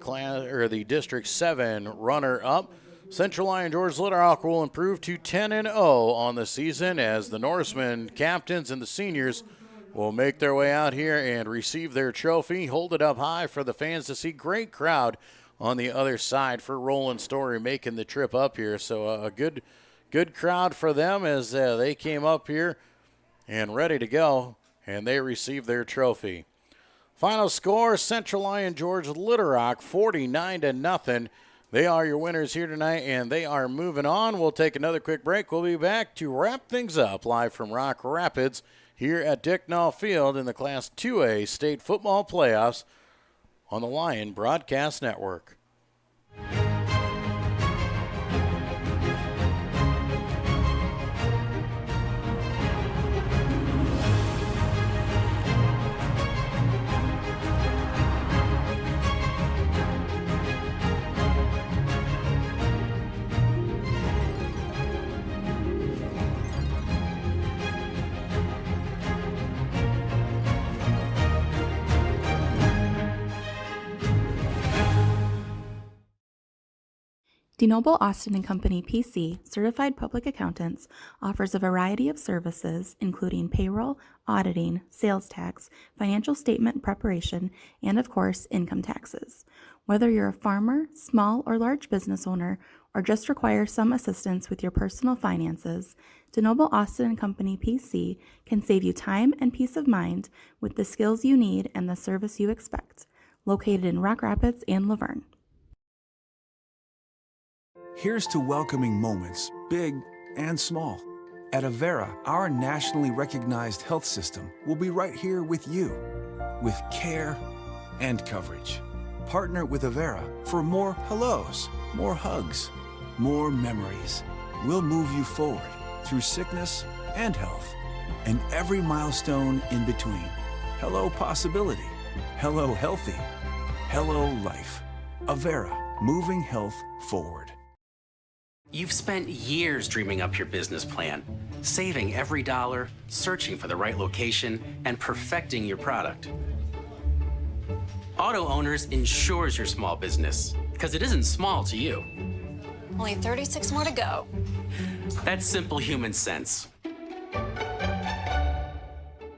District 7 runner-up. Central Lyon George Little will improve to 10-0 on the season as the Norsemen captains and the seniors will make their way out here and receive their trophy, hold it up high for the fans to see. Great crowd on the other side for Roland-Story making the trip up here. So a good crowd for them as they came up here and ready to go, and they received their trophy. Final score, Central Lyon George Little Rock 49-0. They are your winners here tonight, and they are moving on. We'll take another quick break. We'll be back to wrap things up live from Rock Rapids here at Dicknall Field in the Class 2A State Football Playoffs on the Lion Broadcast Network. DeNoble Austin & Company PC, certified public accountants, offers a variety of services including payroll, auditing, sales tax, financial statement preparation, and of course, income taxes. Whether you're a farmer, small or large business owner, or just require some assistance with your personal finances, DeNoble Austin & Company PC can save you time and peace of mind with the skills you need and the service you expect. Located in Rock Rapids and Laverne. Here's to welcoming moments, big and small. At Avera, our nationally recognized health system will be right here with you, with care and coverage. Partner with Avera for more hellos, more hugs, more memories. We'll move you forward through sickness and health, and every milestone in between. Hello possibility, hello healthy, hello life. Avera, moving health forward. You've spent years dreaming up your business plan, saving every dollar, searching for the right location, and perfecting your product. Auto Owners insures your small business, because it isn't small to you. Only 36 more to go. That's simple human sense.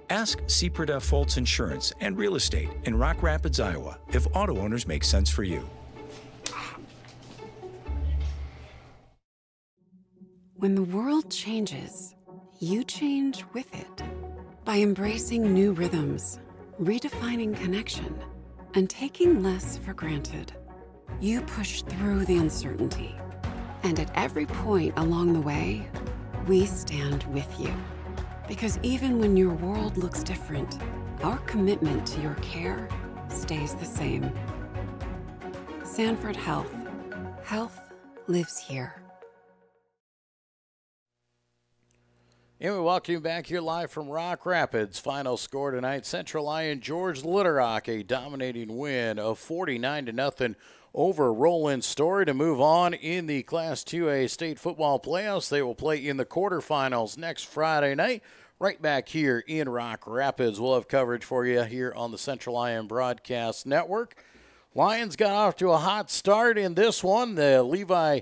Ask Sepreda Foltz Insurance and Real Estate in Rock Rapids, Iowa, if auto owners make sense for you. When the world changes, you change with it. By embracing new rhythms, redefining connection, and taking less for granted, you push through the uncertainty. And at every point along the way, we stand with you. Because even when your world looks different, our commitment to your care stays the same. Sanford Health. Health lives here. And we welcome you back here live from Rock Rapids. Final score tonight, Central Lyon George Little Rock, a dominating win of 49-0 over Roland-Story to move on in the Class 2A state football playoffs. They will play in the quarterfinals next Friday night, right back here in Rock Rapids. We'll have coverage for you here on the Central Lyon Broadcast Network. Lions got off to a hot start in this one. The Levi,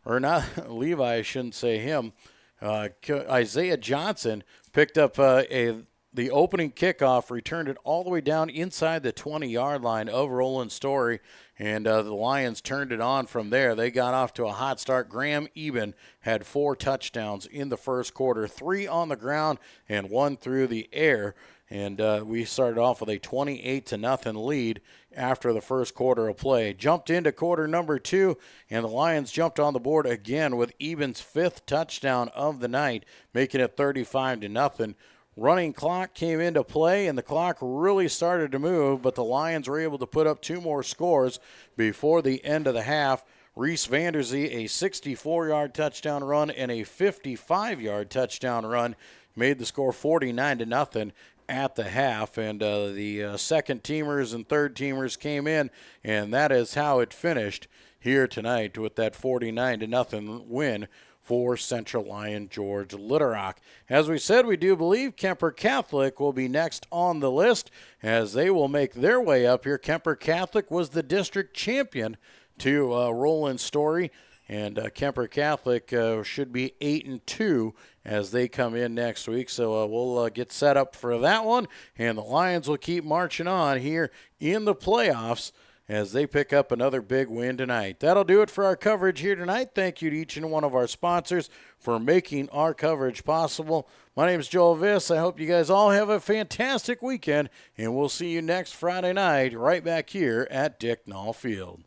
I shouldn't say him, Isaiah Johnson picked up the opening kickoff, returned it all the way down inside the 20-yard line of Roland-Story, and the Lions turned it on from there. They got off to a hot start. Graham Eben had 4 touchdowns in the first quarter, 3 on the ground and 1 through the air. And we started off with a 28-0 lead after the first quarter of play. Jumped into quarter number 2, and the Lions jumped on the board again with Eben's 5th touchdown of the night, making it 35-0. Running clock came into play, and the clock really started to move, but the Lions were able to put up 2 more scores before the end of the half. Reese Vanderzee, a 64-yard touchdown run and a 55-yard touchdown run, made the score 49-0 at the half, and the second teamers and third teamers came in, and that is how it finished here tonight with that 49-0 win for Central Lyon George Little Rock. As we said, we do believe Kemper Catholic will be next on the list as they will make their way up here. Kemper Catholic was the district champion to Roland-Story, and Kemper Catholic should be 8-2 as they come in next week. So we'll get set up for that one, and the Lions will keep marching on here in the playoffs as they pick up another big win tonight. That'll do it for our coverage here tonight. Thank you to each and one of our sponsors for making our coverage possible. My name is Joel Viss. I hope you guys all have a fantastic weekend, and we'll see you next Friday night right back here at Dick Nall Field.